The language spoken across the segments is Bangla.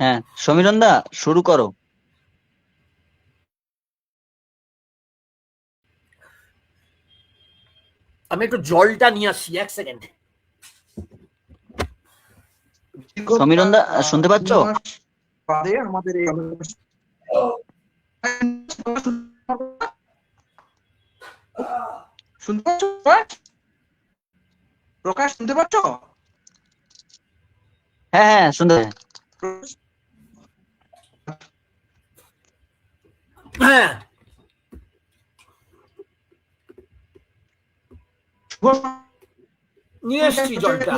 হ্যাঁ, সমীরণ দা, শুরু করো। আমি একটু জলটা নিয়ে আসছি, 1 সেকেন্ড। সমীরণ দা, শুনতে পাচ্ছ? আমাদের এই শুনতে পাচ্ছ প্রকাশ? শুনতে পাচ্ছ? হ্যাঁ হ্যাঁ, শুনতে হ্যাঁ, নিয়ে এসছি জলটা।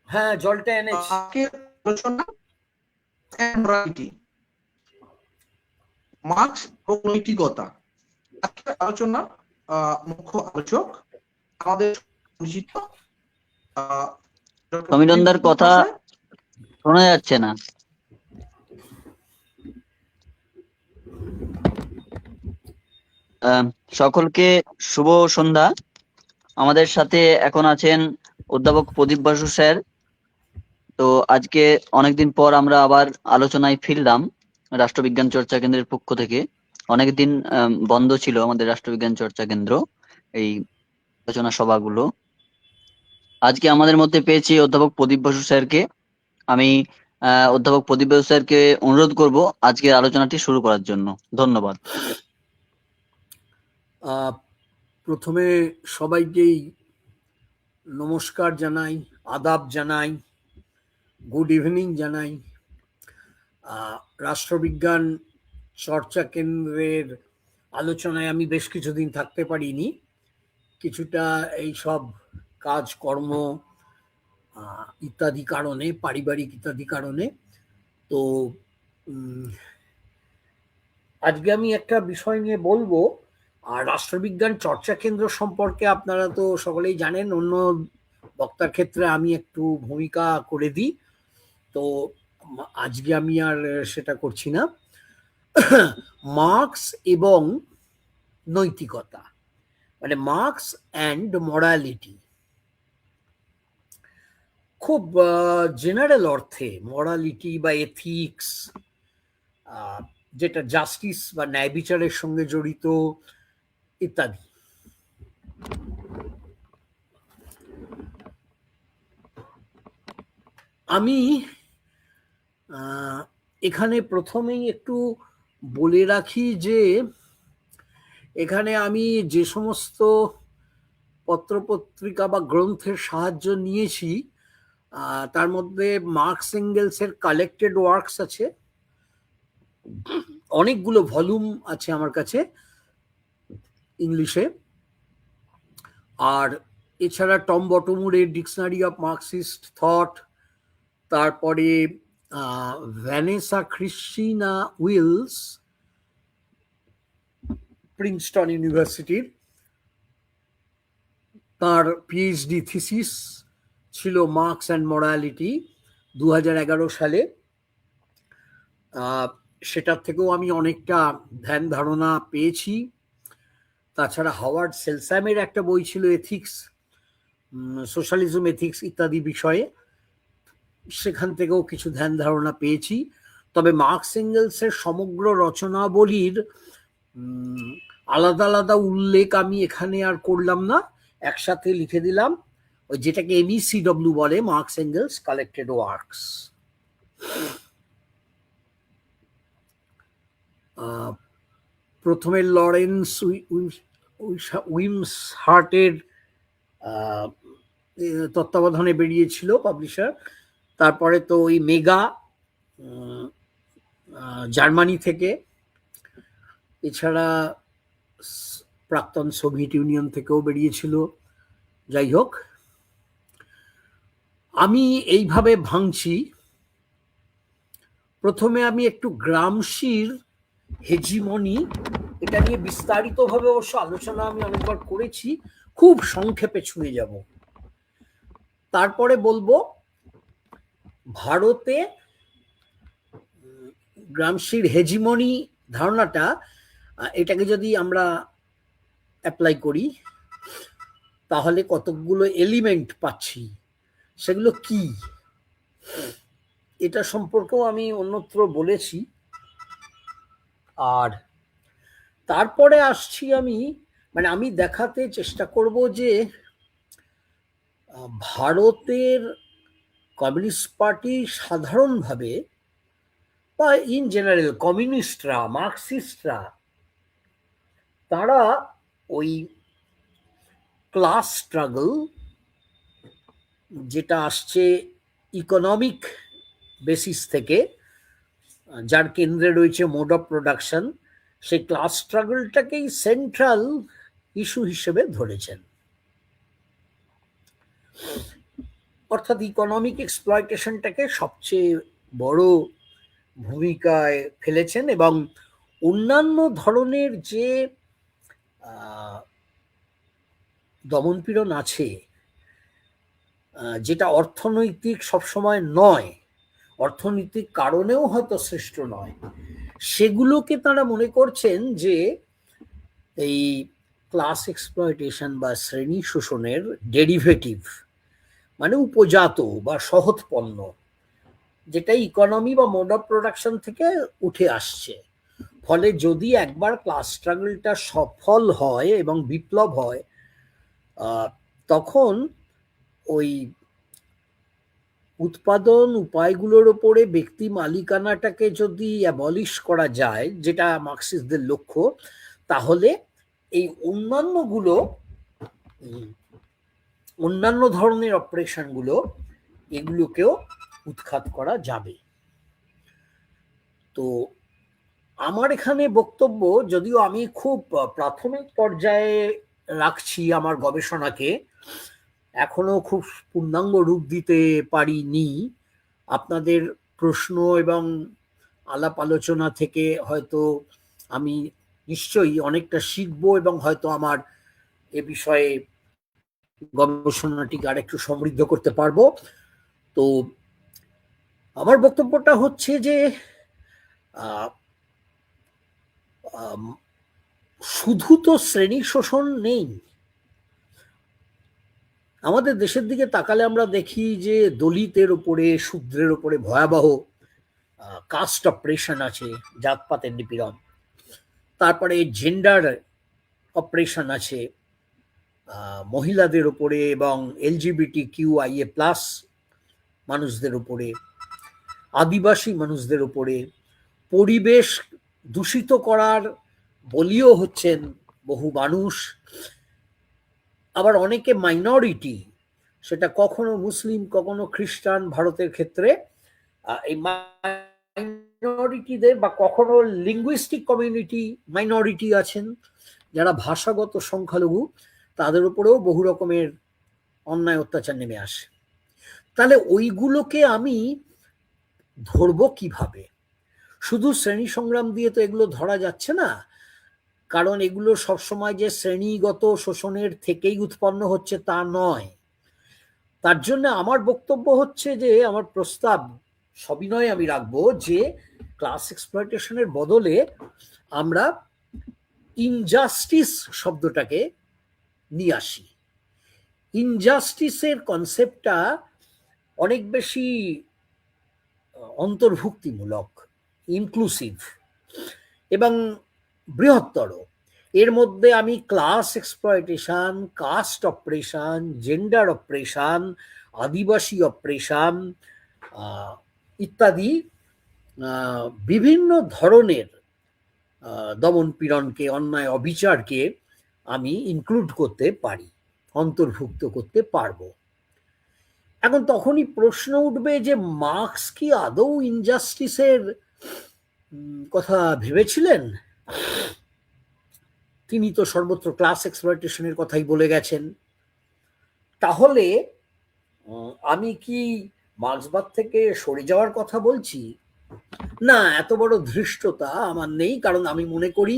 হ্যাঁ, জলটা এনেছি। মার্কস ও নৈতিকতা। আজকের আলোচনা মুখ্য আলোচক আমাদের পরিচিত সমীরণ দার কথা শোনা যাচ্ছে না। সকলকে শুভ সন্ধ্যা। আমাদের সাথে এখন আছেন অধ্যাপক প্রদীপ বসু স্যার। তো আজকে অনেকদিন পর আমরা আবার আলোচনায় ফিরলাম রাষ্ট্রবিজ্ঞান চর্চা কেন্দ্রের পক্ষ থেকে। অনেকদিন বন্ধ ছিল আমাদের রাষ্ট্রবিজ্ঞান চর্চা কেন্দ্র, এই আলোচনা সভাগুলো। আজকে আমাদের মধ্যে পেয়েছি অধ্যাপক প্রদীপ বসু স্যারকে। আমি অধ্যাপক প্রদীপ বসু স্যারকে অনুরোধ করব আজকের আলোচনাটি শুরু করার জন্য। ধন্যবাদ। প্রথমে সবাইকেই নমস্কার জানাই, আদাব জানাই, গুড ইভিনিং জানাই। রাষ্ট্রবিজ্ঞান চর্চা কেন্দ্রের আলোচনায় আমি বেশ কিছুদিন থাকতে পারিনি, কিছুটা এই সব কাজকর্ম ইত্যাদি কারণে, পারিবারিক ইত্যাদি কারণে। তো আজকে আমি একটা বিষয় নিয়ে বলবো। আর রাষ্ট্রবিজ্ঞান চর্চা কেন্দ্র সম্পর্কে আপনারা তো সকলেই জানেন, অন্য বক্তার ক্ষেত্রে আমি একটু ভূমিকা করে দিই, তো আজকে আমি আর সেটা করছি না। মার্কস এবং নৈতিকতা, মানে মার্কস অ্যান্ড মরালিটি। খুব জেনারেল অর্থে মরালিটি বা এথিক্স, যেটা জাস্টিস বা ন্যায় বিচারের সঙ্গে জড়িত ইত্যাদি। আমি এখানে প্রথমেই একটু বলে রাখি যে এখানে আমি যে সমস্ত পত্রপত্রিকা বা গ্রন্থের সাহায্য নিয়েছি তার মধ্যে মার্কস এঙ্গেলসের কালেক্টেড ওয়ার্কস আছে, অনেকগুলো ভলিউম আছে আমার কাছে ইংলিশে। আর এছাড়া টম বটমুরের ডিকশনারি অফ মার্কসিস্ট থট, তারপরে ভ্যানেসা ক্রিস্টিনা উইলস, প্রিন্সটন ইউনিভার্সিটির, তার পিএইচডি থিসিস ছিল মার্কস অ্যান্ড মরালিটি 2011 সালে। সেটার থেকেও আমি অনেকটা ধ্যান ধারণা পেয়েছি। তাছাড়া হাওয়ার্ড সেলস্যামের একটা বই ছিল এথিক্স, সোশ্যালিজম এথিক্স ইত্যাদি বিষয়ে, সেখান থেকেও কিছু ধ্যান ধারণা পেয়েছি। তবে মার্কস এঙ্গেলসের সমগ্র রচনাবলীর আলাদা আলাদা উল্লেখ আমি এখানে আর করলাম না, একসাথে লিখে দিলাম, ওই যেটাকে এমইসিডব্লিউ বলে, মার্কস এঙ্গেলস কালেক্টেড ওয়ার্কস। প্রথমে লরেন্স উইমস হার্টের তত্ত্বাবধানে বেরিয়েছিল পাবলিশার। তারপরে তো ওই মেগা জার্মানি থেকে, এছাড়া প্রাক্তন সোভিয়েত ইউনিয়ন থেকেও বেরিয়েছিল। যাই হোক, আমি এইভাবে ভাঙছি। প্রথমে আমি একটু গ্রামশির হেজিমনি, এটা নিয়ে বিস্তারিতভাবে অবশ্য আলোচনা আমি অনেকবার করেছি, খুব সংক্ষেপে ছুঁয়ে যাব। তারপরে বলবো ভারতে গ্রামশির হেজিমনি ধারণাটা, এটাকে যদি আমরা অ্যাপ্লাই করি তাহলে কতগুলো এলিমেন্ট পাচ্ছি, সেগুলো কি। এটা সম্পর্কেও আমি অন্যত্র বলেছি। আর তারপরে আসছি আমি, মানে আমি দেখাতে চেষ্টা করব যে ভারতের কমিউনিস্ট পার্টি সাধারণভাবে, বা ইন জেনারেল কমিউনিস্টরা, মার্কসিস্টরা, তারা ওই ক্লাস স্ট্রাগল, যেটা আসছে ইকোনমিক বেসিস থেকে, যার কেন্দ্রে রয়েছে মোড অফ প্রোডাকশন, সেই ক্লাস স্ট্রাগলটাকেই সেন্ট্রাল ইস্যু হিসেবে ধরেছেন। অর্থাৎ ইকোনমিক এক্সপ্লয়টেশনটাকে সবচেয়ে বড় ভূমিকায় ফেলেছেন, এবং অন্যান্য ধরনের যে দমনপীড়ন আছে, যেটা অর্থনৈতিক সবসময় নয়, অর্থনৈতিক কারণেও হয়তো সৃষ্ট নয়, সেগুলোকে তারা মনে করছেন যে এই ক্লাস এক্সপ্লয়টেশন বা শ্রেণী শোষণের ডেরিভেটিভ, মানে উপজাত বা সহৎপন্ন, যেটা ইকোনমি বা মোড অফ প্রোডাকশন থেকে উঠে আসছে। ফলে যদি একবার ক্লাস স্ট্রাগলটা সফল হয় এবং বিপ্লব হয়, তখন ওই উৎপাদন উপায়গুলোর ওপরে ব্যক্তি মালিকানাটাকে যদি অ্যাবলিশ করা যায়, যেটা মার্কসিস্টদের লক্ষ্য, তাহলে এই অন্যান্য ধরনের অপারেশনগুলো, এগুলোকেও উৎখাত করা যাবে। তো আমার এখানে বক্তব্য, যদিও আমি খুব প্রাথমিক পর্যায়ে রাখছি আমার গবেষণাকে, এখনো খুব পূর্ণাঙ্গ রূপ দিতে পারিনি, আপনাদের প্রশ্ন এবং আলাপ আলোচনা থেকে হয়তো আমি নিশ্চয়ই অনেকটা শিখবো, এবং হয়তো আমার এ বিষয়ে গবেষণাটিকে আরেকটু সমৃদ্ধ করতে পারবো। তো আমার বক্তব্যটা হচ্ছে যে শুধু তো শ্রেণী শোষণ নেই। আমাদের দেশের দিকে তাকালে আমরা দেখি যে দলিতের উপরে, শূদ্রের উপরে ভয়াবহ কাস্ট অপারেশন আছে, জাতপাতের নিপীড়ন। তারপরে জেন্ডার অপারেশন আছে, মহিলাদের উপরে এবং LGBTQIA+ মানুষদের উপরে, আদিবাসী মানুষদের উপরে। পরিবেশ দূষিত করার বলিও হচ্ছেন বহু মানুষ। আবার অনেকে মাইনরিটি, সেটা কখনো মুসলিম, কখনো খ্রিস্টান, ভারতের ক্ষেত্রে এই মাইনরিটিদের, বা কখনো লিঙ্গুইস্টিক কমিউনিটি মাইনরিটি আছেন, যারা ভাষাগত সংখ্যালঘু, তাদের উপরেও বহু রকমের অন্যায় অত্যাচার নেমে আসে। তাহলে ওইগুলোকে আমি ধরবো কিভাবে? শুধু শ্রেণী সংগ্রাম দিয়ে তো এগুলো ধরা যাচ্ছে না, কারণ এগুলো সবসময় যে শ্রেণীগত শোষণের থেকেই উৎপন্ন হচ্ছে তা নয়। তার জন্য আমার বক্তব্য হচ্ছে যে, আমার প্রস্তাব সবিনয় আমি রাখবো যে ক্লাস এক্সপ্লয়টেশনের বদলে আমরা ইনজাস্টিস শব্দটাকে নিয়ে আসি। ইনজাস্টিসের কনসেপ্টটা অনেক বেশি অন্তর্ভুক্তিমূলক, ইনক্লুসিভ এবং বৃহত্তর। এর মধ্যে আমি class exploitation, caste oppression, gender oppression, Adivasi oppression ইত্যাদি বিভিন্ন ধরনের দমন পীড়নকে, অন্যায় অবিচারকে আমি ইনক্লুড করতে পারি, অন্তর্ভুক্ত করতে পারবো। এখন তখনই প্রশ্ন উঠবে যে মার্কস কি আদৌ ইনজাস্টিসের কথা ভেবেছিলেন? তিনি তো সর্বত্র ক্লাস এক্সপ্লয়টেশনের কথাই বলে গেছেন। তাহলে আমি কি মার্ক্সবাদ থেকে সরে যাওয়ার কথা বলছি? না, এত বড় ধৃষ্টতা আমার নেই, কারণ আমি মনে করি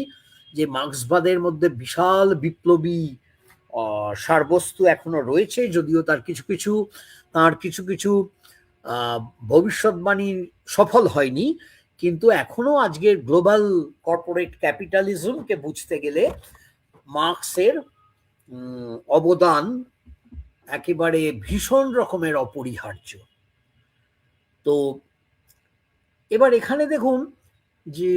যে মার্ক্সবাদের মধ্যে বিশাল বিপ্লবী সারবস্তু এখনো রয়েছে, যদিও তার কিছু কিছু ভবিষ্যৎবাণী সফল হয়নি, কিন্তু এখনো আজকের গ্লোবাল কর্পোরেট ক্যাপিটালিজমকে বুঝতে গেলে মার্ক্সের অবদান একেবারে ভীষণ রকমের অপরিহার্য। তো এবার এখানে দেখুন যে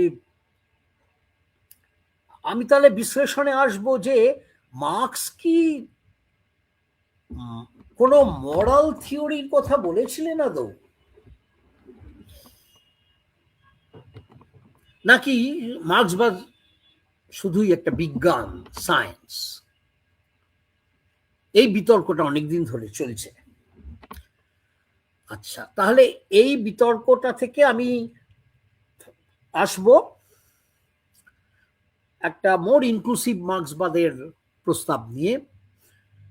আমি তাহলে বিশ্লেষণে আসবো যে মার্কস কি কোনো মরাল থিওরির কথা বলেছিলেন আদৌ, নাকি মার্ক্সবাদ শুধুই একটা বিজ্ঞান, সায়েন্স? এই বিতর্কটা অনেকদিন ধরে চলছে। আচ্ছা, তাহলে এই বিতর্কটা থেকে আমি আসব একটা মোর ইনক্লুসিভ মার্ক্সবাদের প্রস্তাব নিয়ে।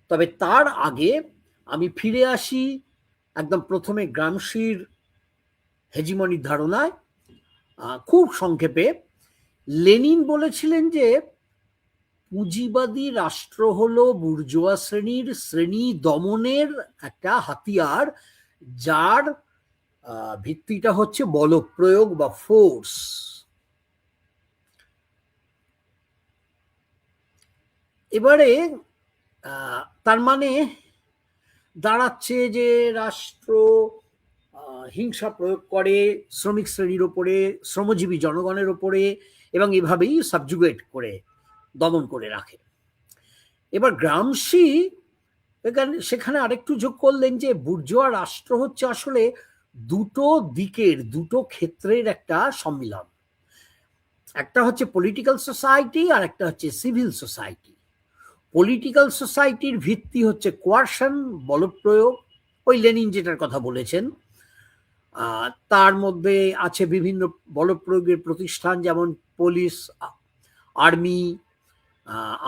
তবে তার আগে আমি ফিরে আসি একদম প্রথমে গ্রামশির হেজিমনির ধারণায়। খুব সংক্ষেপে, লেনিন বলেছিলেন যে পুঁজিবাদী রাষ্ট্র হলো বুর্জোয়া শ্রেণীর শ্রেণী দমনের একটা হাতিয়ার, যার ভিত্তিটা হচ্ছে বলপ্রয়োগ বা ফোর্স। এবারে তার মানে দাঁড়াচ্ছে যে রাষ্ট্র হিংসা প্রয়োগ করে শ্রমিক শ্রেণীর ওপরে, শ্রমজীবী জনগণের ওপরে, এবং এভাবেই সাবজুগেট করে, দমন করে রাখে। এবার গ্রামশি সেখানে আরেকটু যোগ করলেন যে বুর্জোয়া রাষ্ট্র হচ্ছে আসলে দুটো দিকের, দুটো ক্ষেত্রের একটা সম্মিলন। একটা হচ্ছে পলিটিক্যাল সোসাইটি আর একটা হচ্ছে সিভিল সোসাইটি। পলিটিক্যাল সোসাইটির ভিত্তি হচ্ছে কোয়ারশন, বলপ্রয়োগ, ওই লেনিন যেটার কথা বলেছেন। তার মধ্যে আছে বিভিন্ন বলপ্রয়োগের প্রতিষ্ঠান, যেমন পুলিশ, আর্মি,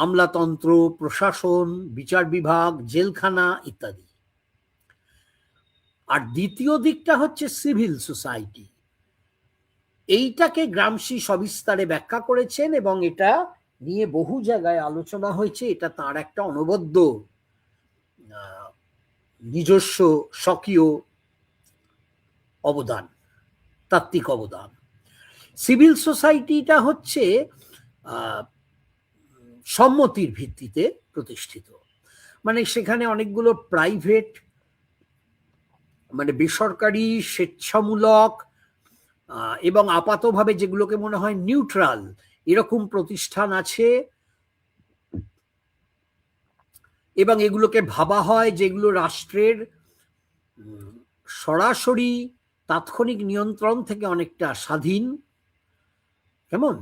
আমলাতন্ত্র, প্রশাসন, বিচার বিভাগ, জেলখানা ইত্যাদি। আর দ্বিতীয় দিকটা হচ্ছে সিভিল সোসাইটি। এইটাকে গ্রামশি সবিস্তারে ব্যাখ্যা করেছেন এবং এটা নিয়ে বহু জায়গায় আলোচনা হয়েছে। এটা তার একটা অনবদ্য নিজস্ব স্বকীয় অবদান, তাত্ত্বিক অবদান। সিভিল সোসাইটিটা হচ্ছে সম্মতির ভিত্তিতে প্রতিষ্ঠিত, মানে সেখানে অনেকগুলো প্রাইভেট, মানে বেসরকারি, স্বেচ্ছামূলক এবং আপাতভাবে যেগুলোকে মনে হয় নিউট্রাল, এরকম প্রতিষ্ঠান আছে, এবং এগুলোকে ভাবা হয় যেগুলো রাষ্ট্রের সরাসরি তাৎক্ষণিক নিয়ন্ত্রণ থেকে অনেকটা স্বাধীন। কেমন?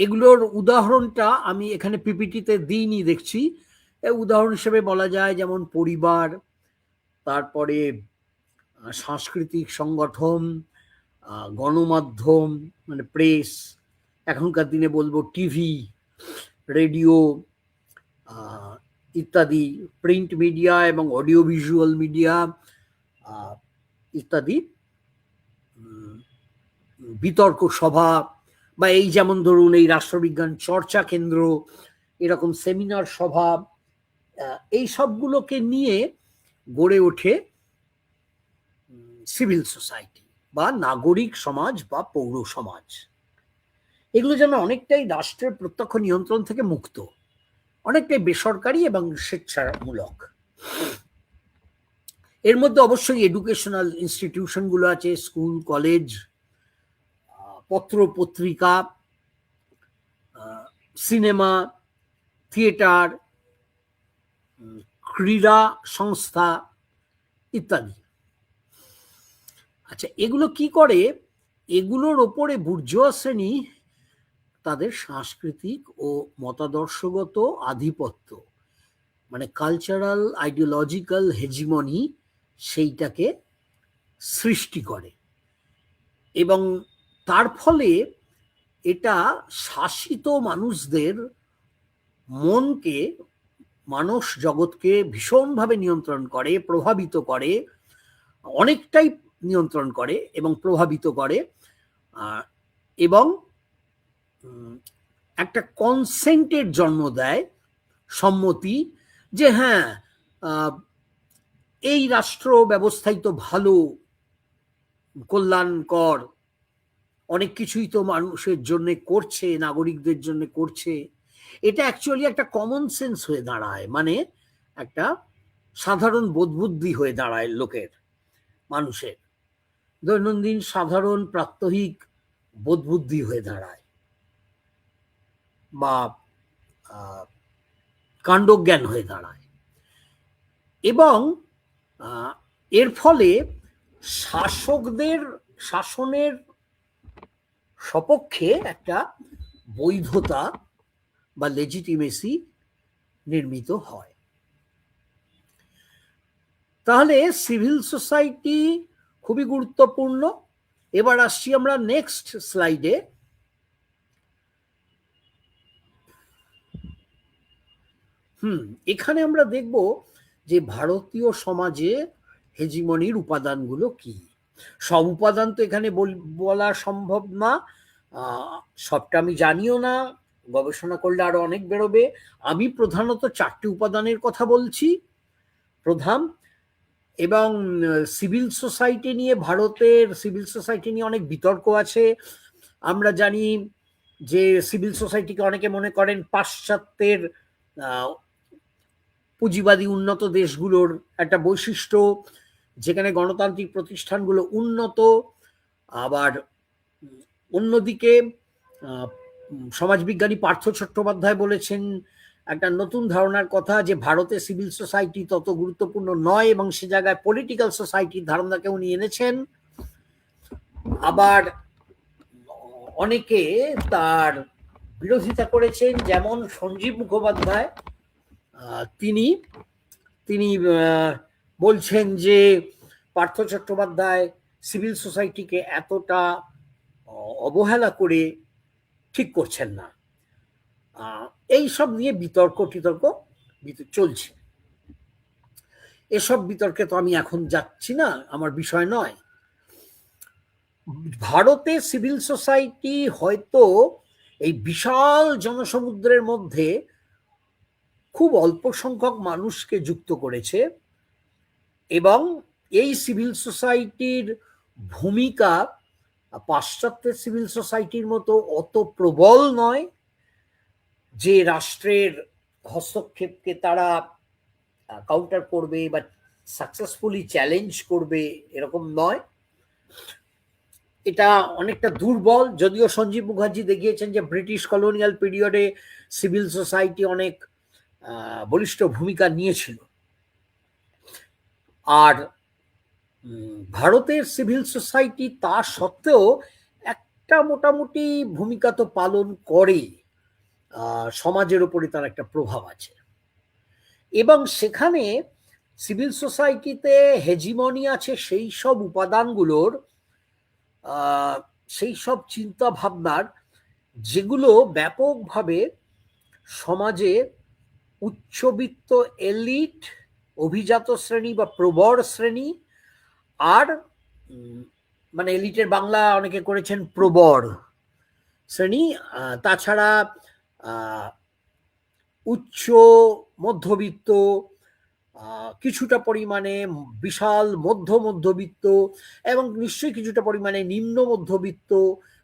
এগুলোর উদাহরণটা আমি এখানে পিপিটিতে দিইনি, দেখছি। উদাহরণ হিসেবে বলা যায় যেমন পরিবার, তারপরে সাংস্কৃতিক সংগঠন, গণমাধ্যম মানে প্রেস, এখনকার দিনে বলবো টিভি, রেডিও ইত্যাদি, প্রিন্ট মিডিয়া এবং অডিও ভিজুয়াল মিডিয়া ইত্যাদি, বিতর্ক সভা, বা এই যেমন ধরুন এই রাষ্ট্রবিজ্ঞান চর্চা কেন্দ্র, এরকম সেমিনার সভা, এই সবগুলোকে নিয়ে গড়ে ওঠে সিভিল সোসাইটি বা নাগরিক সমাজ বা পৌর সমাজ। এগুলো যেন অনেকটাই রাষ্ট্রের প্রত্যক্ষ নিয়ন্ত্রণ থেকে মুক্ত, অনেকটাই বেসরকারি এবং স্বেচ্ছামূলক। এর মধ্যে অবশ্যই এডুকেশনাল ইনস্টিটিউশনগুলো আছে, স্কুল, কলেজ, পত্র পত্রিকা, সিনেমা, থিয়েটার, ক্রীড়া সংস্থা ইত্যাদি। আচ্ছা, এগুলো কি করে? এগুলোর ওপরে বুর্জোয়া শ্রেণী তাদের সাংস্কৃতিক ও মতাদর্শগত আধিপত্য, মানে কালচারাল আইডিওলজিক্যাল হেজিমনি, সেইটাকে সৃষ্টি করে, এবং তার ফলে এটা শাসিত মানুষদের মনকে, মানস জগৎকে ভীষণভাবে নিয়ন্ত্রণ করে, প্রভাবিত করে, অনেকটাই নিয়ন্ত্রণ করে এবং প্রভাবিত করে, এবং একটা কনসেন্টের জন্ম দেয়, সম্মতি, যে হ্যাঁ এই রাষ্ট্র ব্যবস্থাই তো ভালো, কল্যাণকর, অনেক কিছুই তো মানুষের জন্য করছে, নাগরিকদের জন্য করছে। এটা অ্যাকচুয়ালি একটা কমন সেন্স হয়ে দাঁড়ায়, মানে একটা সাধারণ বোধবুদ্ধি হয়ে দাঁড়ায় লোকের, মানুষের। দৈনন্দিন সাধারণ প্রাত্যহিক বোধবুদ্ধি হয়ে দাঁড়ায় বা কাণ্ডজ্ঞান হয়ে দাঁড়ায়, এবং এর ফলে শাসকদের শাসনের সপক্ষে একটা বৈধতা বা লেজিটিমেসি নির্মিত হয়। তাহলে সিভিল সোসাইটি খুবই গুরুত্বপূর্ণ। এবার আসছি আমরা নেক্সট স্লাইডে। এখানে আমরা দেখব যে ভারতীয় সমাজে হেজিমনির উপাদানগুলো কি। সব উপাদান তো এখানে বলা সম্ভব না, সবটা আমি জানিও না, গবেষণা করলে আরো অনেক বেরোবে। আমি প্রধানত 4টি উপাদানের কথা বলছি প্রধান। এবং সিভিল সোসাইটি নিয়ে, ভারতের সিভিল সোসাইটি নিয়ে অনেক বিতর্ক আছে। আমরা জানি যে সিভিল সোসাইটিকে অনেকে মনে করেন পাশ্চাত্যের পুঁজিবাদী উন্নত দেশগুলোর একটা বৈশিষ্ট্য, যেখানে গণতান্ত্রিক প্রতিষ্ঠানগুলো উন্নত। আবার অন্যদিকে সমাজবিজ্ঞানী পার্থ চট্টোপাধ্যায় বলেছেন একটা নতুন ধারণার কথা, যে ভারতে সিভিল সোসাইটি তত গুরুত্বপূর্ণ নয়, এবং সে জায়গায় পলিটিক্যাল সোসাইটির ধারণাকে উনি এনেছেন। আবার অনেকে তার বিরোধিতা করেছেন, যেমন সঞ্জীব মুখোপাধ্যায়। তিনি বলছেন যে পার্থ চট্টোপাধ্যায় সিভিল সোসাইটিকে এতটা অবহেলা করে ঠিক করছেন না। এই সব নিয়ে বিতর্ক চলছে। এসব বিতর্কে তো আমি এখন যাচ্ছি না, আমার বিষয় নয়। ভারতে সিভিল সোসাইটি হয়তো এই বিশাল জনসমুদ্রের মধ্যে খুব অল্প সংখ্যক মানুষকে যুক্ত করেছে, এবং এই সিভিল সোসাইটির ভূমিকা পাশ্চাত্যের সিভিল সোসাইটির মতো অত প্রবল নয় যে রাষ্ট্রের হস্তক্ষেপকে তারা কাউন্টার করবে বা সাকসেসফুলি চ্যালেঞ্জ করবে, এরকম নয়। এটা অনেকটা দুর্বল, যদিও সঞ্জীব মুখার্জি দেখিয়েছেন যে ব্রিটিশ কলোনিয়াল পিরিয়ডে সিভিল সোসাইটি অনেক বলিষ্ঠ ভূমিকা নিয়েছিল। আর ভারতের সিভিল সোসাইটি তা সত্ত্বেও একটা মোটামুটি ভূমিকা তো পালন করে, সমাজের উপরে তার একটা প্রভাব আছে। এবং সেখানে সিভিল সোসাইটিতে হেজিমনি আছে সেই সব উপাদানগুলোর, সেই সব চিন্তা ভাবনার, যেগুলো ব্যাপকভাবে সমাজে উচ্চবিত্ত এলিট, অভিজাত শ্রেণী বা প্রবর শ্রেণী, আর মানে এলিটের বাংলা অনেকে করেছেন প্রবর শ্রেণী, তাছাড়া উচ্চ মধ্যবিত্ত, কিছুটা পরিমাণে বিশাল মধ্যবিত্ত, এবং নিশ্চয়ই কিছুটা পরিমাণে নিম্ন মধ্যবিত্ত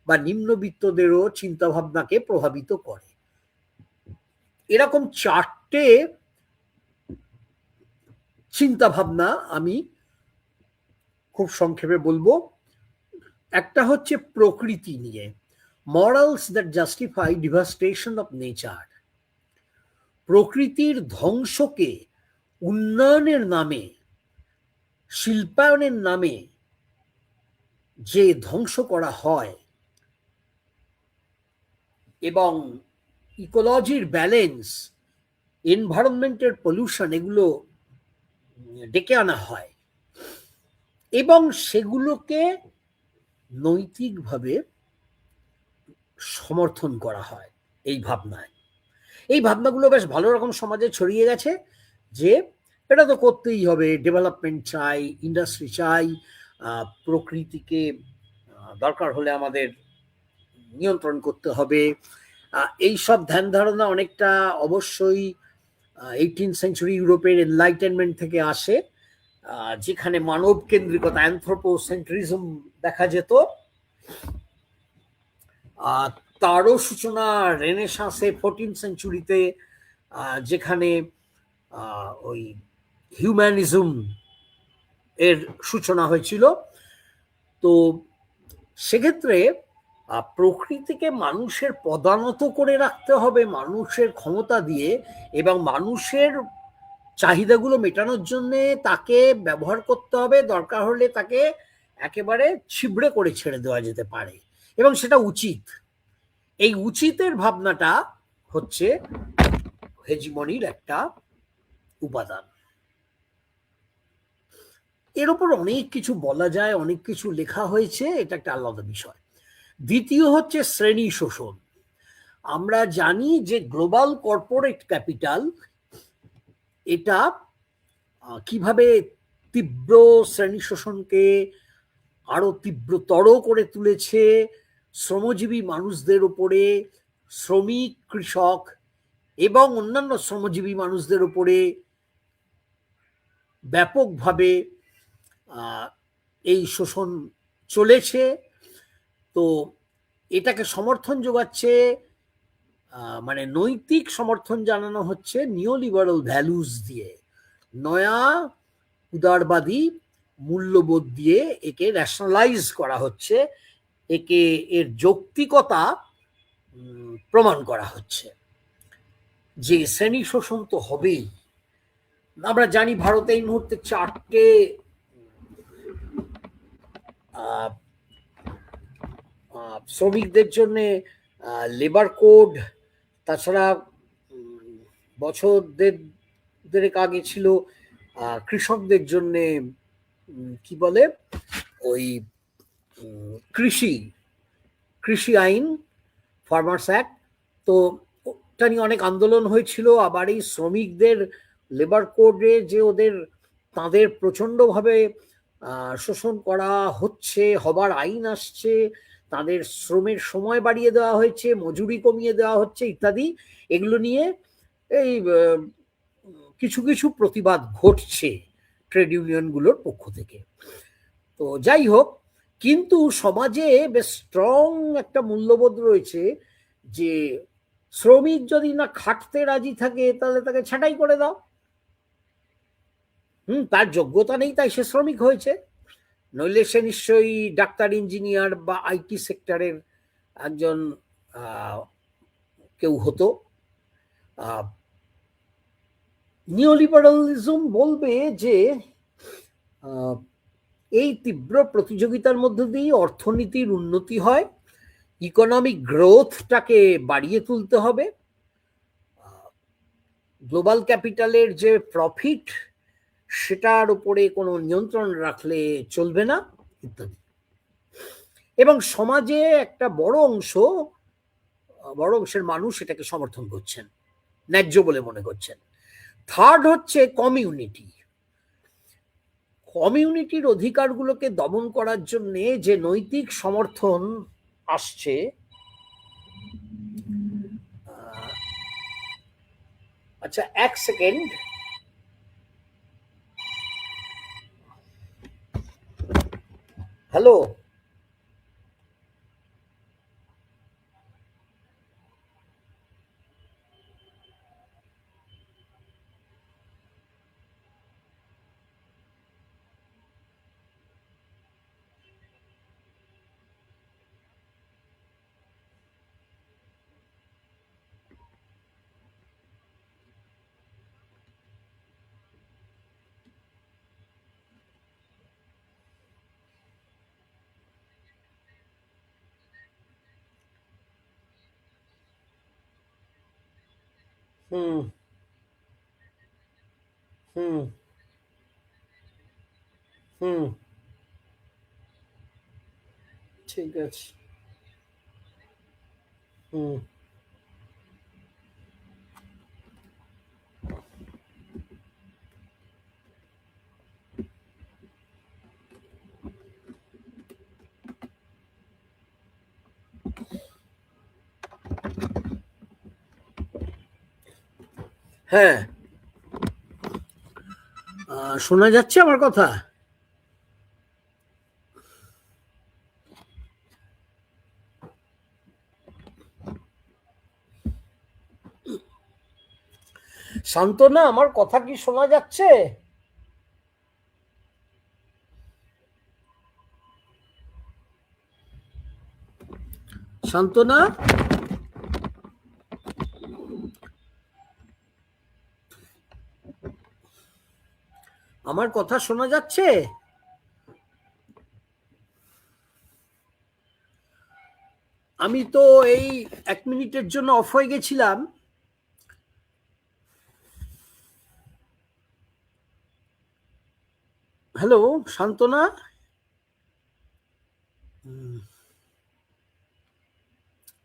বা নিম্নবিত্তদেরও চিন্তাভাবনাকে প্রভাবিত করে। এরকম 4টে চিন্তাভাবনা আমি খুব সংক্ষেপে বলবো। একটা হচ্ছে প্রকৃতি নিয়ে, morals that justify devastation of nature. প্রকৃতির ধ্বংসকে উন্নয়নের নামে, শিল্পায়নের নামে যে ধ্বংস করা হয়, এবং ইকোলজির ব্যালেন্স, এনভায়রনমেন্টের পলিউশন, এগুলো ডেকে আনা হয়, এবং সেগুলোকে নৈতিকভাবে সমর্থন করা হয় এই ভাবনায়। এই ভাবনাগুলো বেশ ভালো রকম সমাজে ছড়িয়ে গেছে, যে এটা তো করতেই হবে, ডেভেলপমেন্ট চাই, ইন্ডাস্ট্রি চাই, প্রকৃতিকে দরকার হলে আমাদের নিয়ন্ত্রণ করতে হবে। এই সব ধ্যান ধারণা অনেকটা অবশ্যই 18th সেঞ্চুরি ইউরোপের এনলাইটেনমেন্ট থেকে আসে, যেখানে মানব কেন্দ্রিকতা, অ্যানথ্রোপোসেন্ট্রিজম দেখা যেত। তারও সূচনা রেনেসাঁসে 14th সেঞ্চুরিতে, যেখানে ওই হিউম্যানিজম এর সূচনা হয়েছিল। তো সেক্ষেত্রে প্রকৃতিকে মানুষের পদানত করে রাখতে হবে মানুষের ক্ষমতা দিয়ে, এবং মানুষের চাহিদাগুলো মেটানোর জন্য তাকে ব্যবহার করতে হবে, দরকার হলে তাকে একেবারে ছিবড়ে করে ছেড়ে দেওয়া যেতে পারে, এবং সেটা উচিত। এই উচিতের ভাবনাটা হচ্ছে হেজিমনির একটা উপাদান। এর উপর অনেক কিছু বলা যায়, অনেক কিছু লেখা হয়েছে, এটা একটা আলাদা বিষয়। দ্বিতীয় হচ্ছে শ্রেণী শোষণ। আমরা জানি যে গ্লোবাল কর্পোরেট ক্যাপিটাল এটা কিভাবে তীব্র শ্রেণী শোষণকে আরো তীব্রতর করে তুলেছে, শ্রমজীবী মানুষদের উপরে, শ্রমিক, কৃষক এবং অন্যান্য শ্রমজীবী মানুষদের উপরে ব্যাপকভাবে এই শোষণ চলেছে। তো এটাকে সমর্থন যোগাচ্ছে, মানে নৈতিক সমর্থন জানানো হচ্ছে নিওলিবারাল ভ্যালুজ দিয়ে, নয়া উদারবাদী মূল্যবোধ দিয়ে একে ন্যাশনালাইজ করা হচ্ছে, একে এর যৌক্তিকতা প্রমাণ করা হচ্ছে যে শ্রেণী শোষণ তো হবেই। আমরা জানি ভারতে এই মুহূর্তে 4টে শ্রমিকদের জন্য লেবার কোড, তাছাড়া বছর দেড়েক আগে ছিল কৃষকদের জন্য কি বলে ওই কৃষি আইন, ফার্মার্স অ্যাক্ট। তো ওটা নিয়ে অনেক আন্দোলন হয়েছিল। আবার এই শ্রমিকদের লেবার কোডে যে তাদের প্রচণ্ডভাবে শোষণ করা হচ্ছে, হবার আইন আসছে, তাদের শ্রমের সময় বাড়িয়ে দেওয়া হয়েছে, মজুরি কমিয়ে দেওয়া হচ্ছে ইত্যাদি, এগুলো নিয়ে এই কিছু কিছু প্রতিবাদ ঘটছে ট্রেড ইউনিয়নগুলোর পক্ষ থেকে। তো যাই হোক, কিন্তু সমাজে বেশ স্ট্রং একটা মূল্যবোধ রয়েছে যে শ্রমিক যদি না খাটতে রাজি থাকে তাহলে তাকে ছাঁটাই করে দাও। তার যোগ্যতা নেই তাই সে শ্রমিক হয়েছে, নইলে সে নিশ্চয়ই ডাক্তার, ইঞ্জিনিয়ার বা আইটি সেক্টরের একজন কেউ হতো। নিওলিবারালিজম বলবে যে এই তীব্র প্রতিযোগিতার মধ্য দিয়ে অর্থনীতির উন্নতি হয়, ইকোনমিক গ্রোথটাকে বাড়িয়ে তুলতে হবে, গ্লোবাল ক্যাপিটালের যে প্রফিট সেটার উপরে কোনো নিয়ন্ত্রণ রাখলে চলবে না ইত্যাদি। এবং সমাজে একটা বড় অংশের মানুষ এটাকে সমর্থন করছেন, ন্যায্য বলে মনে করছেন। থার্ড হচ্ছে কমিউনিটির অধিকারগুলোকে দমন করার জন্য যে নৈতিক সমর্থন আসছে, আচ্ছা এক সেকেন্ড, হ্যালো, হুম হুম হুম ঠিক আছে, হুম হ্যাঁ, শোনা যাচ্ছে আমার কথা? শান্তনা, আমার কথা কি শোনা যাচ্ছে? শান্তনা, আমার কথা শোনা যাচ্ছে? আমি তো এই 1 মিনিটের জন্য অফ হয়ে গেছিলাম। হ্যালো শান্তনা,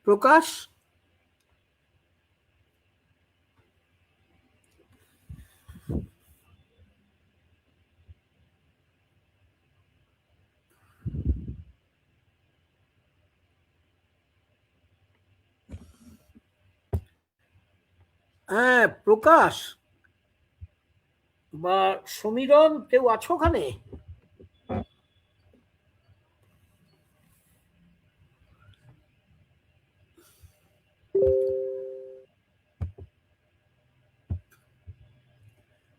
প্রকাশ, হ্যাঁ প্রকাশ বা সমীরণ, কেউ আছো ওখানে?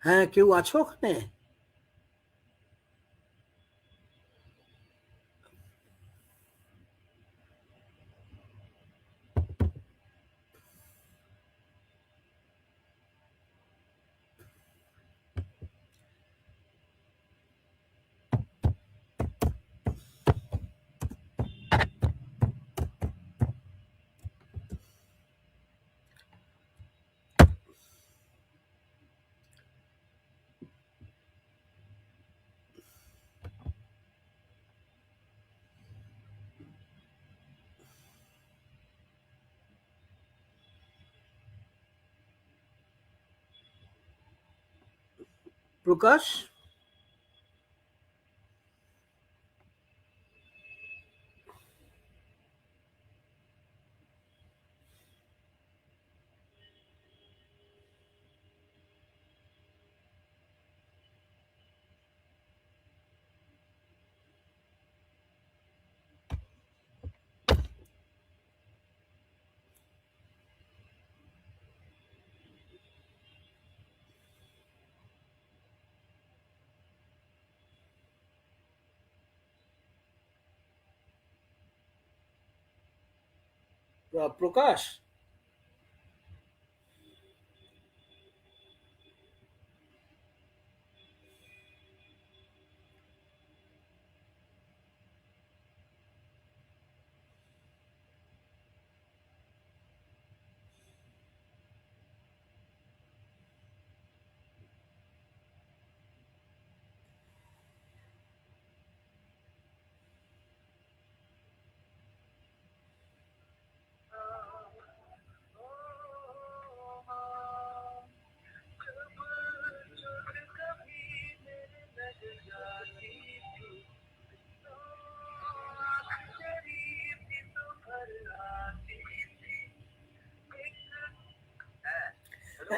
হ্যাঁ, কেউ আছো ওখানে? প্রকাশ, প্রকাশ,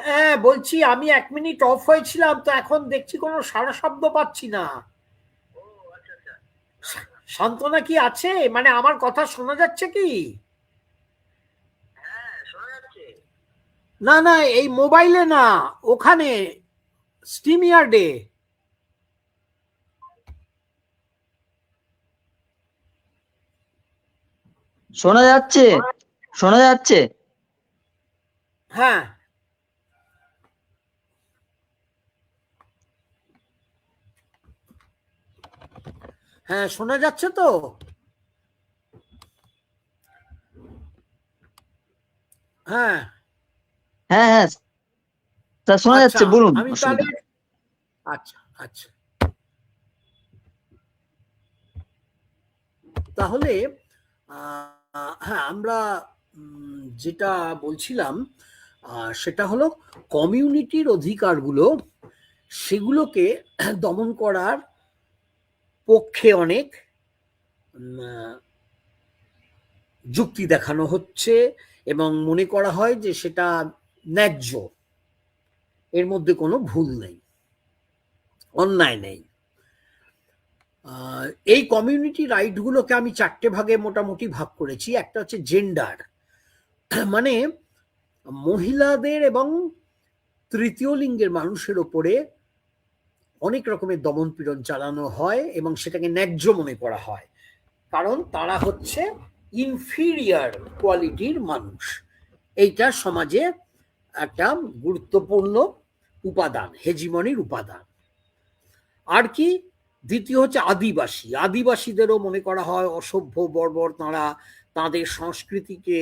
হ্যাঁ বলছি, আমি 1 মিনিট অফ হয়েছিলাম, তো এখন দেখছি কোনো সারা শব্দ পাচ্ছি না। শান্তনা কি আছে? মানে আমার কথা শোনা যাচ্ছে কি? না না, এই মোবাইলে না, ওখানে স্টিম ইয়ার্ডে। শোনা যাচ্ছে, শোনা যাচ্ছে। হ্যাঁ হ্যাঁ, শোনা যাচ্ছে তো? হ্যাঁ হ্যাঁ হ্যাঁ স্যার, শোনা আচ্ছা, যাচ্ছে, বলুন। আমি অসুবিধা তাহলে, নেই। আচ্ছা আচ্ছা, তাহলে হ্যাঁ, আমরা যেটা বলছিলাম সেটা হলো কমিউনিটির অধিকারগুলো, সেগুলোকে দমন করার পক্ষে অনেক যুক্তি দেখানো হচ্ছে এবং মনে করা হয় যে সেটা ন্যায্য, এর মধ্যে কোনো ভুল নেই, অন্যায় নেই। এই কমিউনিটি রাইটগুলোকে আমি 4টে ভাগে মোটামুটি ভাগ করেছি। একটা হচ্ছে জেন্ডার, মানে মহিলাদের এবং তৃতীয় লিঙ্গের মানুষের ওপরে অনেক রকমের দমন পীড়ন চালানো হয় এবং সেটাকে ন্যায্য মনে করা হয়, কারণ তারা হচ্ছে ইনফিরিয়ার কোয়ালিটির মানুষ। এইটা সমাজে একটা গুরুত্বপূর্ণ উপাদান, হেজিমনির উপাদান। আর কি, দ্বিতীয় হচ্ছে আদিবাসী। আদিবাসীদেরও মনে করা হয় অসভ্য, বর্বর, তাঁরা, তাঁদের সংস্কৃতিকে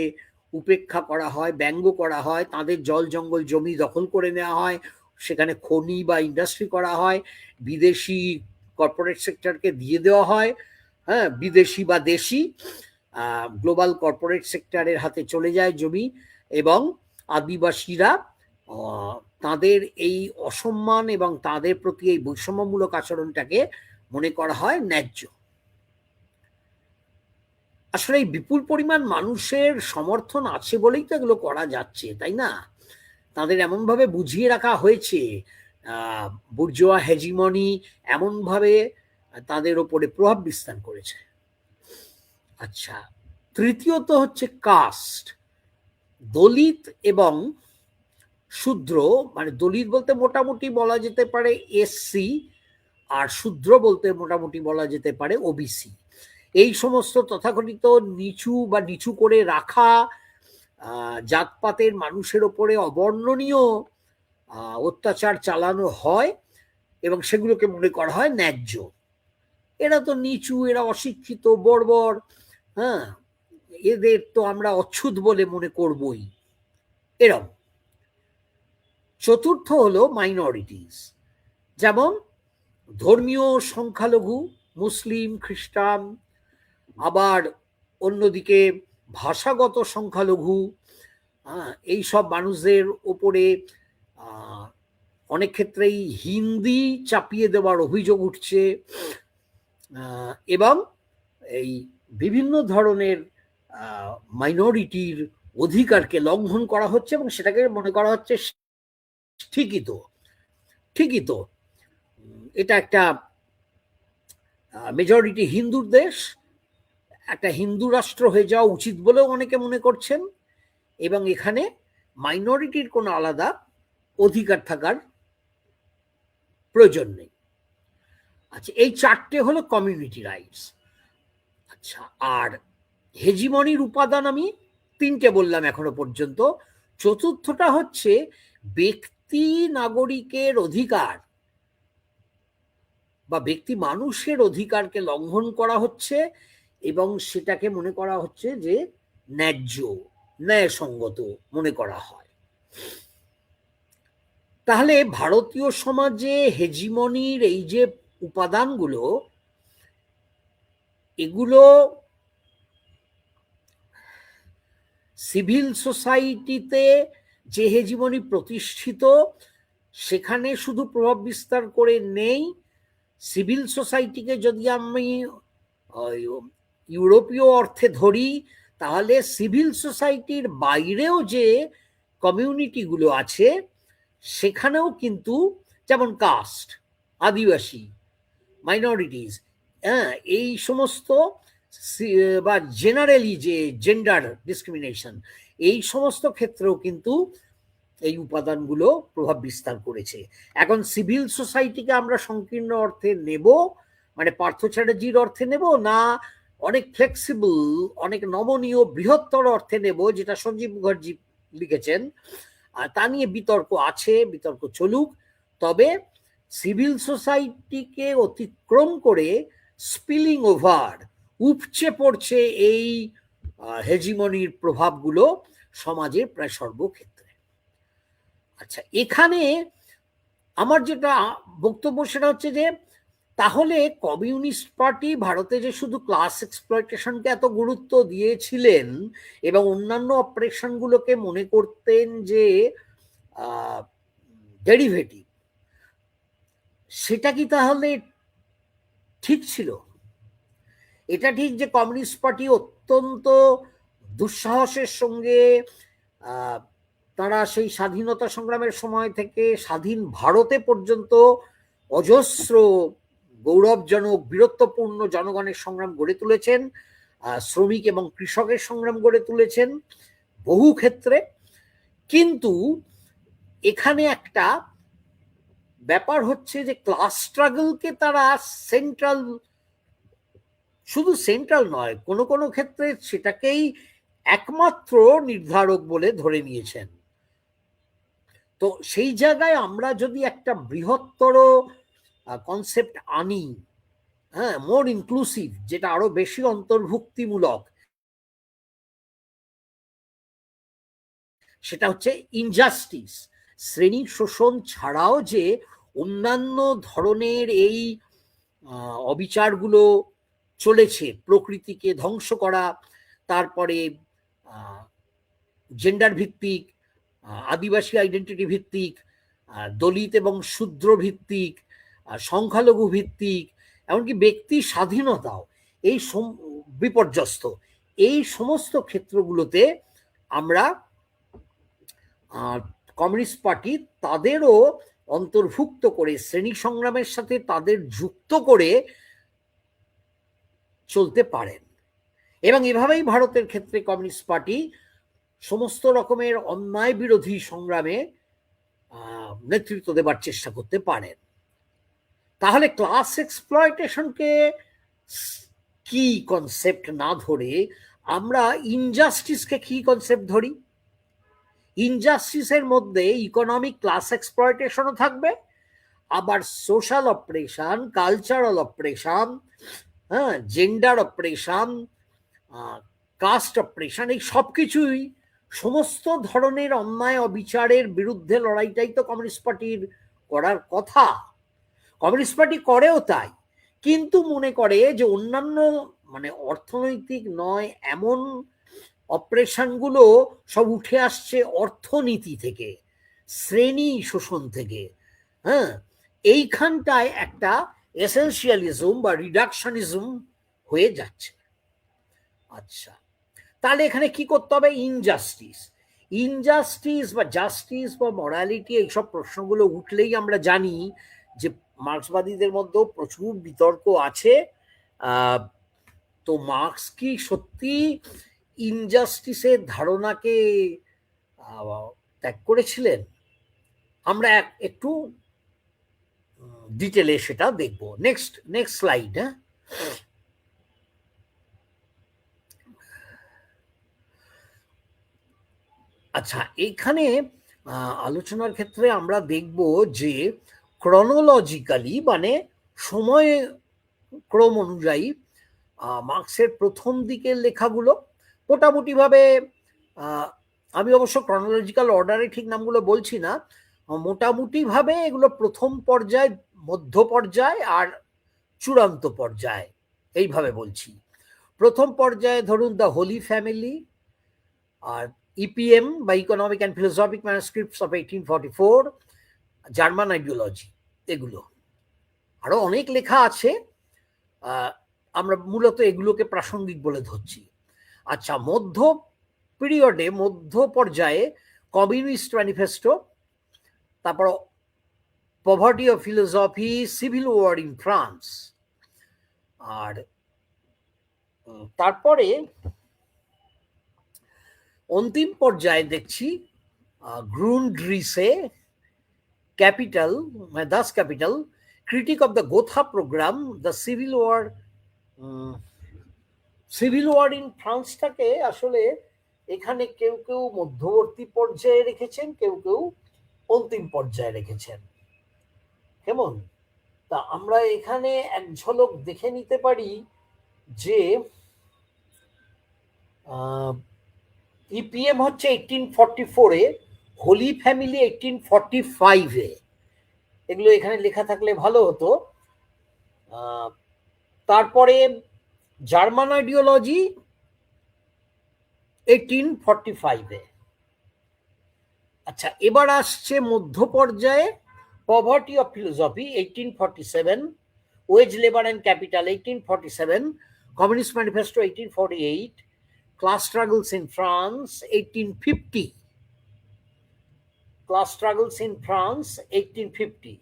উপেক্ষা করা হয়, ব্যঙ্গ করা হয়, তাঁদের জল জঙ্গল জমি দখল করে নেওয়া হয়, সেখানে খনি বা ইন্ডাস্ট্রি করা হয়, বিদেশি কর্পোরেট সেক্টরকে দিয়ে দেওয়া হয়, হ্যাঁ, বিদেশি বা দেশি গ্লোবাল কর্পোরেট সেক্টরের হাতে চলে যায় জমি, এবং আদিবাসীরা তাদের এই অসম্মান এবং তাদের প্রতি এই বৈষম্যমূলক আচরণটাকে মনে করা হয় ন্যায্য। আসলে এই বিপুল পরিমাণ মানুষের সমর্থন আছে বলেই তো এগুলো করা যাচ্ছে, তাই না? তাদের এমনভাবে বুঝিয়ে রাখা হয়েছে, বুর্জোয়া হেজিমনি এমনভাবে তাদের ওপরে প্রভাব বিস্তার করেছে। আচ্ছা, তৃতীয়ত হচ্ছে কাস্ট। দলিত এবং শূদ্র, মানে দলিত বলতে মোটামুটি বলা যেতে পারে এসসি, আর শূদ্র বলতে মোটামুটি বলা যেতে পারে ওবিসি। এই সমস্ত তথাকথিত নিচু বা নিচু করে রাখা জাতপাতের মানুষের ওপরে অবর্ণনীয় অত্যাচার চালানো হয় এবং সেগুলোকে মনে করা হয় ন্যায্য। এরা তো নিচু, এরা অশিক্ষিত, বর্বর, হ্যাঁ, এদের তো আমরা অচ্ছুত বলে মনে করবই, এরম। চতুর্থ হলো মাইনরিটিস, যেমন ধর্মীয় সংখ্যালঘু, মুসলিম, খ্রিস্টান, আবার অন্যদিকে ভাষাগত সংখ্যালঘু, এই সব মানুষদের ওপরে অনেক ক্ষেত্রেই হিন্দি চাপিয়ে দেওয়ার অভিযোগ উঠছে, এবং এই বিভিন্ন ধরনের মাইনরিটির অধিকারকে লঙ্ঘন করা হচ্ছে এবং সেটাকে মনে করা হচ্ছে ঠিকই তো, ঠিকই তো, এটা একটা মেজরিটি হিন্দুর দেশ, একটা হিন্দু রাষ্ট্র হয়ে যাওয়া উচিত বলেও অনেকে মনে করছেন, এবং এখানে মাইনরিটির কোনো আলাদা অধিকার থাকার প্রয়োজন নেই। আচ্ছা, এই চারটে হলো কমিউনিটি রাইটস। আচ্ছা, আর হেজিমনির উপাদান আমি তিনটে বললাম এখনো পর্যন্ত। চতুর্থটা হচ্ছে ব্যক্তি নাগরিকের অধিকার বা ব্যক্তি মানুষের অধিকারকে লঙ্ঘন করা হচ্ছে এবং সেটাকে মনে করা হচ্ছে যে ন্যায্য, ন্যায়সঙ্গত মনে করা হয়। তাহলে ভারতীয় সমাজে হেজিমনির এই যে উপাদানগুলো, এগুলো সিভিল সোসাইটিতে যে হেজিমনি প্রতিষ্ঠিত সেখানে শুধু প্রভাব বিস্তার করে নেই, সিভিল সোসাইটিকে যদি আমি ইউরোপীয় অর্থে ধরি তাহলে সিভিল সোসাইটির বাইরেও যে কমিউনিটিগুলো আছে সেখানেও কিন্তু, যেমন কাস্ট, আদিবাসী, মাইনরিটিস, হ্যাঁ, এই সমস্ত, বা জেনারেলি যে জেন্ডার ডিসক্রিমিনেশন, এই সমস্ত ক্ষেত্রেও কিন্তু এই উপাদানগুলো প্রভাব বিস্তার করেছে। এখন সিভিল সোসাইটিকে আমরা সংকীর্ণ অর্থে নেব, মানে পার্থ চ্যাটার্জির অর্থে নেব, না অনেক ফ্লেক্সিবল, অনেক নমনীয়, বৃহত্তর অর্থে নেব, যেটা সঞ্জীব মুখার্জি লিখেছেন, তা নিয়ে বিতর্ক আছে, বিতর্ক চলুক। তবে সিভিল সোসাইটিকে অতিক্রম করে স্পিলিং ওভার, উপচে পড়ছে এই হেজিমনির প্রভাবগুলো সমাজের প্রায় সর্বক্ষেত্রে। আচ্ছা, এখানে আমার যেটা বক্তব্য সেটা হচ্ছে যে তাহলে কমিউনিস্ট পার্টি ভারতে যে শুধু ক্লাস এক্সপ্লয়টেশনকে এত গুরুত্ব দিয়েছিলেন এবং অন্যান্য অপারেশনগুলোকে মনে করতেন যে ডেরিভেটিভ, সেটা কি তাহলে ঠিক ছিল? এটা ঠিক যে কমিউনিস্ট পার্টি অত্যন্ত দুঃসাহসের সঙ্গে তারা সেই স্বাধীনতা সংগ্রামের সময় থেকে স্বাধীন ভারতে পর্যন্ত অজস্র গৌরবজনক, বীরত্বপূর্ণ জনগণের সংগ্রাম গড়ে তুলেছেন, শ্রমিক এবং কৃষকের সংগ্রাম গড়ে তুলেছেন বহু ক্ষেত্রে। কিন্তু এখানে একটা ব্যাপার হচ্ছে যে ক্লাস স্ট্রাগলকে তারা সেন্ট্রাল শুধু সেন্ট্রাল নয়, কোনো কোনো ক্ষেত্রে সেটাকেই একমাত্র নির্ধারক বলে ধরে নিয়েছেন। তো সেই জায়গায় আমরা যদি একটা বৃহত্তর কনসেপ্ট আনি, হ্যাঁ, মোর ইনক্লুসিভ, যেটা আরো বেশি অন্তর্ভুক্তিমূলক, সেটা হচ্ছে ইনজাস্টিস। শ্রেণী শোষণ ছাড়াও যে অন্যান্য ধরনের এই অবিচারগুলো চলেছে, প্রকৃতিকে ধ্বংস করা, তারপরে জেন্ডার ভিত্তিক, আদিবাসী আইডেন্টিটি ভিত্তিক, দলিত এবং শূদ্র ভিত্তিক, সংখ্যালঘু ভিত্তিক, এমনকি ব্যক্তি স্বাধীনতাও এই বিপর্যস্ত। এই সমস্ত ক্ষেত্রগুলোতে আমরা কমিউনিস্ট পার্টি তাদেরও অন্তর্ভুক্ত করে, শ্রেণী সংগ্রামের সাথে তাদের যুক্ত করে চলতে পারেন। এবং এভাবেই ভারতের ক্ষেত্রে কমিউনিস্ট পার্টি সমস্ত রকমের অন্যায় বিরোধী সংগ্রামে নেতৃত্ব দেবার চেষ্টা করতে পারেন। তাহলে ক্লাস এক্সপ্লয়টেশনকে কি কনসেপ্ট না ধরে আমরা ইনজাস্টিসকে কি কনসেপ্ট ধরি? ইনজাস্টিসের মধ্যে ইকোনমিক ক্লাস এক্সপ্লয়টেশনও থাকবে, আবার সোশ্যাল অপারেশন, কালচারাল অপারেশন, হ্যাঁ, জেন্ডার অপারেশন, কাস্ট অপারেশন, এই সব কিছুই, সমস্ত ধরনের অন্যায় অবিচারের বিরুদ্ধে লড়াইটাই তো কমিউনিস্ট পার্টির করার কথা। কমিউনিস্ট পার্টি করেও তাই, কিন্তু মনে করে যে অন্যান্য মানে অর্থনৈতিক নয় এমন অপারেশনগুলো সব উঠে আসছে অর্থনীতি থেকে, শ্রেণী শোষণ থেকে। হ্যাঁ, এইখানটায় একটা এসেনশিয়ালিজম বা রিডাকশনিজম হয়ে যাচ্ছে। আচ্ছা, তাহলে এখানে কি করতে হবে? ইনজাস্টিস বা জাস্টিস বা মরালিটি, এইসব প্রশ্নগুলো উঠলেই আমরা জানি যে মার্ক্সবাদীদের মধ্যেও প্রচুর বিতর্ক আছে। তো মার্ক্স কি সত্যি ইনজাস্টিসের ধারণাকে ত্যাগ করেছিলেন? আমরা একটু ডিটেলে সেটা দেখব। Next slide. হ্যাঁ, আচ্ছা, এখানে আলোচনার ক্ষেত্রে আমরা দেখব যে ক্রনোলজিক্যালি, মানে সময় ক্রম অনুযায়ী মার্ক্সের প্রথম দিকের লেখাগুলো মোটামুটিভাবে, আমি অবশ্য ক্রনোলজিক্যাল অর্ডারে ঠিক নামগুলো বলছি না, মোটামুটিভাবে এগুলো প্রথম পর্যায়, মধ্য পর্যায় আর চূড়ান্ত পর্যায়, এইভাবে বলছি। প্রথম পর্যায়ে ধরুন দ্য হোলি ফ্যামিলি, আর ইপিএম বা economic and philosophic manuscripts of 1844, German ideology, এগুলো। আরো অনেক লেখা আছে, আমরা মূলত এগুলোকে প্রাসঙ্গিক বলে ধরছি। আচ্ছা, মধ্য পিরিয়ডে, মধ্য পর্যায়ে কমিউনিস্ট ম্যানিফেস্টো, তারপর poverty of philosophy, civil war in France, আর তারপরে অন্তিম পর্যায়ে দেখছি গ্রুন্ড্রিসে, ক্যাপিটাল, মানে Das capital, critique of the Gotha programme, the civil war in ফ্রান্সটাকে আসলে এখানে কেউ কেউ মধ্যবর্তী পর্যায়ে রেখেছেন, কেউ কেউ অন্তিম পর্যায়ে রেখেছেন। কেমন? তা আমরা এখানে এক ঝলক দেখে নিতে পারি যে ইপিএম হচ্ছে 1844-এ, হোলি ফ্যামিলি 1845-এ। এগুলো এখানে লেখা থাকলে ভালো হতো। তারপরে জার্মান আইডিওলজি 1845-এ। আচ্ছা, এবার আসছে মধ্য পর্যায়ে poverty of philosophy 1847, wage labour and capital 1847, communist manifesto 1848, class struggles in France 1850, class struggles in France 1850,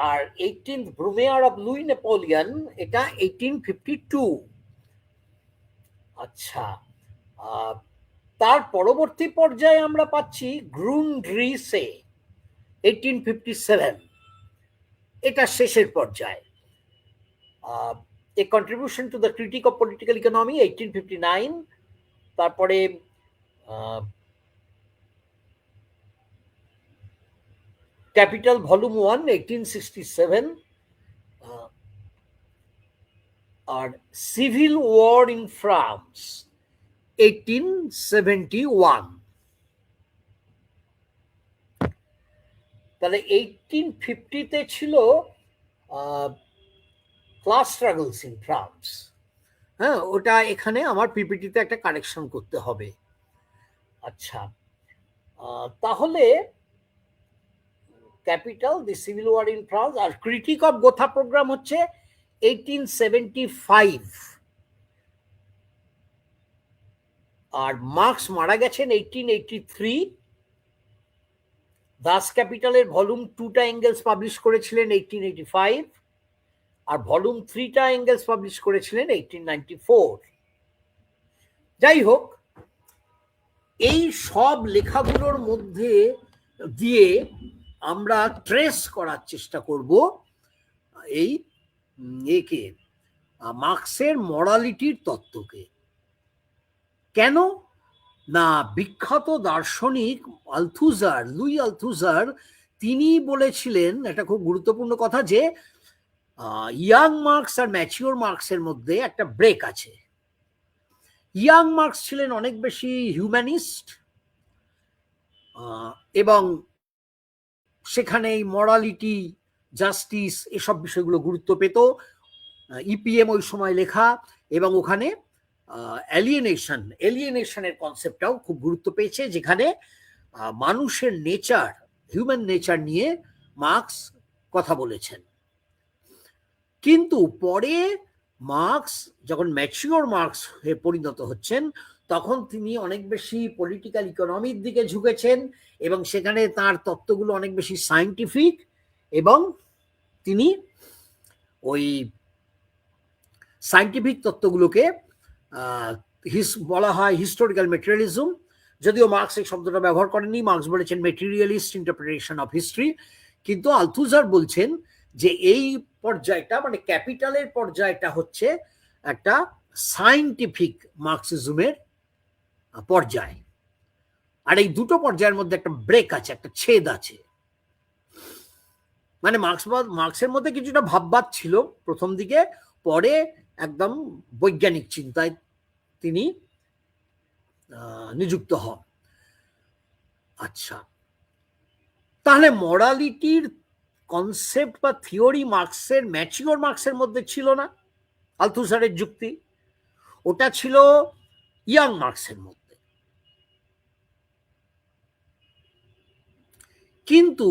আর 18th Brumaire of Louis Napoleon, এটা 1852। আচ্ছা, তার পরবর্তী পর্যায়ে আমরা পাচ্ছি গ্রুন্ড্রিসে 1857, এটা শেষের পর্যায়ে। A contribution to the critique of political economy 1859, তারপরে ক্যাপিটাল ভলিউম 1 1867, আর সিভিল ওয়ার ইন ফ্রান্স 1871। তাহলে 1850-তে ছিল ক্লাস স্ট্রাগলস ইন ফ্রান্স। হ্যাঁ, ওটা এখানে আমার পিপিটিতে একটা কারেকশন করতে হবে। আচ্ছা, তাহলে capital, the civil war in France, আর ক্রিটিক অফ গোথা প্রোগ্রাম হচ্ছে 1875, আর মার্কস মারা গেছেন 1883। দাস ক্যাপিটালের ভলিউম 2টা এঙ্গেলস পাবলিশ করেছিলেন 1885, আর ভলিউম 3টা এঙ্গেলস পাবলিশ করেছিলেন 1894। যাই হোক, এই সব লেখাগুলোর মধ্যে দিয়ে আমরা ট্রেস করার চেষ্টা করব এই একে, মার্কসের মরালিটির তত্ত্বকে। কেন না, বিখ্যাত দার্শনিক লুই আলথুজার তিনি বলেছিলেন একটা খুব গুরুত্বপূর্ণ কথা, যে ইয়াং মার্কস আর ম্যাচিওর মার্কসের মধ্যে একটা ব্রেক আছে। ইয়াং মার্কস ছিলেন অনেক বেশি হিউম্যানিস্ট, এবং সেখানে এই মরালিটি, জাস্টিস, এসব বিষয়গুলো গুরুত্ব পেত। ইপিএম ওই সময় লেখা, এবং ওখানে এলিয়েনেশনের কনসেপ্টটাও খুব গুরুত্ব পেয়েছে, যেখানে মানুষের নেচার, হিউম্যান নেচার নিয়ে মার্কস কথা বলেছেন। কিন্তু পরে মার্কস যখন ম্যাচিওর মার্কস হয়ে পরিণত হচ্ছেন, তখন তিনি অনেক বেশি পলিটিক্যাল ইকোনমির দিকে ঝুঁকেছেন, এবং সেখানে তার তত্ত্বগুলো অনেক বেশি সায়েন্টিফিক, এবং তিনি ওই সায়েন্টিফিক তত্ত্বগুলোকে বলা হয় হিস্টোরিক্যাল মেটেরিয়ালিজম। যদিও মার্কস এই শব্দটা ব্যবহার করেননি, মার্কস বলেছেন মেটেরিয়ালিস্ট ইন্টারপ্রিটেশন অফ হিস্ট্রি। কিন্তু আলথুজার বলছেন যে এই পর্যায়টা, মানে ক্যাপিটালের পর্যায়টা হচ্ছে একটা সায়েন্টিফিক মার্কসিজমের পর্যায়। আর এই দুটো পর্যায়ের মধ্যে একটা ব্রেক আছে, একটা ছেদ আছে। মানে মার্কসের মধ্যে কিছুটা ভাববাদ ছিল প্রথম দিকে, পরে একদম বৈজ্ঞানিক চিন্তায় তিনি নিযুক্ত হন। আচ্ছা, তাহলে মরালিটির কনসেপ্ট বা থিওরি মার্কসের, ম্যাচিওর মার্কসের মধ্যে ছিল না। আলথুজারের যুক্তি, ওটা ছিল ইয়াং মার্কসের মধ্যে। কিন্তু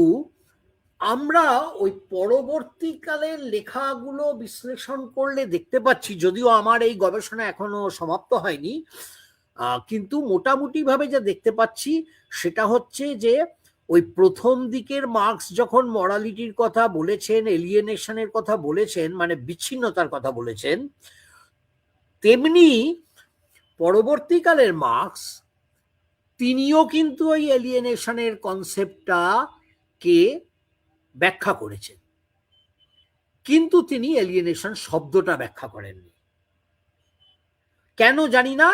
আমরা ওই পরবর্তীকালের লেখাগুলো বিশ্লেষণ করলে দেখতে পাচ্ছি, যদিও আমার এই গবেষণা এখনো সমাপ্ত হয়নি, কিন্তু মোটামুটি ভাবে যা দেখতে পাচ্ছি সেটা হচ্ছে যে ওই প্রথম দিকের মার্কস যখন মরালিটির কথা বলেছেন, এলিয়েনেশনের কথা বলেছেন, মানে বিচ্ছিন্নতার কথা বলেছেন, তেমনি পরবর্তীকালের মার্কস তিনিও কিন্তু ওই এলিয়েনেশনের কনসেপ্টটাকে ব্যাখ্যা করেছেন, কিন্তু তিনি এলিয়েনেশন শব্দটা ব্যাখ্যা করেননি। কেন জানি না,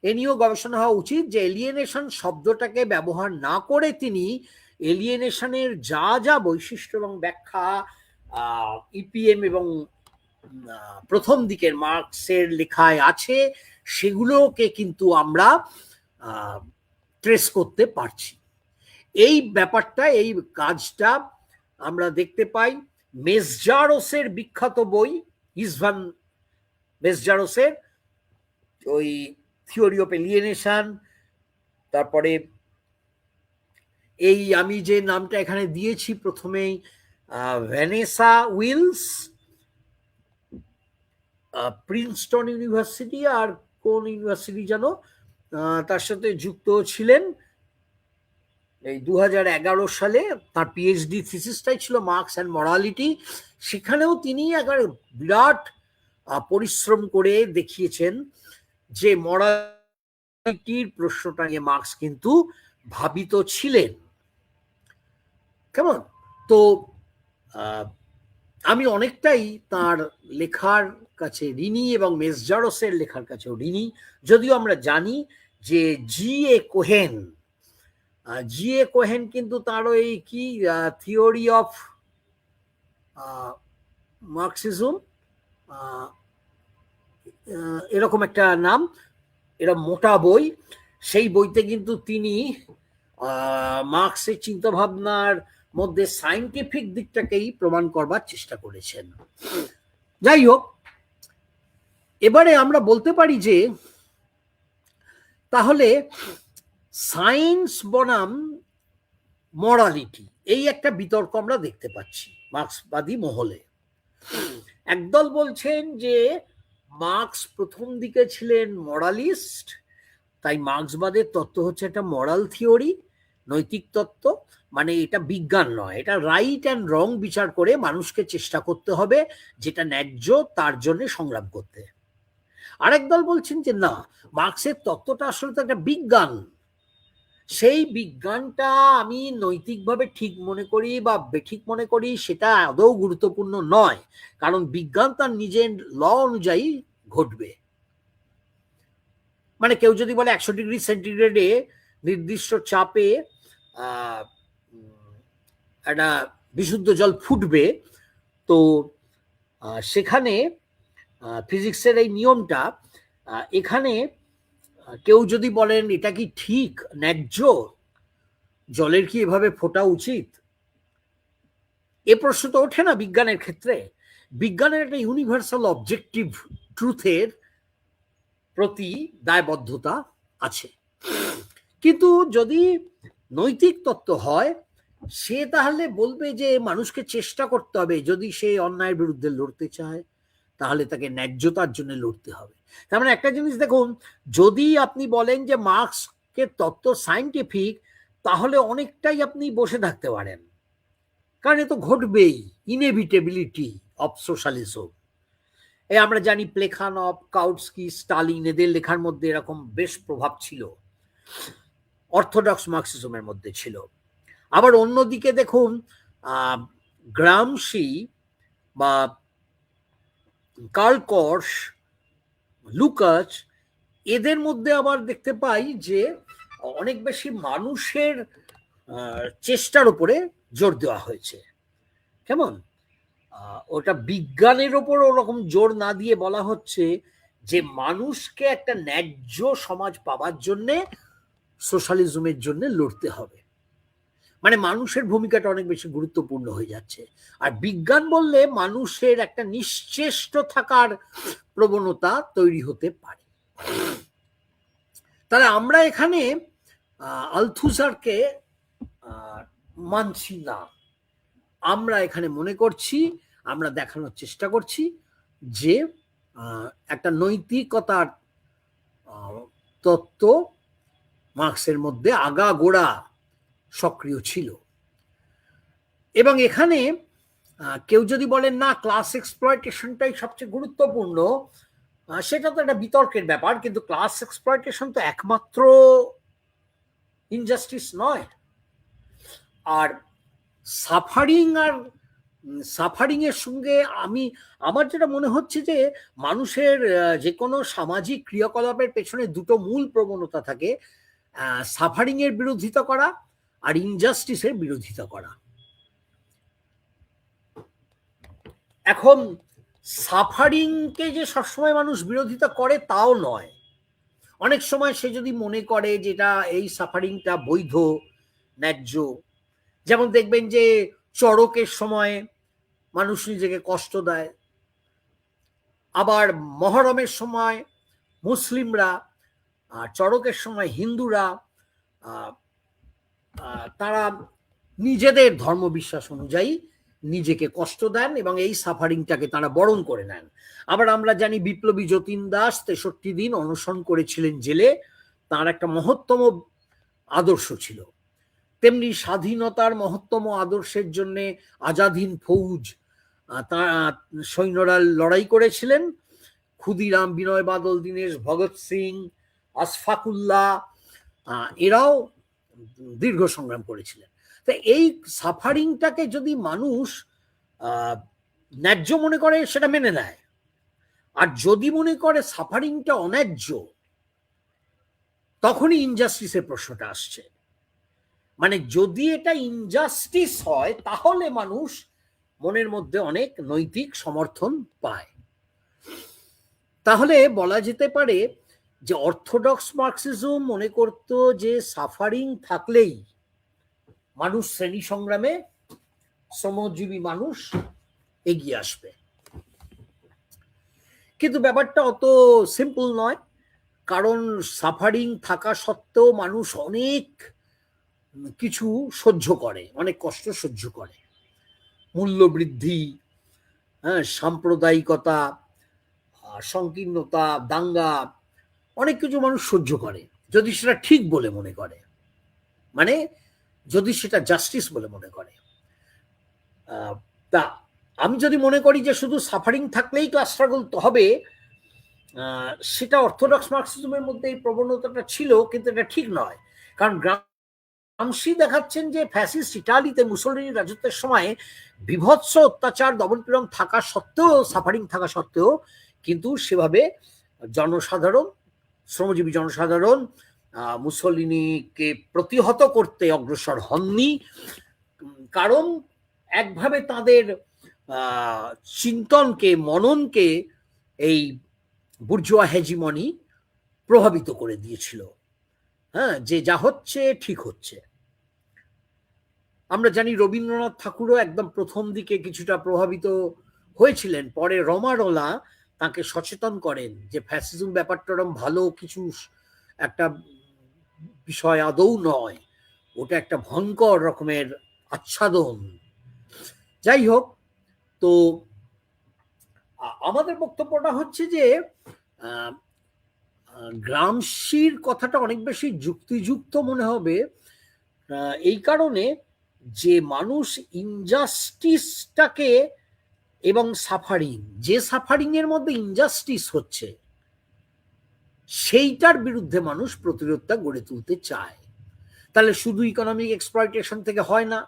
এ নিয়েও গবেষণা হওয়া উচিত, যে এলিয়েনেশন শব্দটাকে ব্যবহার না করে তিনি এলিয়েনেশনের যা যা বৈশিষ্ট্য এবং ব্যাখ্যা ইপিএম এবং প্রথম দিকের মার্কসের লেখায় আছে, সেগুলোকে কিন্তু আমরা ট্রেস করতে পারছি। এই ব্যাপারটা, এই কাজটা আমরা দেখতে পাই মেসজারোসের বিখ্যাত বই, ইসভান মেসজারোসের ওই থিওরি অফ এলিয়েনেশন। তারপরে এই আমি যে নামটা এখানে দিয়েছি প্রথমেই, ভ্যানেসা উইলস, প্রিন্সটন ইউনিভার্সিটি আর কোন ইউনিভার্সিটি যেন তার সাথে যুক্ত ছিলেন। এই 2011 সালে তার পিএইচডি থিসিসটাই ছিল মার্কস অ্যান্ড মরালিটি। সেখানেও তিনি একবার বিরাট পরিশ্রম করে দেখিয়েছেন যে মরালিটির প্রশ্নটা নিয়ে মার্কস কিন্তু ভাবিত ছিলেন। কেমন? তো আমি অনেকটাই তার লেখার কাছে ঋণী এবং মেসজারসের লেখার কাছেও ঋণী, যদিও আমরা জানি যে জি এ কোহেন কিন্তু তার ওই কি থিওরি অফ মার্কসিজম এরকম একটা নাম, এরা মোটা বই, সেই বইতে কিন্তু তিনি মার্কসের চিন্তাভাবনার মধ্যে সায়েন্টিফিক দিকটাকেই প্রমাণ করবার চেষ্টা করেছেন। যাই হোক, এবারে আমরা বলতে পারি যে তাহলে সায়েন্স বনাম মরালিটি, এই একটা বিতর্ক আমরা দেখতে পাচ্ছি মার্ক্সবাদী মহলে। একদল বলছেন যে মার্ক্স প্রথম দিকে ছিলেন মরালিস্ট, তাই মার্ক্সবাদের তত্ত্ব হচ্ছে একটা মরাল থিওরি, নৈতিক তত্ত্ব, মানে এটা বিজ্ঞান নয়, এটা রাইট অ্যান্ড রং বিচার করে মানুষকে চেষ্টা করতে হবে যেটা ন্যায্য তার জন্য সংগ্রাম করতে। আরেক দল বলছেন যে না, মার্ক্সের তত্ত্বটা আসলে তো একটা বিজ্ঞান, সেই বিজ্ঞানটা আমি নৈতিকভাবে ঠিক মনে করি বা বেঠিক মনে করি সেটা আদৌ গুরুত্বপূর্ণ নয়, কারণ বিজ্ঞান তার নিজের ল অনুযায়ী ঘটবে। মানে কেউ যদি বলে 100°C নির্দিষ্ট চাপে একটা বিশুদ্ধ জল ফুটবে, তো সেখানে ফিজিক্সের এই নিয়মটা, এখানে কেউ যদি বলেন এটা কি ঠিক ন্যায্য, জলের কি এভাবে ফোটা উচিত, এ প্রশ্ন তো ওঠে না বিজ্ঞানের ক্ষেত্রে। বিজ্ঞানের একটা ইউনিভার্সাল অবজেক্টিভ ট্রুথের প্রতি দায়বদ্ধতা আছে, কিন্তু যদি নৈতিক তত্ত্ব হয় সে তাহলে বলবে যে মানুষকে চেষ্টা করতে হবে, যদি সে অন্যায়ের বিরুদ্ধে লড়তে চায় তাহলে তাকে ন্যায্যতার জন্য লড়তে হবে। তার মানে একটা জিনিস দেখুন, যদি আপনি বলেন যে মার্ক্সকে তত্ত্ব সায়েন্টিফিক, তাহলে অনেকটাই আপনি বসে থাকতে পারেন, কারণ এ তো ঘটবেই, ইনএভিটেবিলিটি অফ সোশ্যালিজম। এই আমরা জানি প্লেখানভ, কাউটস্কি, স্টালিন, এদের লেখার মধ্যে এরকম বেশ প্রভাব ছিল, অর্থোডক্স মার্কসিজমের মধ্যে ছিল। আবার অন্যদিকে দেখুন গ্রামশি বা কার্ল কর্শ, লুকাচ, এদের মধ্যে আবার দেখতে পাই যে অনেক বেশি মানুষের চেষ্টার উপরে জোর দেওয়া হয়েছে। কেমন ওটা বিজ্ঞানের ওপর ওরকম জোর না দিয়ে বলা হচ্ছে যে মানুষকে একটা ন্যায্য সমাজ পাওয়ার জন্যে সোশ্যালিজমের জন্য লড়তে হবে, মানে মানুষের ভূমিকাটা অনেক বেশি গুরুত্বপূর্ণ হয়ে যাচ্ছে। আর বিজ্ঞান বললে মানুষের একটা নিশ্চেষ্ট থাকার প্রবণতা তৈরি হতে পারে। তাহলে আমরা এখানে আলথুজারকে মানছি না, আমরা এখানে মনে করছি, আমরা দেখানোর চেষ্টা করছি যে একটা নৈতিকতার তত্ত্ব মার্ক্সের মধ্যে আগাগোড়া সক্রিয় ছিল। এবং এখানে কেউ যদি বলেন না ক্লাস এক্সপ্লয়টেশনটাই সবচেয়ে গুরুত্বপূর্ণ, সেটা তো একটা বিতর্কের ব্যাপার, কিন্তু ক্লাস এক্সপ্লয়টেশন তো একমাত্র ইনজাস্টিস নয়। আর সাফারিং এর সঙ্গে আমার যেটা মনে হচ্ছে যে মানুষের যে কোনো সামাজিক ক্রিয়াকলাপের পেছনে দুটো মূল প্রবণতা থাকে, সাফারিং এর বিরোধিতা করা আর ইনজাস্টিসের বিরোধিতা করা। এখন সাফারিংকে যে সবসময় মানুষ বিরোধিতা করে তাও নয়, অনেক সময় সে যদি মনে করে যেটা এই সাফারিংটা বৈধ, ন্যায্য, যেমন দেখবেন যে চড়কের সময় মানুষ নিজেকে কষ্ট দেয়, আবার মহরমের সময় মুসলিমরা, চড়কের সময় হিন্দুরা, তারা নিজেদের ধর্মবিশ্বাস অনুযায়ী নিজেকে কষ্ট দেন এবং এই সাফারিংটাকে তারা বরণ করে নেন। আবার আমরা জানি বিপ্লবী যতীন দাস 63 দিন অনশন করেছিলেন জেলে, তার একটা মহত্তম আদর্শ ছিল। তেমনি স্বাধীনতার মহত্তম আদর্শের জন্য আজাদ হিন্দ ফৌজ, সৈন্যরা লড়াই করেছিলেন। ক্ষুদিরাম, বিনয় বাদল দীনেশ, ভগৎ সিং, আশফাকুল্লাহ, এরাও দীর্ঘ সংগ্রাম করেছিলেন। তো এই সাফারিংটাকে যদি মানুষ ন্যায্য মনে করে সেটা মেনে নেয়, আর যদি মনে করে সাফারিংটা অন্যায্য, তখনই ইনজাস্টিসের প্রশ্নটা আসছে। মানে যদি এটা ইনজাস্টিস হয় তাহলে মানুষ মনের মধ্যে অনেক নৈতিক সমর্থন পায়। তাহলে বলা যেতে পারে যে অর্থোডক্স মার্কসিজম মনে করত যে সাফারিং থাকলেই মানুষ শ্রেণী সংগ্রামে, শ্রমজীবী মানুষ এগিয়ে আসবে। কিন্তু ব্যাপারটা অত সিম্পল নয়, কারণ সাফারিং থাকা সত্ত্বেও মানুষ অনেক কিছু সহ্য করে, অনেক কষ্ট সহ্য করে। মূল্যবৃদ্ধি, হ্যাঁ, সাম্প্রদায়িকতা, সংকীর্ণতা, দাঙ্গা, অনেক কিছু মানুষ সহ্য করে যদি সেটা ঠিক বলে মনে করে, মানে যদি সেটা জাস্টিস বলে মনে করে। তা আমি যদি মনে করি যে শুধু সাফারিং থাকলেই ক্লাস স্ট্রাগল হবে, সেটা অর্থোডক্স মার্কসিজমের মধ্যে এই প্রবণতাটা ছিল, কিন্তু এটা ঠিক নয়। কারণ গ্রামসি দেখাচ্ছেন যে ফ্যাসিস্ট ইটালিতে মুসোলিনির রাজত্বের সময় বিভৎস অত্যাচার, দমনপীড়ন থাকা সত্ত্বেও, সাফারিং থাকা সত্ত্বেও কিন্তু সেভাবে জনসাধারণ, শ্রমজীবী জনসাধারণ মুসোলিনিকে প্রতিহত করতে অগ্রসর হননি। কারণ একভাবে তাদের চিন্তনকে, মননকে এই বুর্জোয়া হেজিমনি প্রভাবিত করে দিয়েছিল, হ্যাঁ, যে যা হচ্ছে ঠিক হচ্ছে। আমরা জানি রবীন্দ্রনাথ ঠাকুরও একদম প্রথম দিকে কিছুটা প্রভাবিত হয়েছিলেন, পরে রমারোলা তাকে সচেতন করেন যে ফ্যাসিজম ব্যাপারটা ওরকম ভালো কিছু একটা বিষয় আদৌ নয়, ওটা একটা ভয়ঙ্কর রকমের আচ্ছাদন। যাই হোক, তো আমাদের বক্তব্যটা হচ্ছে যে গ্রামসির কথাটা অনেক বেশি যুক্তিযুক্ত মনে হবে এই কারণে যে মানুষ ইনজাস্টিসটাকে এবং সাফারিং, যে সাফারিং এর মধ্যে ইনজাস্টিস হচ্ছে সেইটার বিরুদ্ধে মানুষ প্রতিরোধটা গড়ে তুলতে চায়। তাহলে শুধু ইকোনমিক এক্সপ্লয়টেশন থেকে হয় না,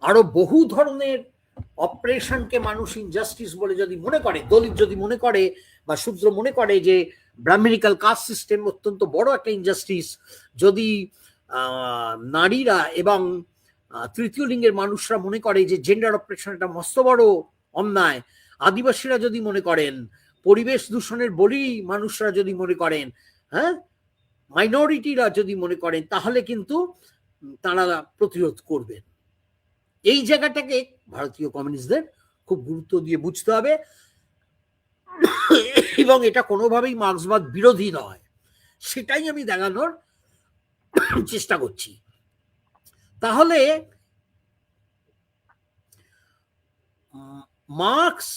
আরো বহু ধরনের অপারেশনকে মানুষ ইনজাস্টিস বলে যদি মনে করে, দলিত যদি মনে করে বা শূদ্র মনে করে যে ব্রাহ্মণিক্যাল কাস্ট সিস্টেম অত্যন্ত বড় একটা ইনজাস্টিস, যদি নারীরা এবং তৃতীয় লিঙ্গের মানুষরা মনে করে যে জেন্ডার অপারেশন একটা মস্ত বড় অন্যায়, আদিবাসীরা যদি মনে করেন, পরিবেশ দূষণের বলি মানুষরা যদি মনে করেন, হ্যাঁ, মাইনরিটিরা যদি মনে করেন, তাহলে কিন্তু তারা প্রতিরোধ করবেন। এই জায়গাটাকে ভারতীয় কমিউনিস্টদের খুব গুরুত্ব দিয়ে বুঝতে হবে, এবং এটা কোনোভাবেই মার্ক্সবাদ বিরোধী নয়, সেটাই আমি দেখানোর চেষ্টা করছি। তাহলে মার্ক্স,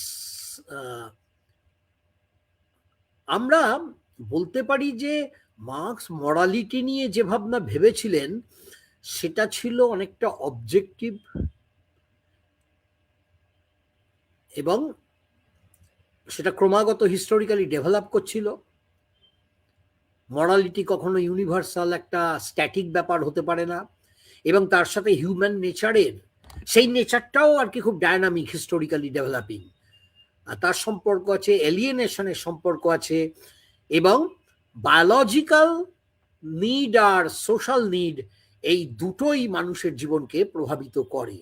আমরা বলতে পারি যে মার্ক্স মরালিটি নিয়ে যে ভাবনা ভেবেছিলেন সেটা ছিল অনেকটা অবজেক্টিভ, এবং সেটা ক্রমাগত হিস্টোরিক্যালি ডেভেলপ করছিল। মরালিটি কখনো ইউনিভার্সাল একটা স্ট্যাটিক ব্যাপার হতে পারে না, এবং তার সাথে হিউম্যান নেচারের সেই নেচারটাও আর কি খুব ডায়নামিক, হিস্টোরিক্যালি ডেভেলপিং। তার সম্পর্ক আছে, এলিয়েনেশনের সম্পর্ক আছে, এবং বায়োলজিক্যাল নিড আর সোশ্যাল নিড, এই দুটোই মানুষের জীবনকে প্রভাবিত করে।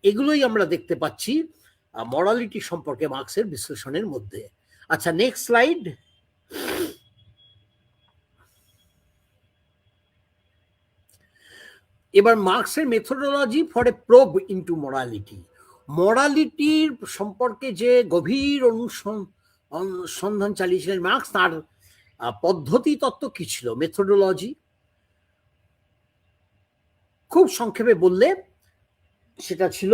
এগুলোই আমরা দেখতে পাচ্ছি মরালিটি সম্পর্কে মার্ক্সের বিশ্লেষণের মধ্যে। আচ্ছা, নেক্সট স্লাইড। এবার মার্ক্সের methodology for a probe into morality, মরালিটির সম্পর্কে যে গভীর অনুসন্ধান চালিয়েছিলেন মার্ক্স, তার পদ্ধতি তত্ত্ব কি ছিল, মেথোডোলজি, খুব সংক্ষেপে বললে সেটা ছিল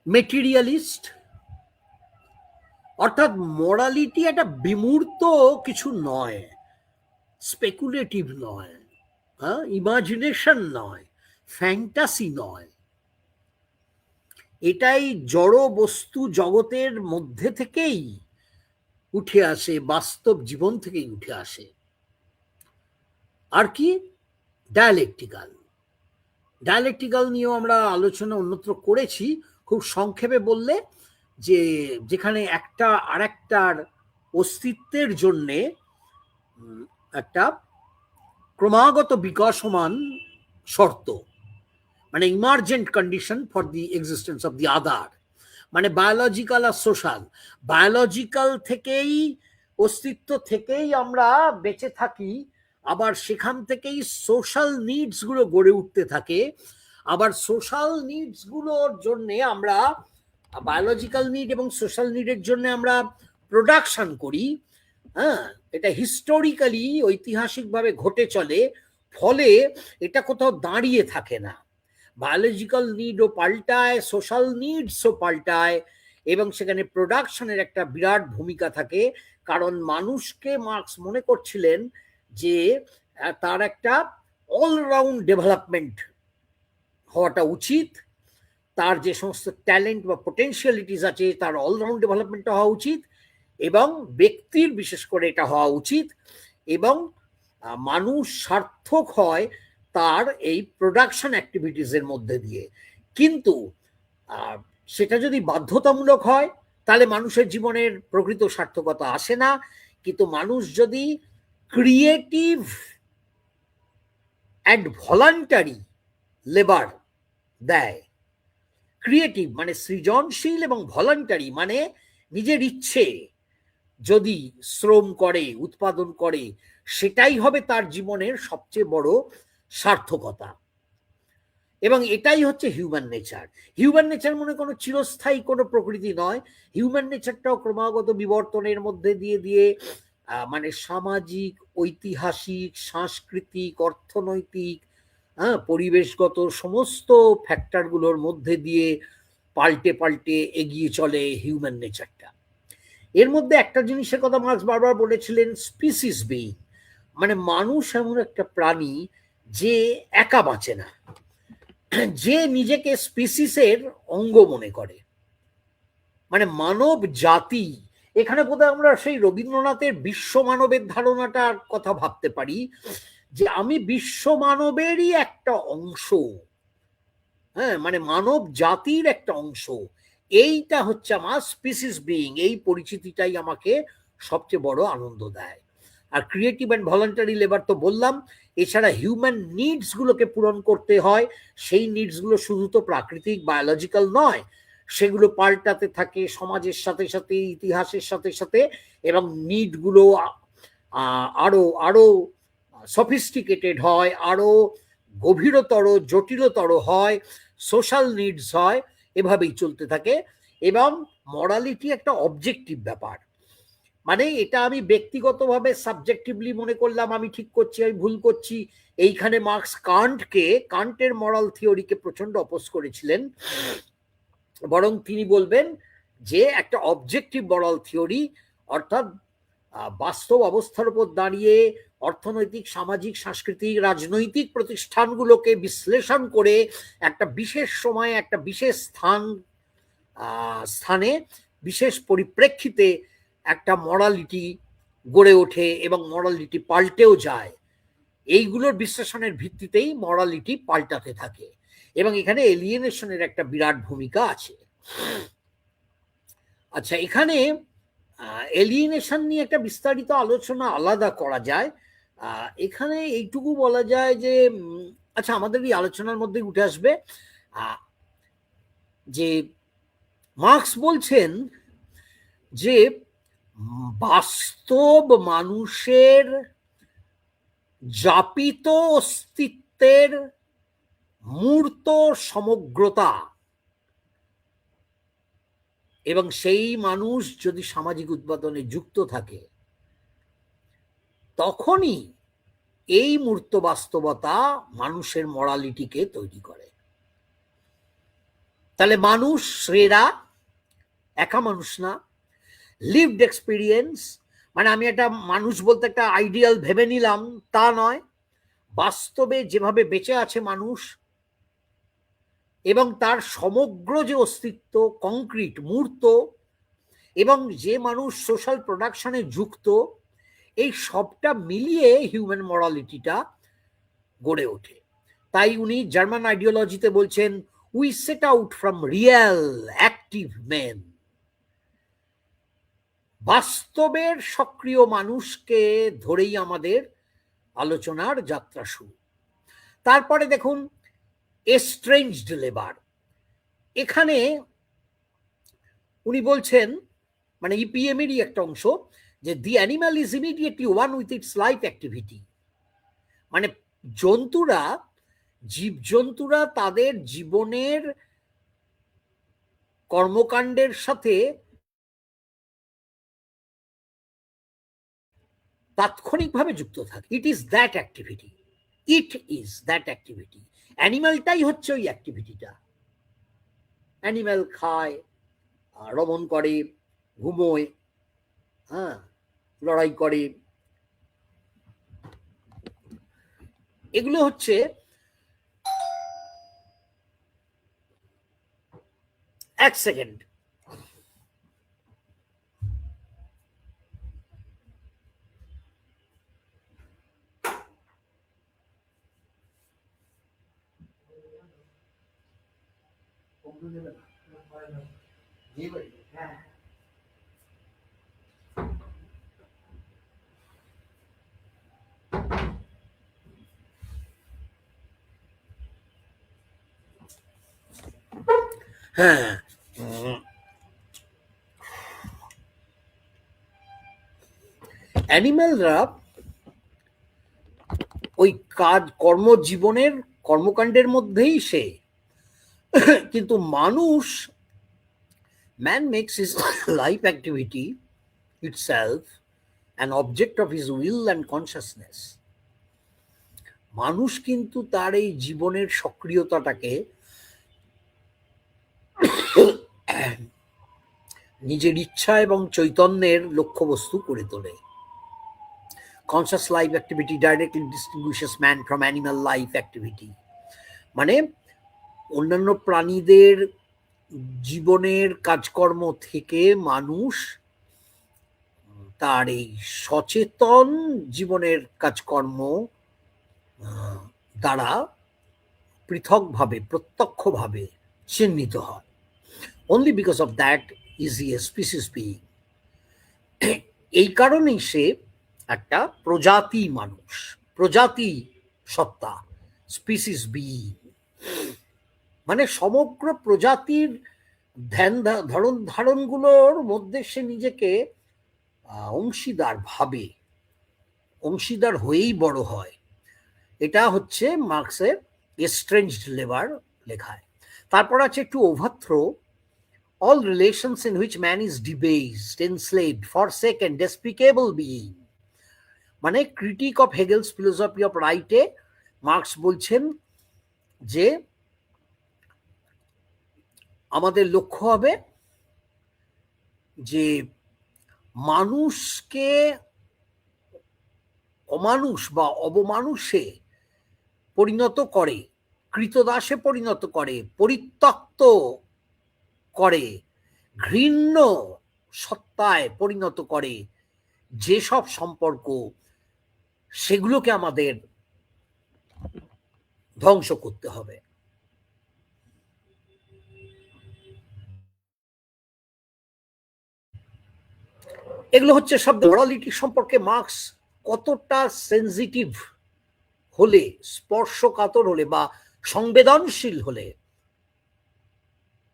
মেটেরিয়ালিস্ট, অর্থাৎ মোরালিটি একটা বিমূর্ত কিছু নয়, স্পেকুলেটিভ নয়, ইমাজিনেশন নয়, ফ্যান্টাসি নয়, এটাই জড় বস্তু জগতের মধ্যে থেকেই উঠে আসে, বাস্তব জীবন থেকেই উঠে আসে। আর কি, ডায়ালেকটিক্যাল, ডায়ালেকটিক্যাল নিয়েও আমরা আলোচনা অন্যত্র করেছি। খুব সংক্ষেপে বললে যে যেখানে একটা আরেকটার অস্তিত্বের জন্যে একটা ক্রমাগত বিকাশমান শর্ত, মানে emergent condition for the existence of the other, মানে বায়োলজিক্যাল আর সোশ্যাল। বায়োলজিক্যাল থেকেই, অস্তিত্ব থেকেই আমরা বেঁচে থাকি, আবার সেখান থেকেই সোশ্যাল নিডস গুলো গড়ে উঠতে থাকে, আবার সোশ্যাল নিডস গুলোর জন্য আমরা, বায়োলজিক্যাল নিড এবং সোশ্যাল নিডের জন্য আমরা প্রোডাকশন করি। হ্যাঁ, এটা হিস্টোরিক্যালি ঐতিহাসিকভাবে ঘটে চলে, ফলে এটা কোথাও দাঁড়িয়ে থাকে না। বায়োলজিক্যাল নিডও পাল্টায়, সোশ্যাল নিডসও পাল্টায়, এবং সেখানে প্রোডাকশনের একটা বিরাট ভূমিকা থাকে। কারণ মানুষকে মার্কস মনে করছিলেন যে তার একটা অলরাউন্ড ডেভেলপমেন্ট হওয়াটা উচিত, তার যে সমস্ত ট্যালেন্ট বা পোটেনশিয়ালিটিস আছে তার অলরাউন্ড ডেভেলপমেন্টটা হওয়া উচিত, এবং ব্যক্তির বিশেষ করে এটা হওয়া উচিত, এবং মানুষ সার্থক হয় তার এই প্রোডাকশন অ্যাক্টিভিটিসের মধ্যে দিয়ে। কিন্তু সেটা যদি বাধ্যতামূলক হয় তাহলে মানুষের জীবনের প্রকৃত সার্থকতা আসে না। কিন্তু মানুষ যদি ক্রিয়েটিভ অ্যান্ড ভলান্টারি লেবার দেয়, ক্রিয়েটিভ মানে সৃজনশীল এবং ভলান্টারি মানে নিজের ইচ্ছে যদি শ্রম করে, উৎপাদন করে, সেটাই হবে তার জীবনের সবচেয়ে বড় সার্থকতা। এবং এটাই হচ্ছে হিউম্যান নেচার। হিউম্যান নেচার মনে কোনো চিরস্থায়ী কোনো প্রকৃতি নয়। হিউম্যান নেচারটাও ক্রমাগত বিবর্তনের মধ্যে দিয়ে দিয়ে মানে সামাজিক, ঐতিহাসিক, সাংস্কৃতিক, অর্থনৈতিক, পরিবেশগত সমস্ত ফ্যাক্টরগুলোর মধ্যে দিয়ে পাল্টে পাল্টে এগিয়ে চলে হিউম্যান নেচারটা। এর মধ্যে একটা জিনিসের কথা মার্কস বারবার বলেছিলেন, স্পিসিস বিইং, মানে মানুষ এমন একটা প্রাণী যে একা বাঁচে না, যে নিজেকে স্পিসিসের অঙ্গ মনে করে, মানে মানব জাতি। এখানে বোধহয় আমরা সেই রবীন্দ্রনাথের বিশ্ব মানবের ধারণাটার কথা ভাবতে পারি, যে আমি বিশ্ব মানবেরই একটা অংশ, হ্যাঁ, মানে মানব জাতির একটা অংশ। এইটা হচ্ছে আমার স্পিসিস বিইং, এই পরিচিতিটাই আমাকে সবচেয়ে বড় আনন্দ দেয়। আর ক্রিয়েটিভ অ্যান্ড ভলান্টারি লেবার তো বললাম। এছাড়া হিউম্যান নিডস গুলোকে পূরণ করতে হয়, সেই নিডস গুলো শুধু তো প্রাকৃতিক বায়োলজিক্যাল নয়, সেগুলো পাল্টাতে থাকে সমাজের সাথে সাথে, ইতিহাসের সাথে সাথে, এবং নিড গুলো আরো আরো সফিস্টিকেটেড হয়, আরো গভীরতর, জটিলতর হয়, সোশ্যাল নিডস হয়, এভাবেই চলতে থাকে। এবং মরালিটি একটা অবজেক্টিভ ব্যাপার, মানে এটা আমি ব্যক্তিগতভাবে সাবজেক্টিভলি মনে করলাম আমি ঠিক করছি, আমি ভুল করছি। এইখানে মার্কস কান্টের মরাল থিওরিকে প্রচন্ড অপোজ করেছিলেন। বরং তিনি বলবেন যে একটা অবজেক্টিভ মরাল থিওরি, অর্থাৎ বাস্তব অবস্থার উপর দাঁড়িয়ে অর্থনৈতিক, সামাজিক, সাংস্কৃতিক, রাজনৈতিক প্রতিষ্ঠানগুলোকে বিশ্লেষণ করে একটা বিশেষ সময়ে, একটা বিশেষ স্থানে, বিশেষ পরিপ্রেক্ষিতে একটা মরালিটি গড়ে ওঠে এবং মরালিটি পাল্টেও যায়। এইগুলোর বিশ্লেষণের ভিত্তিতেই মরালিটি পাল্টাতে থাকে, এবং এখানে এলিয়েনেশনের একটা বিরাট ভূমিকা আছে। আচ্ছা, এখানে এলিয়েনেশন নিয়ে একটা বিস্তারিত আলোচনা আলাদা করা যায়। এখানে এইটুকু বলা যায় যে আচ্ছা, আমাদের এই আলোচনার মধ্যে উঠে আসবে যে মার্কস বলছেন যে বাস্তব মানুষের যাপিত অস্তিত্বের মূর্ত সমগ্রতা, এবং সেই মানুষ যদি সামাজিক উৎপাদনে যুক্ত থাকে, তখনই এই মূর্ত বাস্তবতা মানুষের মরালিটিকে তৈরি করে। তাহলে মানুষ শ্রেরা একা মানুষ না, লিভড এক্সপিরিয়েন্স, মানে আমি একটা মানুষ বলতে একটা আইডিয়াল ভেবে নিলাম তা নয়। বাস্তবে যেভাবে বেঁচে আছে মানুষ, এবং তার সমগ্র যে অস্তিত্ব, কংক্রিট, মূর্ত, এবং যে মানুষ সোশ্যাল প্রোডাকশনে যুক্ত, এই সবটা মিলিয়ে হিউম্যান মরালিটিটা গড়ে ওঠে। তাই উনি জার্মান আইডিওলজিতে বলছেন, we set out from real active men, বাস্তবের সক্রিয় মানুষকে ধরেই আমাদের আলোচনার যাত্রা শুরু। তারপরে দেখুন এস্ট্রেঞ্জড লেবার, এখানে উনি বলছেন, মানে ইপিএম এরই একটা অংশ, যে the animal is immediately one with its life activity, মানে জন্তুরা, জীবজন্তুরা তাদের জীবনের কর্মকাণ্ডের সাথে তাৎক্ষণিকভাবে যুক্ত থাকে। It is that activity, it is that activity. অ্যানিমালটাই হচ্ছে ওই অ্যাক্টিভিটিটা। অ্যানিমাল খায়, রমণ করে, ঘুমোয়, হ্যাঁ, লড়াই করে, এগুলো হচ্ছে এক সেকেন্ড। হ্যাঁ, অ্যানিমালরা ওই কাজ কর্মজীবনের কর্মকাণ্ডের মধ্যেই সে, কিন্তু মানুষ, man makes his life activity itself an object of his will and consciousness. মানুষ কিন্তু তার এই জীবনের সক্রিয়তাটাকে নিজের ইচ্ছা এবং চৈতন্যের লক্ষ্যবস্তু করে তোলে। Conscious life activity directly ডিস্টিংগুইশেস man from animal life activity, মানে অন্যান্য প্রাণীদের জীবনের কাজকর্ম থেকে মানুষ তার এই সচেতন জীবনের কাজকর্ম দ্বারা পৃথকভাবে, প্রত্যক্ষভাবে চিহ্নিত হয়। Only because of that is he A species being. এই কারণেই সে একটা প্রজাতি মানুষ, প্রজাতি সত্তা, স্পিসিস বিইং, মানে সমগ্র প্রজাতির ধ্যান ধারণগুলোর মধ্যে সে নিজেকে অংশীদার ভাবে, অংশীদার হয়েই বড় হয়। এটা হচ্ছে মার্কসের এস্ট্রেঞ্জড লেবার লেখায়। তারপর আছে একটু overthrow, all relations in which man is debased, enslaved, forsaken, despicable being, মানে critique of Hegel's philosophy of রাইটে মার্কস বলছেন যে আমাদের লক্ষ্য হবে যে মানুষকে অমানুষ বা অবমানুষে পরিণত করে, কৃতদাসে পরিণত করে, পরিত্যক্ত করে, ঘৃণ্য সত্তায় পরিণত করে যেসব সম্পর্ক, সেগুলোকে আমাদের ধ্বংস করতে হবে। এগুলো হচ্ছে সব মরালিটি সম্পর্কে মার্কস কতটা সেন্সিটিভ হলে, স্পর্শকাতর হলে বা সংবেদনশীল হলে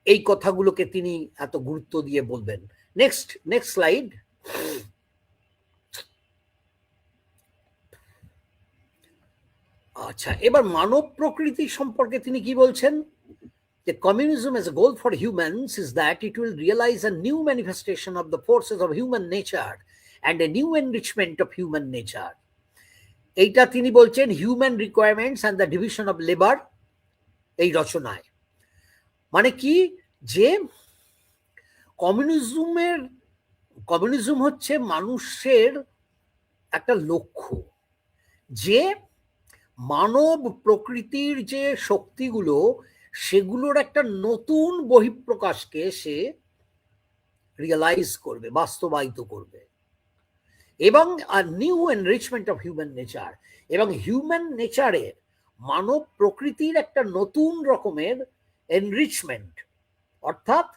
এই কথাগুলোকে তিনি এত গুরুত্ব দিয়ে বলবেন। Next slide. আচ্ছা, এবার মানব প্রকৃতি সম্পর্কে তিনি কি বলছেন? যে communism as a goal for humans is that it will realize a new manifestation of the forces of human nature and a new enrichment of human nature. এইটা তিনি বলছেন human requirements and the division of labour এই রচনায়। মানে কি, যে কমিউনিজম হচ্ছে মানুষের একটা লক্ষ্য, যে মানব প্রকৃতির যে শক্তিগুলো, সেগুলোর একটা নতুন বহিঃপ্রকাশকে সে রিয়েলাইজ করবে, বাস্তবায়িত করবে, এবং new enrichment of human nature, এবং হিউম্যান নেচারের মানব প্রকৃতির একটা নতুন রকমের এনরিচমেন্ট, অর্থাৎ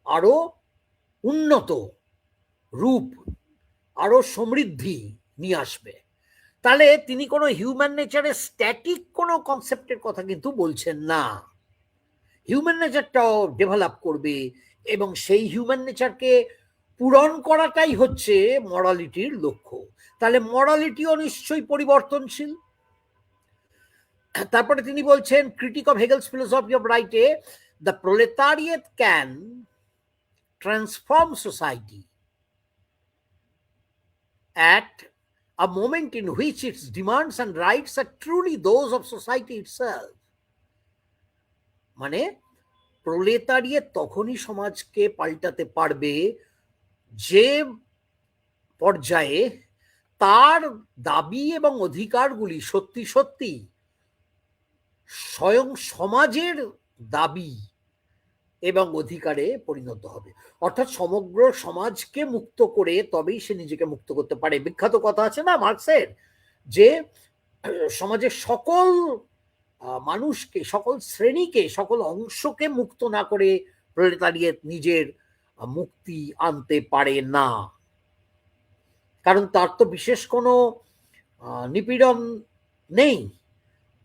আরো উন্নত রূপ, আরো সমৃদ্ধি নিয়ে আসবে। তাহলে তিনি কোনো হিউম্যান নেচারের স্ট্যাটিক কোনো কনসেপ্টের কথা কিন্তু বলছেন না। হিউম্যান নেচারটাও ডেভেলপ করবে এবং সেই হিউম্যান নেচারকে পূরণ করাটাই হচ্ছে মরালিটির লক্ষ্য। তাহলে মরালিটিও নিশ্চয়ই পরিবর্তনশীল। তারপরে তিনি বলছেন critique of Hegel's philosophy of রাইটে, the proletariat can transform society at a moment in which its demands and rights are truly those of society itself. মানে প্রলেতারিয়েট তখনই সমাজকে পাল্টাতে পারবে যে পর্যায়ে তার দাবি এবং অধিকারগুলি সত্যি সত্যি স্বয়ং সমাজের দাবি এবং অধিকারে পরিণত হবে। অর্থাৎ সমগ্র সমাজকে মুক্ত করে তবেই সে নিজেকে মুক্ত করতে পারে। বিখ্যাত কথা আছে না মার্কসের, যে সমাজের সকল মানুষকে, সকল শ্রেণীকে, সকল অংশকে মুক্ত না করে প্রলেতারিয়েট নিজের মুক্তি আনতে পারে না। কারণ তার তো বিশেষ কোনো নিপীড়ন নেই,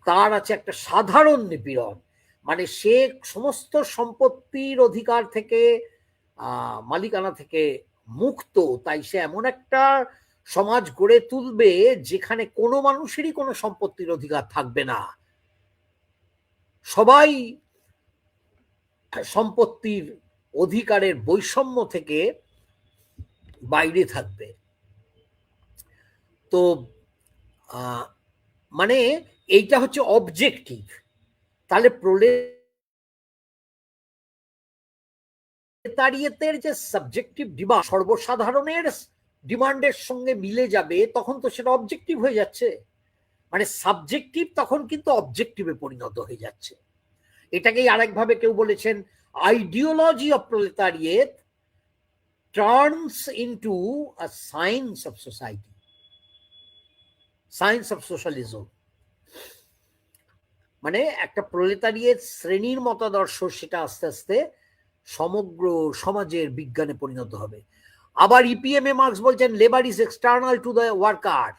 তার আছে একটা সাধারণ নিপীড়ন। মানে সে সমস্ত সম্পত্তির অধিকার থেকে, মালিকানা থেকে মুক্ত। তাই সে এমন একটা সমাজ গড়ে তুলবে যেখানে কোনো মানুষেরই কোনো সম্পত্তির অধিকার থাকবে না, সবাই সম্পত্তির অধিকারের বৈষম্য থেকে বাইরে থাকবে। তো মানে এইটা হচ্ছে অবজেক্টিভ। তাহলে প্রলেতারিয়েটের যে সাবজেক্টিভ ডিমান্ড সর্বসাধারণের ডিমান্ডের সঙ্গে মিলে যাবে, তখন তো সেটা অবজেক্টিভ হয়ে যাচ্ছে। মানে সাবজেক্টিভ তখন কিন্তু অবজেক্টিভে পরিণত হয়ে যাচ্ছে। এটাকেই আরেকভাবে কেউ বলেছেন, ideology of proletariat turns into a science of society, science of socialism. মানে একটা প্রলেতারিয়েট শ্রেণীর মতাদর্শ সেটা আস্তে আস্তে সমগ্র সমাজের বিজ্ঞানে পরিণত হবে। আবার ইপিএম এ মার্কস বলছেন labour is external to the worker.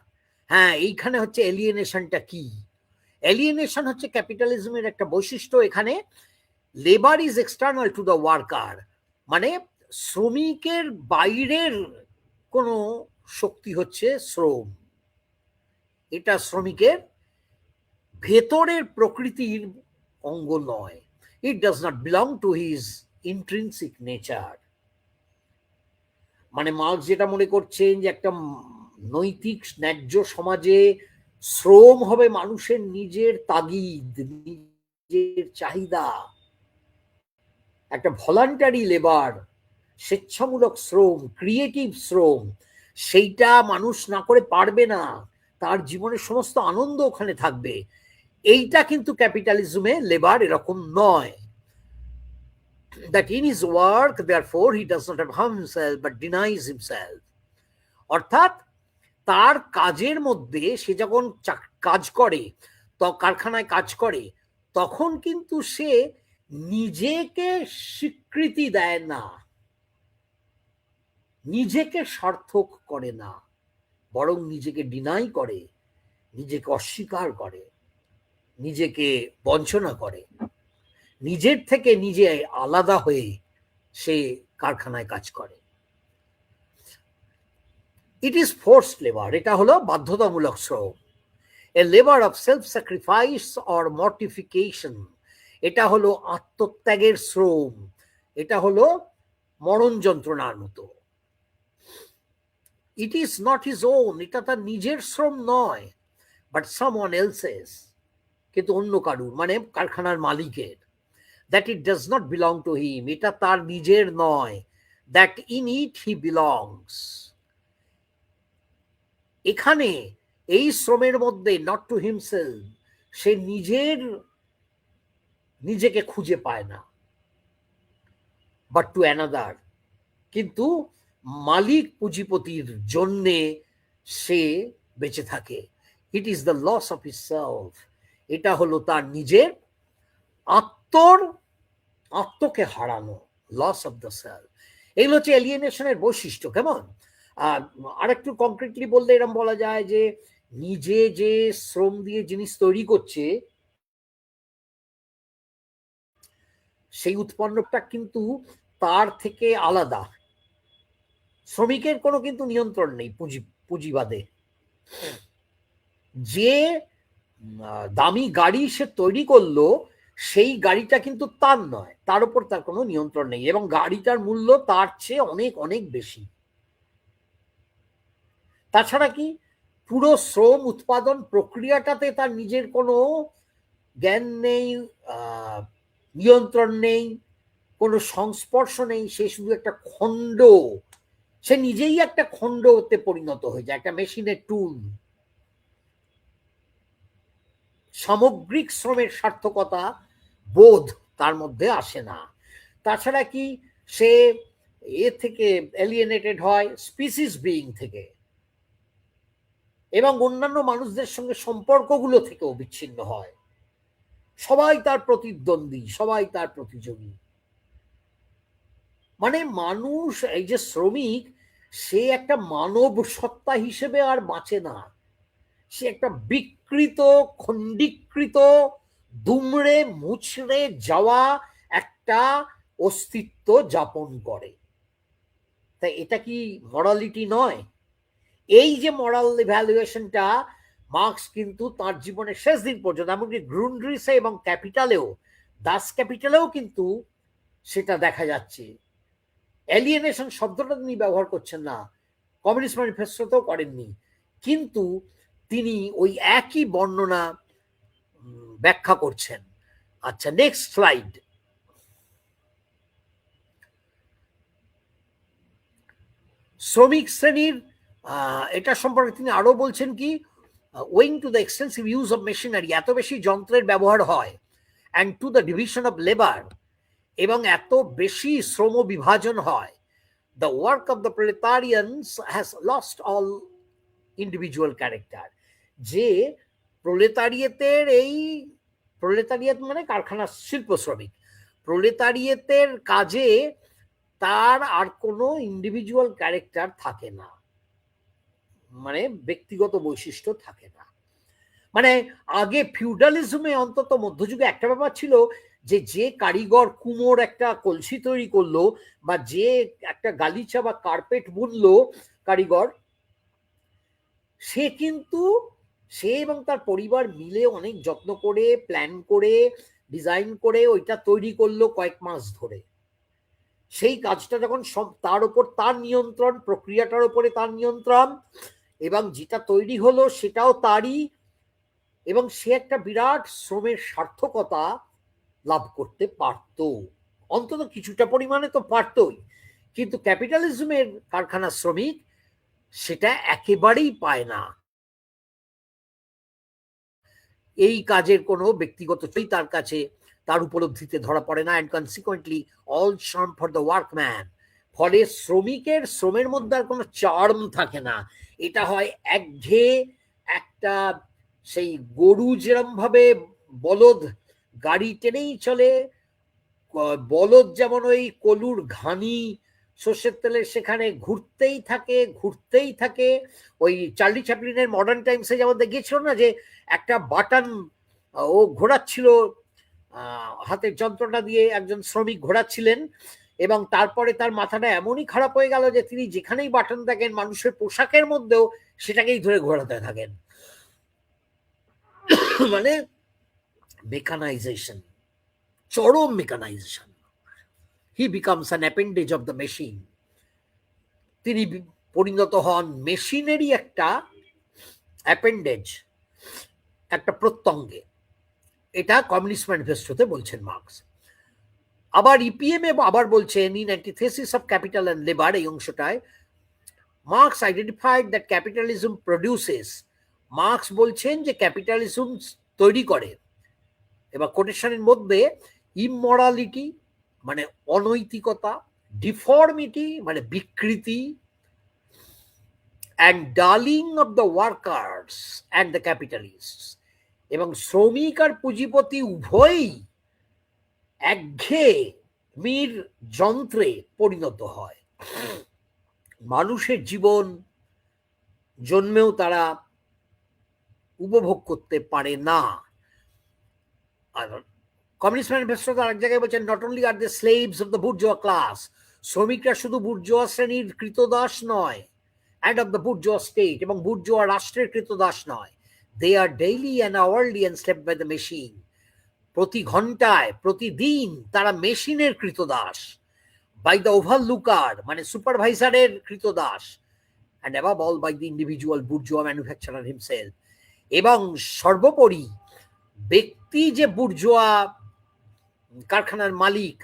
হ্যাঁ, এইখানে হচ্ছে এলিয়েনেশনটা কি? এলিয়েনেশন হচ্ছে ক্যাপিটালিজমের একটা বৈশিষ্ট্য। এখানে labour is external to the worker, মানে শ্রমিকের বাইরের কোনো শক্তি হচ্ছে শ্রম। এটা শ্রমিকের ভেতরের প্রকৃতির অঙ্গ নয়। It does not belong to his intrinsic nature. মানে মার্কস যেটা মনে করছেন যে একটা নৈতিক ন্যায্য সমাজে শ্রম হবে মানুষের নিজের তাগিদ, নিজের চাহিদা, একটা ভলান্টারি লেবার, স্বেচ্ছামূলক শ্রম, ক্রিয়েটিভ শ্রম, সেইটা মানুষ না করে পারবে না। তার জীবনের সমস্ত আনন্দ ওখানে থাকবে। এইটা কিন্তু ক্যাপিটালিজমে লেবার এরকম নয়। That in his work therefore he does not harm himself but denies himself. অর্থাৎ তার কাজের মধ্যে সে যখন কাজ করে, তো কারখানায় কাজ করে, তখন কিন্তু সে নিজেকে স্বীকৃতি দেয় না, নিজেকে সার্থক করে না, বরং নিজেকে ডিনাই করে, নিজেকে অস্বীকার করে, নিজেকে বঞ্চনা করে, নিজের থেকে নিজে আলাদা হয়ে সে কারখানায় কাজ করে। ইট ইজ ফোর্সড লেবার, এটা হলো বাধ্যতামূলক শ্রম। A labour of self sacrifice or mortification, এটা হলো আত্মত্যাগের শ্রম, এটা হলো মরণ যন্ত্রণার মতো। It is not his own, এটা তার নিজের শ্রম নয়, বাট সামওয়ান এলসেস, কিন্তু অন্য কারুর, মানে কারখানার মালিকের। That it does not belong to him, এটা তার নিজের নয়, that in it he belongs। এখানে এই শ্রমের মধ্যে not to himself, সে নিজেকে খুঁজে পায় না, but to another, কিন্তু মালিক পুঁজিপতির জন্যে সে বেঁচে থাকে। It is the loss of his self, এটা হলো তার নিজের আত্মকে হারানো, লস অফ দ্য সেলফ। এগুলো হচ্ছে এলিয়েনেশনের বৈশিষ্ট্য। কেমন? আর একটু কংক্রিটলি বললে এরকম বলা যায় যে নিজে যে শ্রম দিয়ে জিনিস তৈরি করছে সেই উৎপন্নটা কিন্তু তার থেকে আলাদা। শ্রমিকের কোনো কিন্তু নিয়ন্ত্রণ নেই পুঁজিবাদে। যে দামি গাড়ি সে তৈরি করলো সেই গাড়িটা কিন্তু তার নয়, তার উপর তার কোনো নিয়ন্ত্রণ নেই, এবং গাড়িটার মূল্য তার চেয়ে অনেক অনেক বেশি। তাছাড়া কি পুরো শ্রম উৎপাদন প্রক্রিয়াটাতে তার নিজের কোনো জ্ঞান নেই, নিয়ন্ত্রণ নেই, কোনো সংস্পর্শ নেই। সে শুধু একটা খণ্ড, সে নিজেই একটা খণ্ডতে পরিণত হয়ে যায়, একটা মেশিনের টুল। সামগ্রিক শ্রমের সার্থকতা বোধ তার মধ্যে আসে না। তাছাড়া কি সে থেকে এলিয়েনেটেড হয় স্পিসিস বিইং থেকে, এবং অন্যান্য মানুষদের সঙ্গে সম্পর্কগুলো থেকেও বিচ্ছিন্ন হয়। সবাই তার প্রতিদ্বন্দ্বী, সবাই তার প্রতিযোগী। মানে মানুষ, এই যে শ্রমিক, সে একটা মানব সত্তা হিসেবে আর বাঁচে না। সে একটা বিকৃত, খণ্ডীকৃত, দুমড়ে মুচড়ে যাওয়া একটা অস্তিত্ব যাপন করে। তাই এটা কি মরালিটি নয়? এই যে মরাল ইভ্যালুয়েশনটা মার্কস কিন্তু তার জীবনের শেষ দিন পর্যন্ত, এমনকি গ্রুন্ড্রিসে এবং ক্যাপিটালেও, দাস ক্যাপিটালেও কিন্তু সেটা দেখা যাচ্ছে। এলিয়েনেশন শব্দটা তিনি ব্যবহার করছেন না, কমিউনিস্ট ম্যানিফেস্টোতেও করেননি, কিন্তু তিনি ওই একই বর্ণনা ব্যাখ্যা করছেন। আচ্ছা, নেক্সট স্লাইড। শ্রমিক শ্রেণীর এটা সম্পর্কে তিনি আরো বলছেন কি, owing to the extensive use of machinery, এত বেশি যন্ত্রের ব্যবহার হয়, and two the division of labour, এবং এত বেশি শ্রম বিভাজন হয়, the work of the proletarians has lost all individual character। যে প্রলেতারিয়েতের এই প্রলেতারিয়েত মানে কারখানা শিল্প শ্রমিক, প্রলেতারিয়েতের কাজে তার আর কোনো ইন্ডিভিজুয়াল ক্যারেক্টার থাকে না, মানে ব্যক্তিগত বৈশিষ্ট্য থাকে না। মানে আগে ফিউডালিজমে, অন্তত মধ্যযুগে একটা ব্যাপার ছিল যে যে কারিগর কুমোর একটা কলসি তৈরি করলো, বা যে একটা গালিচা বা কার্পেট বুনলো কারিগর, সে কিন্তু সে এবং তার পরিবার মিলে অনেক যত্ন করে, প্ল্যান করে, ডিজাইন করে ওইটা তৈরি করলো কয়েক মাস ধরে। সেই কাজটা যখন সব তার উপর তার নিয়ন্ত্রণ, প্রক্রিয়াটার উপরে তার নিয়ন্ত্রণ, এবং যেটা তৈরি হলো সেটাও তারই, এবং সে একটা বিরাট শ্রমের সার্থকতা লাভ করতে পারত, অন্তত কিছুটা পরিমাণে তো পারতই। কিন্তু ক্যাপিটালিজমের কারখানা শ্রমিক সেটা একেবারেই পায় না। এই কাজের কোনো ব্যক্তিগত তার কাছে, তার উপলব্ধিতে ধরা পড়ে না, and consequently all charm for the workman. ফলে শ্রমিকের শ্রমের মধ্যে আর কোনো চার্ম থাকে না। এটা হয় একঘেয়ে একটা, সেই গরু যেরম ভাবে বলদ গাড়ি টেনেই চলে, বলদ যেমন ওই কলুর ঘানি সর্ষের তেলের সেখানে ঘুরতেই থাকে ঘুরতেই থাকে। ওই চার্লি চ্যাপলিনের মডার্ন টাইমসে যেমন দেখিয়েছিল না, যে একটা বাটন ও ঘোরাচ্ছিল, হাতের যন্ত্রটা দিয়ে একজন শ্রমিক ঘোরাচ্ছিলেন, এবং তারপরে তার মাথাটা এমনই খারাপ হয়ে গেল যে তিনি যেখানেই বাটন দেখেন মানুষের পোশাকের মধ্যেও সেটাকেই ধরে ঘোরাতে থাকেন। মানে মেকানাইজেশন, চরম mechanisation. He becomes an appendage of the machine. তিনি পরিণত হন মেশিনেরই একটা অ্যাপেন্ডেজ, একটা প্রত্যঙ্গে। এটা কমিউনিস্ট ম্যানিফেস্টোতে বলছেন মার্কস। আবার ইপিএম এ আবার বলছেন, in antithesis of capital and labour, এই অংশটায় Marx identified that capitalism produces, Marx বলছেন যে ক্যাপিটালিজম তৈরি করে, এবার কোটেশনের মধ্যে, ইমমরালিটি মানে অনৈতিকতা, ডিফর্মিটি মানে বিকৃতি, and dulling of the workers and the capitalists, এবং শ্রমিক আর পুঁজিপতি উভয়ই একঘেয়েমির যন্ত্রে পরিণত হয়। মানুষের জীবন জন্মেও তারা উপভোগ করতে পারে না। আর কমিউনিস্ট ম্যানিফেস্টো তো আরেক জায়গায় বলছেন, not only are the slaves of the bourgeois class, শ্রমিকরা শুধু বুর্জোয়া শ্রেণীর কৃতদাস নয়, and of the bourgeois state, এবং বুর্জোয়া রাষ্ট্রের কৃতদাস নয়, they are daily and hourly enslaved by the machine, প্রতি ঘন্টায় প্রতিদিন তারা মেশিনের কৃতদাস, বাই দ্য ওভারলুকার মানে সুপারভাইজারের কৃতদাস, and above all by the individual bourgeois manufacturer himself, এবং সর্বোপরি ব্যক্তি যে বুর্জোয়া কারখানার মালিক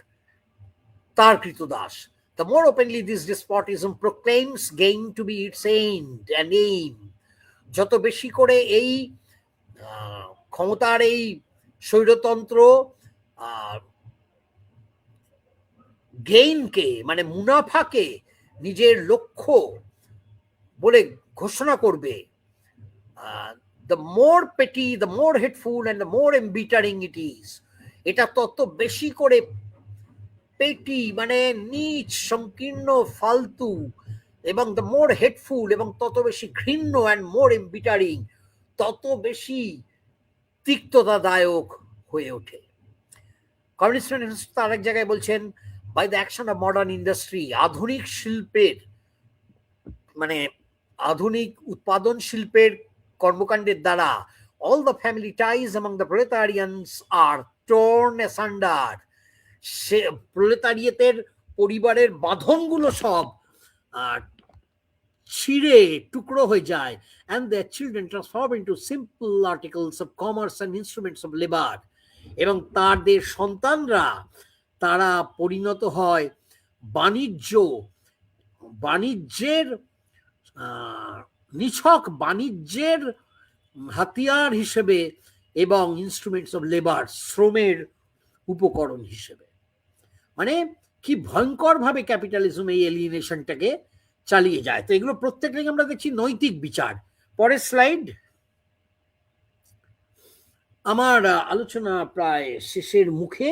তার কৃতদাস। The more openly this despotism proclaims gain to be its end and aim, যত বেশি করে এই ক্ষমতার এই স্বৈরতন্ত্র গেইনকে মানে মুনাফাকে নিজের লক্ষ্য বলে ঘোষণা করবে, the more petty, the more hateful and the more embittering it is, এটা তত বেশি করে পেটি মানে নীচ, সংকীর্ণ, ফালতু, এবং দ্য মোর হেটফুল এবং তত বেশি ঘৃণ্য, অ্যান্ড মোর এমবিটারিং তত বেশি তিক্ততাদায়ক হয়ে ওঠে। কমিউনিস্ট ম্যানিফেস্টো আরেক জায়গায় বলছেন, by the action of modern industry, আধুনিক শিল্পের মানে আধুনিক উৎপাদন শিল্পের কর্মকাণ্ডের দ্বারা, all the family ties among the proletarians are torn asunder, সে প্রলেতারিয়েতের পরিবারের বাঁধনগুলো সব ছিঁড়ে টুকরো হয়ে যায়, and their children transform into simple articles of commerce and instruments of labor, এবং তাদের সন্তানরা তারা পরিণত হয় বাণিজ্যের নিছক বাণিজ্যের হাতিয়ার হিসেবে এবং ইনস্ট্রুমেন্টস অফ লেবার শ্রমের উপকরণ হিসেবে। মানে কি ভয়ঙ্কর ভাবে ক্যাপিটালিজম এই এলিয়েনেশনটাকে চালিয়ে যায়। তো এগুলো প্রত্যেকটাকে আমরা দেখছি নৈতিক বিচার। পরের স্লাইড। আমার আলোচনা প্রায় শেষের মুখে।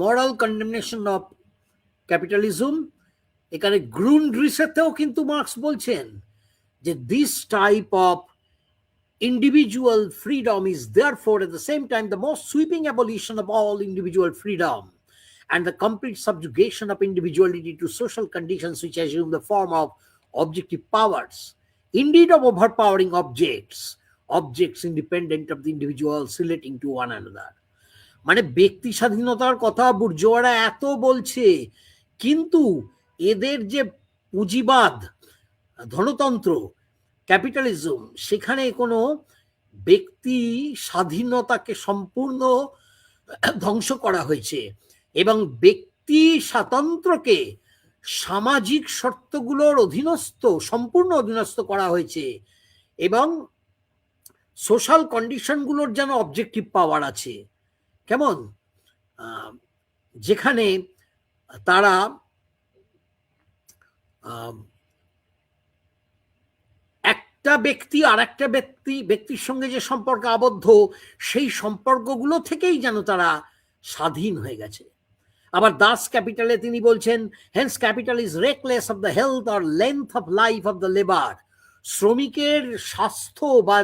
মরাল কন্ডেমনেশন অফ ক্যাপিটালিজম, এখানে গ্রুন্ডরিসেতেও কিন্তু মার্কস বলছেন যে this type of individual freedom is therefore at the same time the most sweeping abolition of all individual freedom and the complete subjugation of individuality to social conditions which assume the form of objective powers, indeed of overpowering objects independent of the individuals relating to one another. মানে ব্যক্তি স্বাধীনতার কথা বুর্জোয়ারা এত বলছে, কিন্তু এদের যে পুঁজিবাদ ধনতন্ত্র ক্যাপিটালিজম, সেখানে কোনো ব্যক্তি স্বাধীনতাকে সম্পূর্ণ ধ্বংস করা হয়েছে এবং ব্যক্তি স্বাতন্ত্র্যকে সামাজিক শর্তগুলোর সম্পূর্ণ অধীনস্থ করা হয়েছে, এবং সোশ্যাল কন্ডিশনগুলোর যেন অবজেক্টিভ পাওয়ার আছে। কেমন? যেখানে তারা একটা ব্যক্তি আর একটা ব্যক্তির সঙ্গে যে সম্পর্কে আবদ্ধ, সেই সম্পর্কগুলো থেকেই যেন তারা স্বাধীন হয়ে গেছে। আবার দাস ক্যাপিটালে তিনি বলছেন, hence capital is reckless of the health or length of life of the labour, শ্রমিকের স্বাস্থ্য বা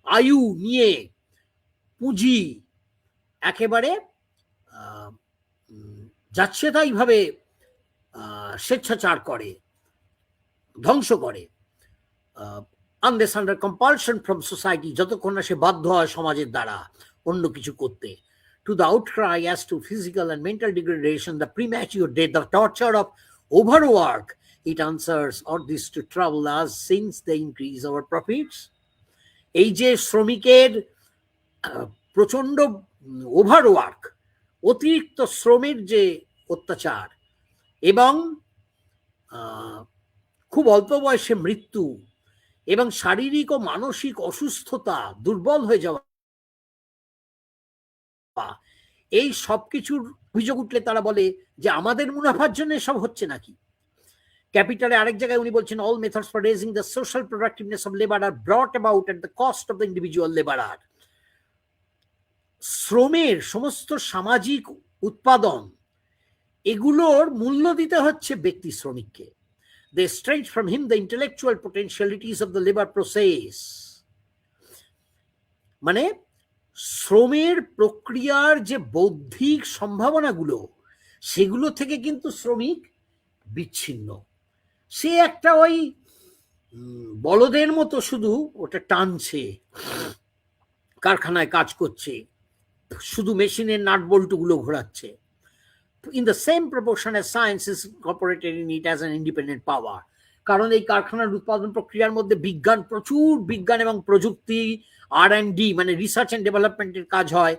আয়ু নিয়ে পুঁজি একেবারে যাচ্ছে তাই ভাবে স্বেচ্ছাচার করে, ধ্বংস করে, unless under compulsion from society, যতক্ষণ না সে বাধ্য হয় সমাজের দ্বারা অন্য কিছু করতে। To the outcry as to physical and mental degradation, the premature death, the torture of overwork, it answers all this to trouble us since they increase our profits. এই যে শ্রমিকের প্রচন্ড ওভারওয়ার্ক, অতিরিক্ত শ্রমের যে অত্যাচার এবং খুব অল্প বয়সে মৃত্যু এবং শারীরিক ও মানসিক অসুস্থতা, দুর্বল হয়ে যাওয়া, এই সব কিছুর অভিযোগ উঠলে তারা বলে যে আমাদের মুনাফার জন্য এসব হচ্ছে নাকি। ক্যাপিটালে আরেক জায়গায় উনি বলছেন all methods for raising the social productiveness of labor are brought about at the cost of the individual laborer. শ্রমের সমস্ত সামাজিক উৎপাদন এগুলোর মূল্য দিতে হচ্ছে ব্যক্তি শ্রমিককে। They stretch from him the intellectual potentialities of the labor process. মানে শ্রমের প্রক্রিয়ার যে বৌদ্ধিক সম্ভাবনাগুলো সেগুলো থেকে কিন্তু শ্রমিক বিচ্ছিন্ন। সে একটা ওই বলদের মতো শুধু ওটা টানছে, কারখানায় কাজ করছে, শুধু মেশিনের nut বল্টুগুলো ঘোরাচ্ছে। In the same proportion as science is incorporated in it as an independent power. কারণ এই কারখানার উৎপাদন প্রক্রিয়ার মধ্যে বিজ্ঞান, প্রচুর বিজ্ঞান এবং প্রযুক্তি, R&D মানে রিসার্চ এন্ড ডেভেলপমেন্টের কাজ হয়,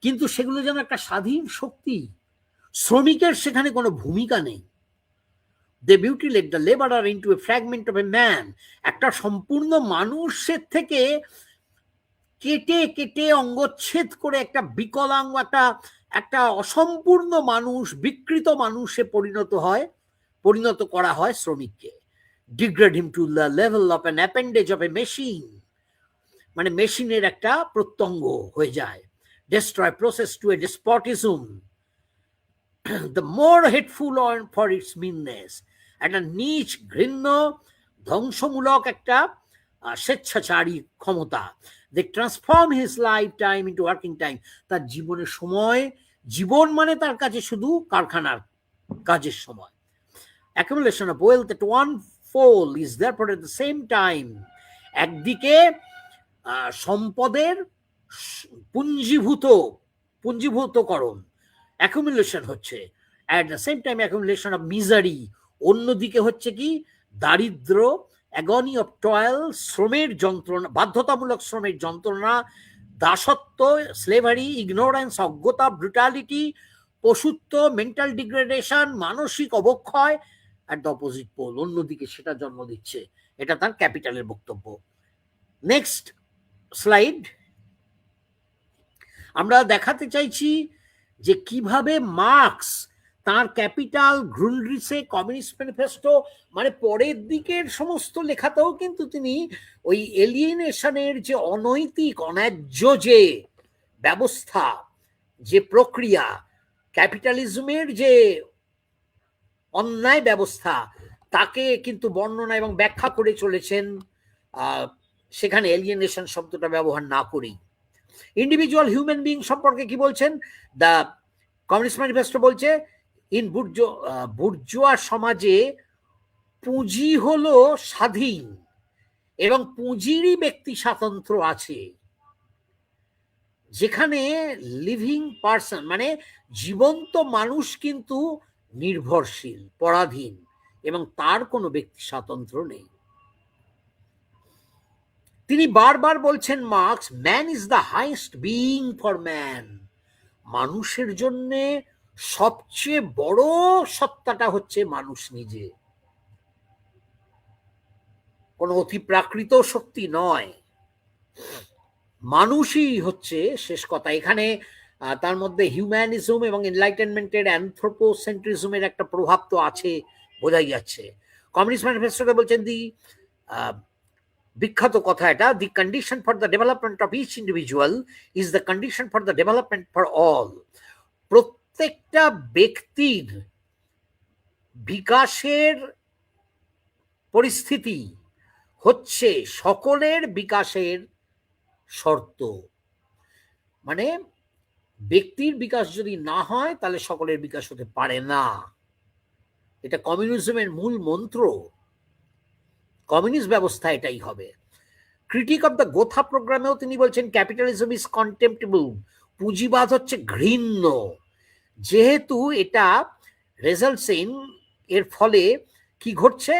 কিন্তু সেগুলো যেন একটা স্বাধীন শক্তি। শ্রমিকের সেখানে কোনো ভূমিকা নেই। They mutilate the laborer into a fragment of a man. একটা সম্পূর্ণ মানুষের থেকে কেটে কেটে অঙ্গচ্ছেদ করে একটা বিকলাঙ্গ, একটা অসম্পূর্ণ মানুষ, বিকৃত মানুষে পরিণত করা হয় শ্রমিককে। Degrade him to the level of an appendage of a machine, মানে মেশিনের একটা প্রত্যঙ্গ হয়ে যায়। Destroy process to a despotism, the more hateful for its meanness, একটা নীচ, ঘৃণ্য, ধ্বংসমূলক একটা স্বেচ্ছাচারী ক্ষমতা। They transform his lifetime into working time. তার জীবনের সময়, জীবন মানে তার কাছে শুধু কারখানার কাজের সময়। Accumulation of wealth at one fall is therefore at the same time, একদিকে সম্পদের পুঞ্জীভূতকরণ, অ্যাকুমুলেশন হচ্ছে, at the same time accumulation of misery, অন্যদিকে হচ্ছে কি দারিদ্র, agony of toil, শ্রমের যন্ত্রণা, বাধ্যতামূলক শ্রমের যন্ত্রণা, দাসত্ব, স্লেভারি, ইগনোরেন্স, অজ্ঞতা, ব্রুটালিটি, পশুত্ব, মেন্টাল ডিগ্রেডেশন, মানসিক অবক্ষয়। অ্যাট দ্য অপোজিট পোল, অন্যদিকে সেটা জন্ম দিচ্ছে। এটা তার ক্যাপিটালের বক্তব্য। Next slide. আমরা দেখাতে চাইছি যে কিভাবে মার্কস তার ক্যাপিটাল, গ্রুন্ড্রিসে, কমিউনিস্ট ম্যানিফেস্টো, মানে পরের দিকের সমস্ত লেখাতেও কিন্তু তিনি ওই এলিয়েনেশনের যে অনৈতিক, অন্যায্য যে ব্যবস্থা, যে প্রক্রিয়া, ক্যাপিটালিজমের যে অন্যায় ব্যবস্থা, তাকে কিন্তু বর্ণনা এবং ব্যাখ্যা করে চলেছেন, সেখানে এলিয়েনেশন শব্দটা ব্যবহার না করেই। ইন্ডিভিজুয়াল হিউম্যান বিং সম্পর্কে কি বলছেন? দ্য কমিউনিস্ট ম্যানিফেস্টো বলছে ইন বুর্জোয়া সমাজে পুঁজি হলো স্বাধীন এবং পুঁজিরই ব্যক্তি স্বাতন্ত্র্য আছে, যেখানে লিভিং পার্সন মানে জীবন্ত মানুষ কিন্তু নির্ভরশীল, পরাধীন এবং তার কোনো ব্যক্তি স্বাতন্ত্র্য নেই। তিনি বারবার বলছেন marks, man is the highest being for man. মানুষের জন্য সবচেয়ে বড় সত্তাটা হচ্ছে মানুষ নিজে, কোনো অতিপ্রাকৃত শক্তি নয়, মানুষই হচ্ছে শেষ কথা। এখানে তার মধ্যে হিউম্যানিজম এবং এনলাইটেনমেন্টের অ্যানথ্রোপোসেন্ট্রিজমের একটা প্রভাব তো আছে, বোঝাই যাচ্ছে। কমিউনিস্ট ম্যানিফেস্টোতে বলছেন দি বিখ্যাত কথা এটা, the condition for the development of each individual is the condition for the development for all. প্রত্যেকটা ব্যক্তির বিকাশের পরিস্থিতি হচ্ছে সকলের বিকাশের শর্ত। মানে ব্যক্তির বিকাশ যদি না হয় তাহলে সকলের বিকাশ হতে পারে না। এটা কমিউনিজমের মূল মন্ত্র, কমিউনিস্ট ব্যবস্থা এটাই হবে। ক্রিটিক অফ দ্য গোথা প্রোগ্রামেও তিনি বলছেন ক্যাপিটালিজম ইজ কন্টেম্পটেবল, পুঁজিবাদ হচ্ছে ঘৃণ্য, যেহেতু এটা রেজাল্টস ইন, এর ফলে কি ঘটছে,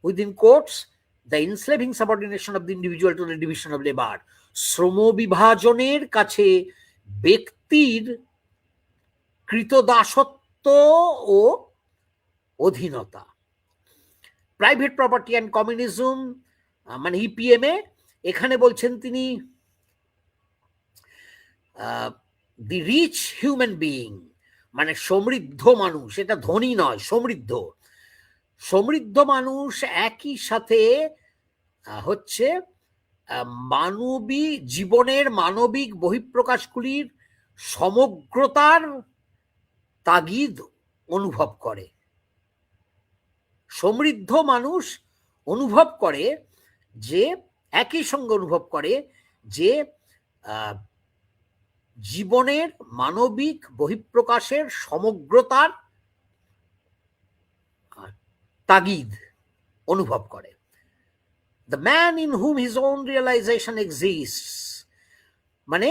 within quotes the enslaving subordination of the individual to the division of labour, শ্রম বিভাজনের কাছে ব্যক্তির কৃতদাসত্ব ও অধীনতা। প্রাইভেট প্রপার্টি অ্যান্ড কমিউনিজম মানে ইপিএমএ, এখানে বলছেন তিনি দি রিচ হিউম্যান বিইং মানে সমৃদ্ধ মানুষ, এটা ধনী নয়, সমৃদ্ধ, সমৃদ্ধ মানুষ একই সাথে হচ্ছে মানবী জীবনের মানবিক বহিঃপ্রকাশগুলির সমগ্রতার তাগিদ অনুভব করে। সমৃদ্ধ মানুষ অনুভব করে যে একই সঙ্গে অনুভব করে যে জীবনের মানবিক বহিঃপ্রকাশের সমগ্রতার তাগিদ অনুভব করে। The man in whom his own realization exists, মানে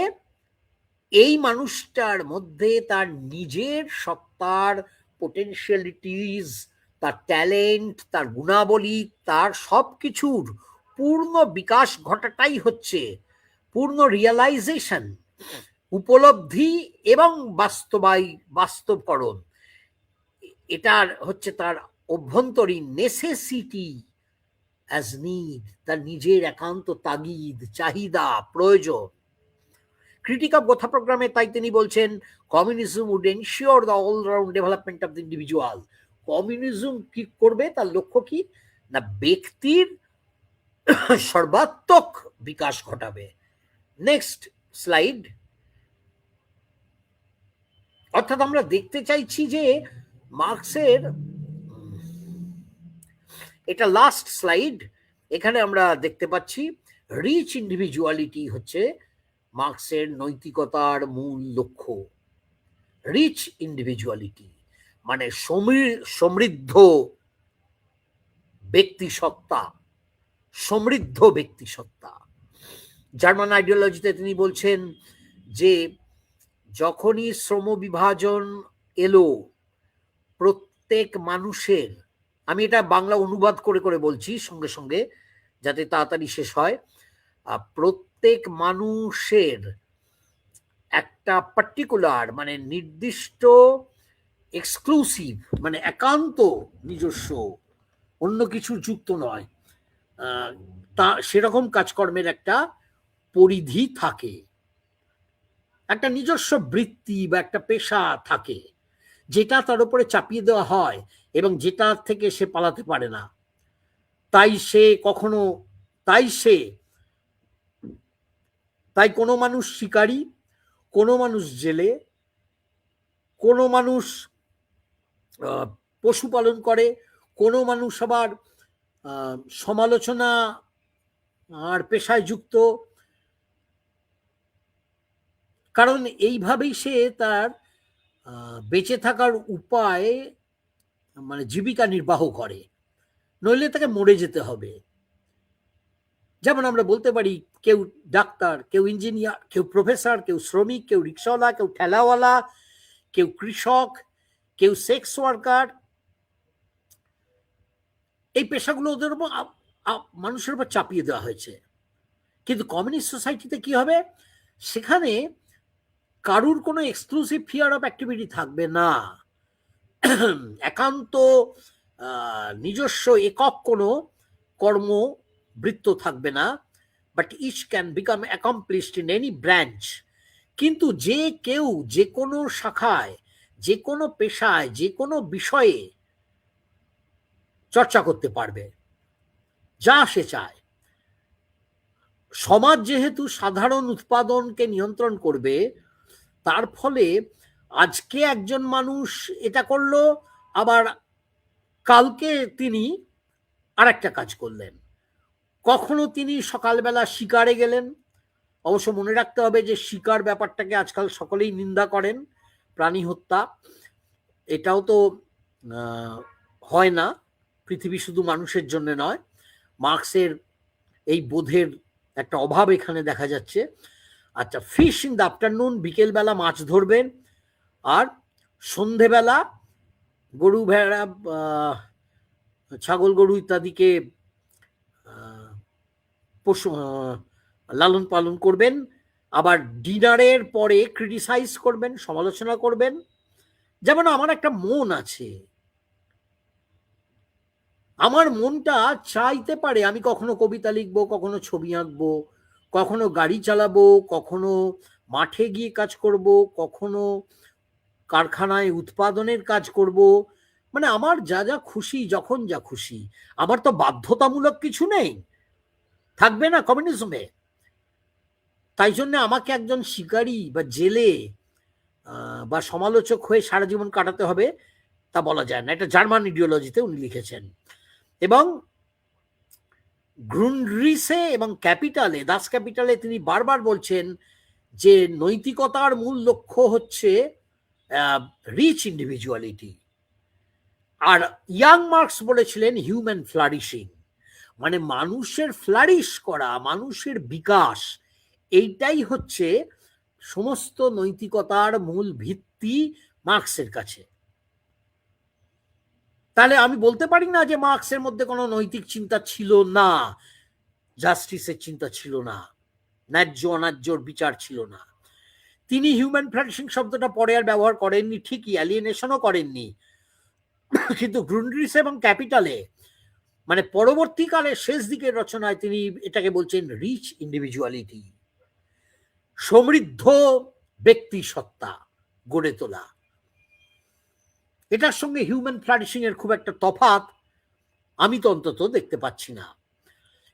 এই মানুষটার মধ্যে তার নিজের সত্তার পোটেনশিয়ালিটিস, তার ট্যালেন্ট, তার গুণাবলী, তার সবকিছুর পূর্ণ বিকাশ ঘটাটাই হচ্ছে পূর্ণ রিয়েলাইজেশন, উপলব্ধি এবং বাস্তবকরণ। এটার হচ্ছে তার অভ্যন্তরীণ নেসেসিটি অ্যাজ নিড, তার নিজের একান্ত তাগিদ, চাহিদা, প্রয়োজন। ক্রিটিক অফ গোথা প্রোগ্রামে তাই তিনি বলছেন, communism would ensure the all round development of the individual. Communism কি করবে, তার লক্ষ্য কি না, ব্যক্তির সর্বাত্মক বিকাশ ঘটাবে। Next slide. অর্থাৎ আমরা দেখতে চাইছি যে মার্কসের, এটা লাস্ট স্লাইড, এখানে আমরা দেখতে পাচ্ছি রিচ ইন্ডিভিজুয়ালিটি হচ্ছে মার্কসের নৈতিকতার মূল লক্ষ্য। রিচ ইন্ডিভিজুয়ালিটি মানে সমৃদ্ধ ব্যক্তিসত্তা, সমৃদ্ধ ব্যক্তিসত্তা। জার্মান আইডিওলজিতে তিনি বলছেন যে যখনই শ্রম বিভাজন এলো, প্রত্যেক মানুষের, আমি এটা বাংলা অনুবাদ করে করে বলছি সঙ্গে সঙ্গে যাতে তাড়াতাড়ি শেষ হয়, প্রত্যেক মানুষের একটা পার্টিকুলার মানে নির্দিষ্ট, এক্সক্লুসিভ মানে একান্ত নিজস্ব, অন্য কিছু যুক্ত নয়, তা সেরকম কাজকর্মের একটা পরিধি থাকে, একটা নিজস্ব বৃত্তি বা একটা পেশা থাকে, যেটা তার উপরে চাপিয়ে দেওয়া হয় এবং যেটা থেকে সে পালাতে পারে না। তাই কোনো মানুষ শিকারী, কোনো মানুষ জেলে, কোনো মানুষ পশুপালন করে, কোনো মানুষ আবার সমালোচনা আর পেশায় যুক্ত, কারণ এইভাবেই সে তার বেঁচে থাকার উপায় মানে জীবিকা নির্বাহ করে, নইলে তাকে মরে যেতে হবে। যেমন আমরা বলতে পারি কেউ ডাক্তার, কেউ ইঞ্জিনিয়ার, কেউ প্রফেসর, কেউ শ্রমিক, কেউ রিক্সাওয়ালা, কেউ ঠেলাওয়ালা, কেউ কৃষক, কেউ সেক্স ওয়ার্কার। এই পেশাগুলো ওদের উপর মানুষের উপর চাপিয়ে দেওয়া হয়েছে। কিন্তু কমিউনিস্ট সোসাইটিতে কি হবে, সেখানে কারুর কোনো এক্সক্লুসিভ ফিয়ার অফ অ্যাক্টিভিটি থাকবে না, একান্ত নিজস্ব একক কোনো কর্মবৃত্ত থাকবে না, but each can become accomplished in any branch. কিন্তু যে কেউ যে কোনো শাখায়, যে কোনো পেশায়, যে কোনো বিষয়ে চর্চা করতে পারবে যা সে চায়। সমাজ যেহেতু সাধারণ উৎপাদনকে নিয়ন্ত্রণ করবে, তার ফলে আজকে একজন মানুষ এটা করলো, আবার কালকে তিনি আর একটা কাজ করলেন। কখনো তিনি সকালবেলা শিকারে গেলেন, অবশ্য মনে রাখতে হবে যে শিকার ব্যাপারটাকে আজকাল সকলেই নিন্দা করেন, প্রাণী হত্যা, এটাও তো হয় না, পৃথিবী শুধু মানুষের জন্য নয়। মার্কসের এই বোধের একটা অভাব এখানে দেখা যাচ্ছে। আচ্ছা, ফিশ ইন দ্য আফটারনুন, বিকেলবেলা মাছ ধরবেন, আর সন্ধেবেলা গরু ভেড়া ছাগল গরু ইত্যাদিকে পশু লালন পালন করবেন, আবার ডিনারের পরে ক্রিটিসাইজ করবেন, সমালোচনা করবেন। যেমন আমার একটা মন আছে, আমার মনটা চাইতে পারে আমি কখনো কবিতা লিখবো, কখনো ছবি আঁকবো, কখনো গাড়ি চালাবো, কখনো মাঠে গিয়ে কাজ করব, কখনো কারখানায় উৎপাদনের কাজ করব, মানে আমার যা যা খুশি, যখন যা খুশি, আমার তো বাধ্যতামূলক কিছু নেই, থাকবে না কমিউনিজমে। তাই জন্য আমাকে একজন শিকারী বা জেলে বা সমালোচক হয়ে সারা জীবন কাটাতে হবে তা বলা যায় না। এটা জার্মান ইডিওলজিতে উনি লিখেছেন। এবং গ্রুন্ডরিসে এবং ক্যাপিটালে, দাস ক্যাপিটালে তিনি বারবার বলছেন যে নৈতিকতার মূল লক্ষ্য হচ্ছে রিচ ইন্ডিভিজুয়ালিটি। আর ইয়াং মার্কস বলেছিলেন হিউম্যান ফ্লারিশিং, মানে মানুষের ফ্লারিশ করা, মানুষের বিকাশ, এইটাই হচ্ছে সমস্ত নৈতিকতার মূল ভিত্তি মার্কসের কাছে। তাহলে আমি বলতে পারি না যে মার্কসের মধ্যে কোনো নৈতিক চিন্তা ছিল না, জাস্টিসের চিন্তা ছিল না, ন্যায্য অন্যায্যর বিচার ছিল না। তিনি হিউম্যান ফ্লারিশিং শব্দটা পরে আর ব্যবহার করেননি, ঠিকই, অ্যালিয়েনেশনও করেননি, কিন্তু গ্রুন্ডরিস এবং ক্যাপিটালে মানে পরবর্তীকালে শেষ দিকের রচনায় তিনি এটাকে বলছেন রিচ ইন্ডিভিজুয়ালিটি, সমৃদ্ধ ব্যক্তি সত্তা গড়ে তোলা। এটার সঙ্গে হিউম্যান ফ্লারিশিং এর খুব একটা তফাৎ আমি তো অন্তত দেখতে পাচ্ছি না,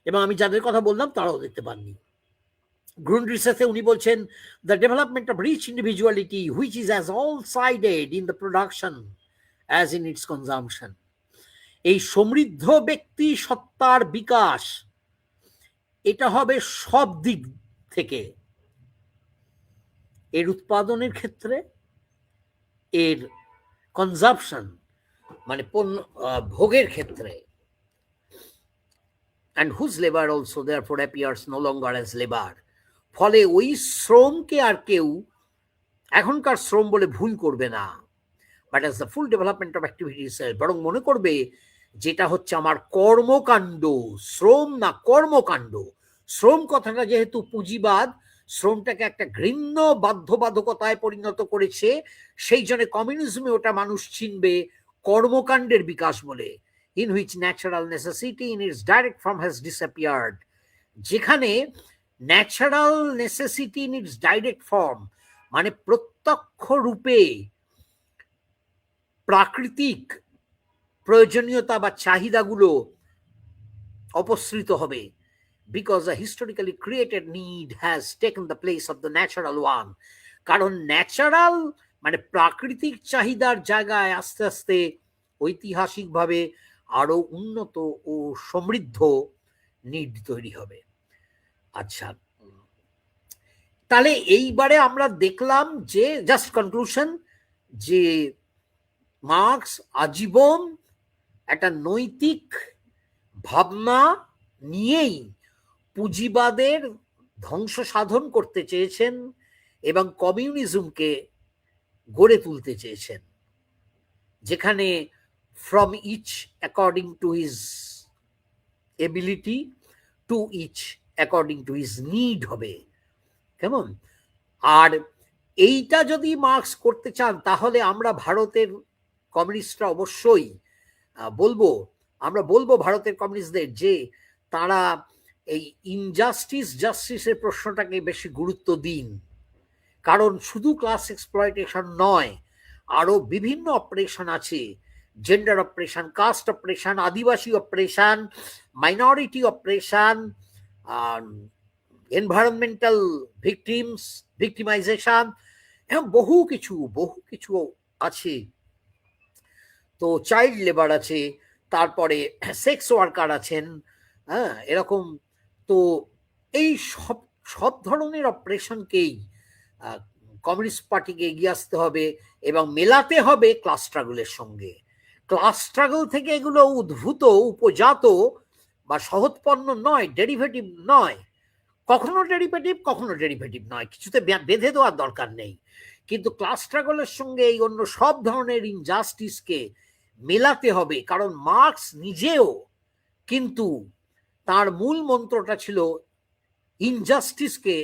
এবং আমি যাদের কথা বললাম তারাও দেখতে পাননি। গ্রুন্ডরিসে উনি বলছেন the development of rich individuality which is as all sided in the production as in its consumption. এই সমৃদ্ধ ব্যক্তি সত্তার বিকাশ এটা হবে সব দিক থেকে, এর উৎপাদনের ক্ষেত্রে, এর কনজাম্পশন মানে পণ্য ভোগের ক্ষেত্রে। and whose labor also therefore appears no longer as labor, ফলে ওই শ্রমকে আর কেউ এখনকার শ্রম বলে ভুল করবে না, but as the full development of activities, বরং মনে করবে যেটা হচ্ছে আমার কর্মকাণ্ড, শ্রম না কর্মকাণ্ড। শ্রম কথাটা যেহেতু পুঁজিবাদ শ্রমটাকে একটা ঘৃণ্য বাধ্যবাধকতায় পরিণত করেছে, সেই জন্য কমিউনিজমে ওটা মানুষ চিনবে কর্মকাণ্ডের বিকাশ বলে। in which natural necessity in its direct form has disappeared, যেখানে natural necessity in it's direct form মানে প্রত্যক্ষ রূপে প্রাকৃতিক প্রয়োজনীয়তা বা চাহিদাগুলো অপসৃত হবে, because a historically created need has taken the place of the natural one, কারণ ন্যাচারাল মানে প্রাকৃতিক চাহিদার জায়গায় আস্তে আস্তে ঐতিহাসিকভাবে আরো উন্নত ও সমৃদ্ধ নিড তৈরি হবে। আচ্ছা, তাহলে এইবারে আমরা দেখলাম যে জাস্ট কনক্লুশন যে মার্কস আজীবন একটা নৈতিক ভাবনা নিয়েই পুঁজিবাদের ধ্বংস সাধন করতে চেয়েছেন এবং কমিউনিজমকে গড়ে তুলতে চেয়েছেন, যেখানে from each according to his ability to each according to his need হবে, কেমন? আর এইটা যদি মার্কস করতে চান তাহলে আমরা ভারতের কমিউনিস্টরা অবশ্যই আমরা বলবো ভারতের কমিউনিস্টদের যে তারা এই ইনজাস্টিস জাস্টিসের প্রশ্নটাকে বেশি গুরুত্ব দিন, কারণ শুধু ক্লাস এক্সপ্লয়টেশন নয়, আরো বিভিন্ন অপারেশন আছে, gender operation, caste operation, Adivasi operation, minority operation, environmental victimisation, এবং বহু কিছু আছে। তো চাইল্ড লেবার আছে, তারপরে সেক্স ওয়ার্কার আছেন, হ্যাঁ এরকম। তো এই সব ধরনের অপারেশনকেই কমিউনিস্ট পার্টিকে এগিয়ে আসতে হবে এবং মেলাতে হবে ক্লাস স্ট্রাগলের সঙ্গে। ক্লাস স্ট্রাগল থেকে এগুলো উদ্ভূত, উপজাত বা সহৎপন্ন নয়, ডেরিভেটিভ নয়, কখনো ডেরিভেটিভ নয়, কিছুতে বেঁধে দেওয়ার দরকার নেই, কিন্তু ক্লাস স্ট্রাগলের সঙ্গে এই অন্য সব ধরনের ইনজাস্টিসকে মেলাতে হবে। কারণ মার্কস নিজেও কিন্তু তার মূল মন্ত্রটা ছিল ইনজাস্টিসকে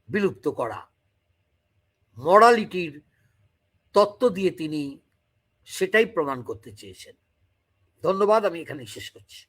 বিলুপ্ত করা, মরালিটির তত্ত্ব দিয়ে তিনি সেটাই প্রমাণ করতে চেয়েছেন। ধন্যবাদ, আমি এখানেই শেষ করছি।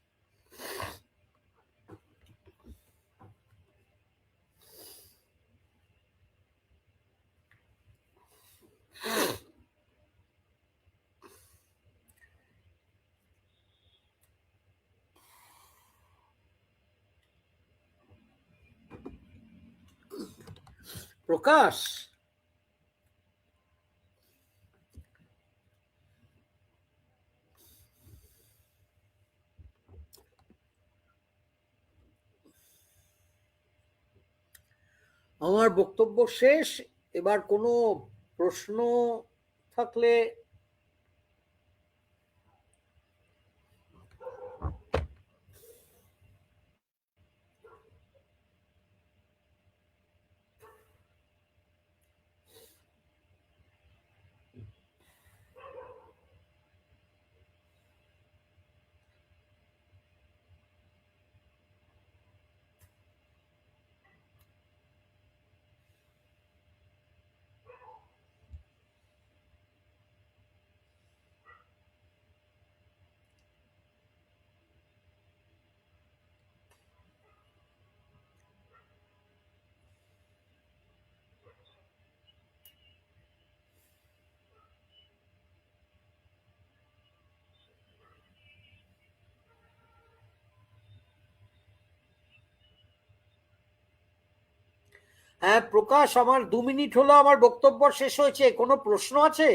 প্রকাশ, আমার বক্তব্য শেষ। এবার কোনো প্রশ্ন থাকলে হ্যাঁ প্রকাশ, আমার 2 মিনিট হলো, আমার বক্তব্য শেষ হয়েছে। কোনো প্রশ্ন আছে?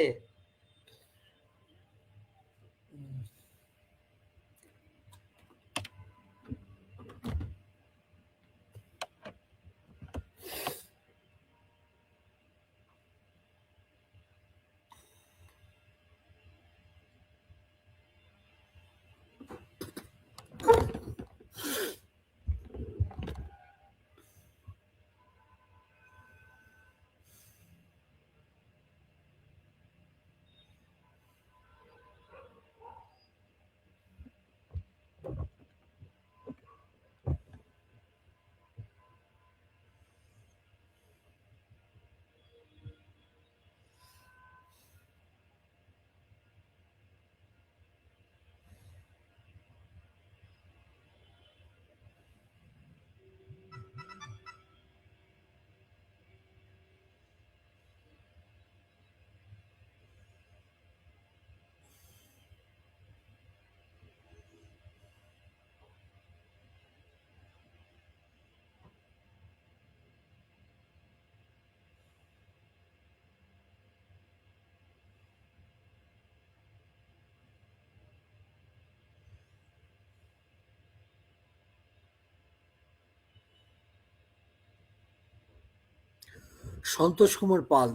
Santosh Kumar Pal,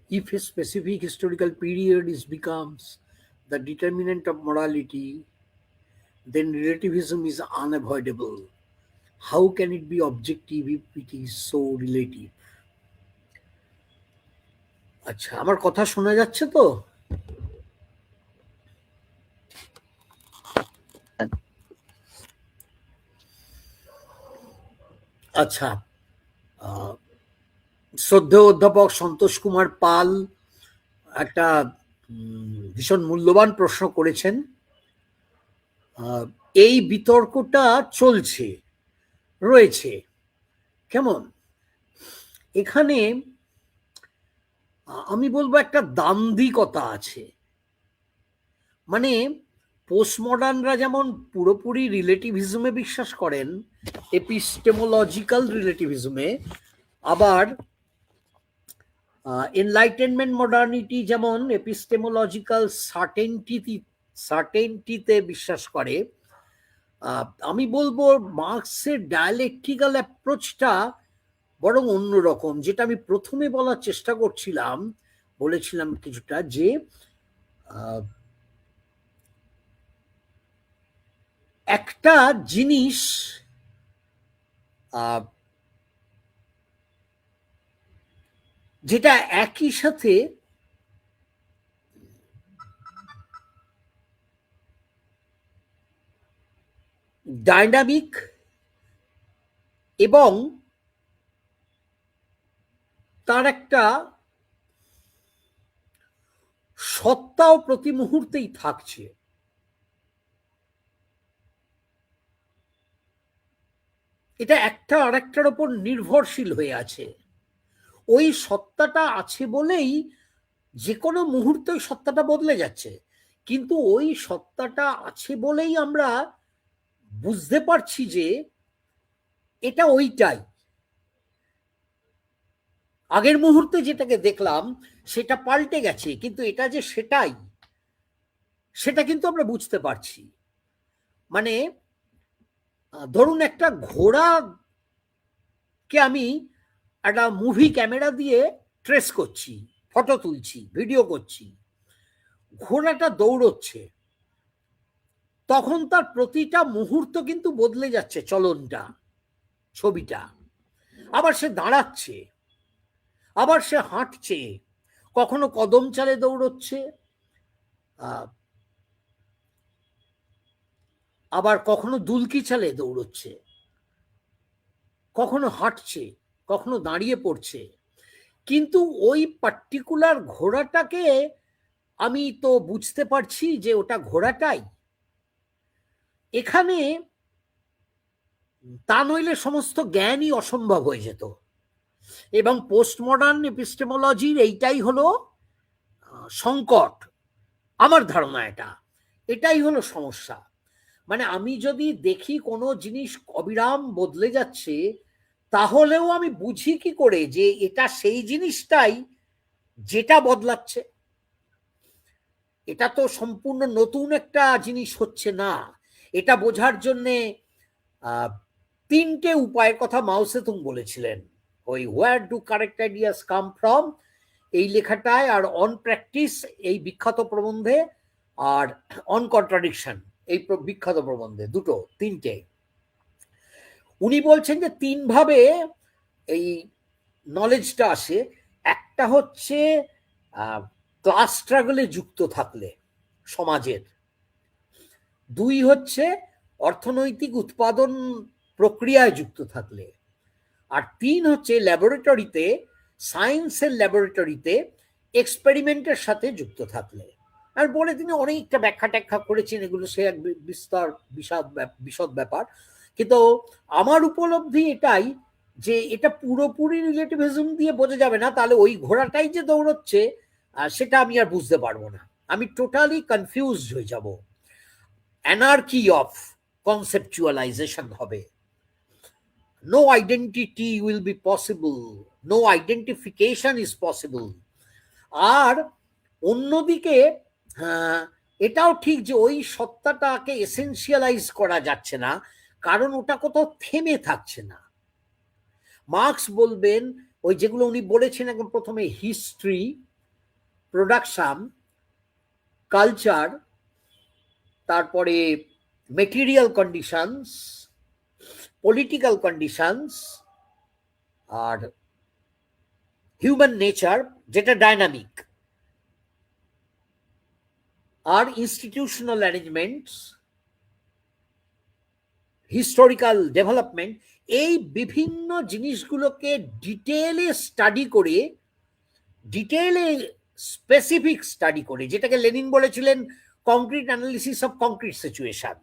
if a specific historical period is becomes the determinant of morality, then relativism is unavoidable. How can it be objective if it is so relative? আচ্ছা, আমার কথা শোনা যাচ্ছে তো? আচ্ছা, শ্রদ্ধেয় অধ্যাপক সন্তোষ কুমার পাল একটা ভীষণ মূল্যবান প্রশ্ন করেছেন। এই বিতর্কটা চলছে, রয়েছে। কেমন? এখানে আমি বলবো একটা দান্দিকতা আছে। মানে পোস্টমডার্নরা যেমন পুরোপুরি রিলেটিভিজমে বিশ্বাস করেন, এপিস্টেমোলজিক্যাল রিলেটিভিজমে, আবার এনলাইটেনমেন্ট মডার্নিটি যেমন এপিস্টেমোলজিক্যাল সার্টেনটিতে বিশ্বাস করে। আমি বলবো মার্কসের ডায়ালেকটিক্যাল অ্যাপ্রোচটা বরং অন্যরকম। যেটা আমি প্রথমে বলার চেষ্টা করছিলাম, বলেছিলাম কিছুটা, যে একটা জিনিস যেটা একই সাথে ডাইনামিক এবং তার একটা সত্তাও প্রতি মুহূর্তেই থাকছে, এটা একটা আরেকটার উপর নির্ভরশীল হয়ে আছে। ওই সত্তাটা আছে বলেই যে কোনো মুহূর্তে ওই সত্তাটা বদলে যাচ্ছে, কিন্তু ওই সত্তাটা আছে বলেই আমরা বুঝতে পারছি যে এটা ওইটাই। আগের মুহূর্তে যেটাকে দেখলাম সেটা পাল্টে গেছে, কিন্তু এটা যে সেটাই, সেটা কিন্তু আমরা বুঝতে পারছি। মানে ধরুন একটা ঘোড়াকে আমি একটা মুভি ক্যামেরা দিয়ে ট্রেস করছি, ফটো তুলছি, ভিডিও করছি, ঘোড়াটা দৌড়চ্ছে, তখন তার প্রতিটা মুহূর্ত কিন্তু বদলে যাচ্ছে, চলনটা, ছবিটা। আবার সে দাঁড়াচ্ছে, আবার সে হাঁটছে, কখনো কদম চালে দৌড়চ্ছে, আবার কখনো দুলকি চালে দৌড়চ্ছে, কখনো হাঁটছে, কখনো দাঁড়িয়ে পড়ছে। কিন্তু ওই পার্টিকুলার ঘোড়াটাকে আমি তো বুঝতে পারছি যে ওটা ঘোড়াটাই। এখানে তা নইলে সমস্ত জ্ঞানই অসম্ভব হয়ে যেত। এবং পোস্টমডার্ন এপিস্টেমোলজির এইটাই হলো সংকট, আমার ধারণা এটাই হলো সমস্যা। মানে আমি যদি দেখি কোনো জিনিস অবিরাম বদলে যাচ্ছে, তাহলেও আমি বুঝি কি করে যে এটা সেই জিনিসটাই যেটা বদলাচ্ছে? এটা তো সম্পূর্ণ নতুন একটা জিনিস হচ্ছে না। এটা বোঝার জন্যে তিনটে উপায়ের কথা মাও সেতুং বলেছিলেন, ওই where do correct ideas come from এই লেখাটায়, আর অন প্র্যাকটিস এই বিখ্যাত প্রবন্ধে, আর অন কন্ট্রাডিকশন এই বিখ্যাত প্রবন্ধে, তিনটে। উনি বলছেন যে তিনভাবে এই নলেজটা আসে। একটা হচ্ছে ক্লাস স্ট্রাগলে যুক্ত থাকলে সমাজের, দুই হচ্ছে অর্থনৈতিক উৎপাদন প্রক্রিয়ায় যুক্ত থাকলে, আর তিন হচ্ছে ল্যাবরেটরিতে, সায়েন্সের ল্যাবরেটরিতে এক্সপেরিমেন্টের সাথে যুক্ত থাকলে। আর বলে তিনি অনেকটা ব্যাখ্যা ট্যাখ্যা করেছেন, এগুলো সে এক বিস্তর বিশদ ব্যাপার। কিন্তু আমার উপলব্ধি এটাই যে এটা পুরোপুরি রিলেটিভিজম দিয়ে বোঝা যাবে না, তাহলে ওই ঘোড়াটাই যে দৌড়চ্ছে সেটা আমি আর বুঝতে পারবো না, আমি টোটালি কনফিউজড হয়ে যাব, অ্যানার্কি অফ কনসেপচুয়ালাইজেশন হবে। No identity will be possible, no identification is possible। আর অন্যদিকে এটাও ঠিক যে ওই সত্তাটাকে এসেনশিয়ালাইজ করা যাচ্ছে না, কারণ ওটা কোথাও থেমে থাকছে না। মার্কস বলবেন ওই যেগুলো উনি বলেছেন একদম প্রথমে, হিস্ট্রি, প্রোডাকশন, কালচার, তারপরে মেটেরিয়াল কন্ডিশনস, পলিটিক্যাল কন্ডিশনস, আর হিউম্যান নেচার যেটা ডাইনামিক, আর ইনস্টিটিউশনাল অ্যারেঞ্জমেন্টস, হিস্টোরিক্যাল ডেভেলপমেন্ট, এই বিভিন্ন জিনিসগুলোকে ডিটেলে স্টাডি করে, ডিটেলে স্পেসিফিক স্টাডি করে, যেটাকে লেনিন বলেছিলেন concrete analysis of concrete situation.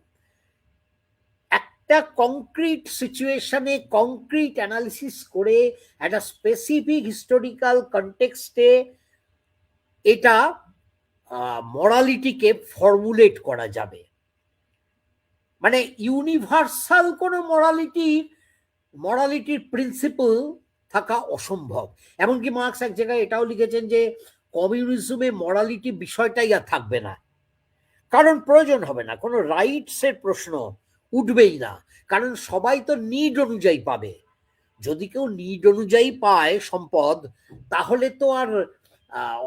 একটা কংক্রিট সিচুয়েশনে কংক্রিট অ্যানালিসিস করে একটা স্পেসিফিক হিস্টোরিক্যাল কনটেক্সটে এটা মরালিটিকে ফর্মুলেট করা যাবে। মানে ইউনিভার্সাল কোনো মরালিটির প্রিন্সিপল থাকা অসম্ভব। এমনকি মার্কস এক জায়গায় এটাও লিখেছেন যে কমিউনিজমে মরালিটি বিষয়টাই আর থাকবে না, কারণ প্রয়োজন হবে না, কোনো রাইটসের প্রশ্ন উঠবেই না, কারণ সবাই তো নিড অনুযায়ী পাবে। যদি কেউ নিড অনুযায়ী পায় সম্পদ, তাহলে তো আর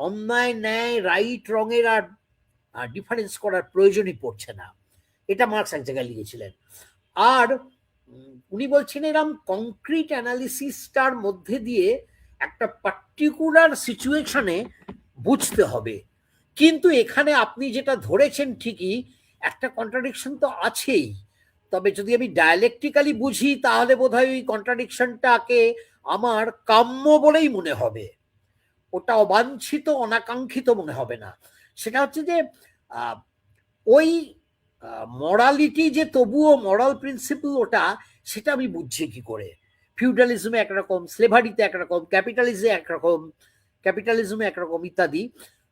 অন্যায় ন্যায় রাইট রঙের আর ডিফারেন্স করার প্রয়োজনই পড়ছে না। এটা মার্কস এক জায়গায় লিখেছিলেন। আর উনি বলছেন এরকম কংক্রিট অ্যানালিসিসটার মধ্যে দিয়ে একটা পার্টিকুলার সিচুয়েশনে বুঝতে হবে। কিন্তু এখানে আপনি যেটা ধরেছেন ঠিকই, একটা কন্ট্রাডিকশন তো আছেই। তবে যদি আমি ডায়ালেকটিক্যালি বুঝি, তাহলে বোধহয় ওই কন্ট্রাডিকশনটাকে আমার কাম্য বলেই মনে হবে, ওটা অবাঞ্ছিত অনাকাঙ্ক্ষিত মনে হবে না। সেটা হচ্ছে যে ওই মরালিটি যে তবুও মরাল প্রিন্সিপল, সেটা আমি বুঝছি কি করে? ফিউডালিজমে একরকম, স্লেভারিতে একরকম, ক্যাপিটালিজমে একরকম ইত্যাদি।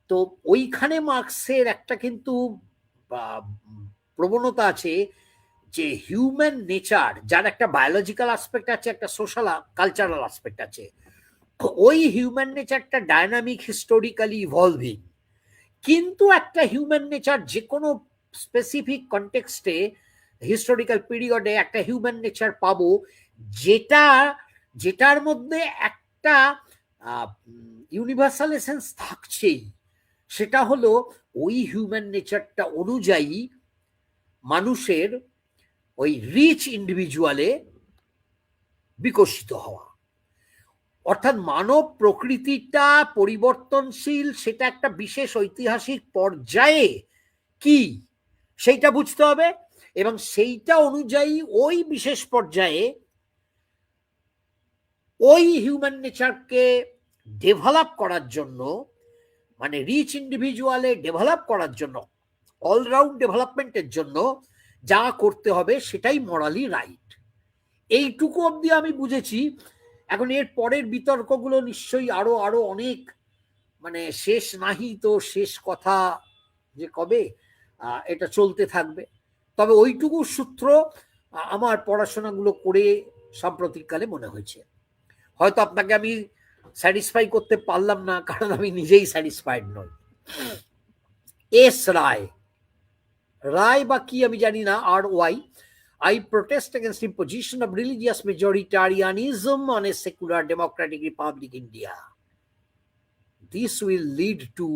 তো ওইখানে মার্কসের একটা কিন্তু প্রবণতা আছে যে হিউম্যান নেচার, যার একটা বায়োলজিক্যাল আসপেক্ট আছে, একটা সোশ্যাল কালচারাল আসপেক্ট আছে, ওই হিউম্যান নেচারটা ডায়নামিক, হিস্টোরিক্যালি ইভলভিং, কিন্তু একটা হিউম্যান নেচার যে কোনো স্পেসিফিক কনটেক্সটে হিস্টোরিক্যাল পিরিয়ডে একটা হিউম্যান নেচার পাবো যেটার মধ্যে একটা ইউনিভার্সাল এসেন্স থাকছেই। সেটা হলো ওই হিউম্যান নেচারটা অনুযায়ী মানুষের ওই রিচ ইন্ডিভিজুয়ালে বিকশিত হওয়া। অর্থাৎ মানব প্রকৃতিটা পরিবর্তনশীল, সেটা একটা বিশেষ ঐতিহাসিক পর্যায়ে কি সেইটা বুঝতে হবে, এবং সেইটা অনুযায়ী ওই বিশেষ পর্যায়ে ওই হিউম্যান নেচারকে ডেভেলপ করার জন্য, মানে রিচ ইন্ডিভিজুয়ালে ডেভেলপ করার জন্য, অলরাউন্ড ডেভেলপমেন্টের জন্য যা করতে হবে সেটাই মরালি রাইট। এইটুকু অবধি আমি বুঝেছি। এখন এর পরের বিতর্কগুলো নিশ্চয়ই আরো আরো অনেক, মানে শেষ নাহি তো শেষ কথা যে কবে, এটা চলতে থাকবে। তবে ওইটুকু সূত্র আমার পড়াশোনাগুলো করে সাম্প্রতিককালে মনে হয়েছে। হয়তো আপনাকে আমি স্যাটিসফাই করতে পারলাম না, কারণ আমি নিজেই স্যাটিসফাইড নই। এস রায়, রায় বা কি আমি জানি না, RY, I protest against imposition of religious majoritarianism on a secular democratic republic India. This will lead to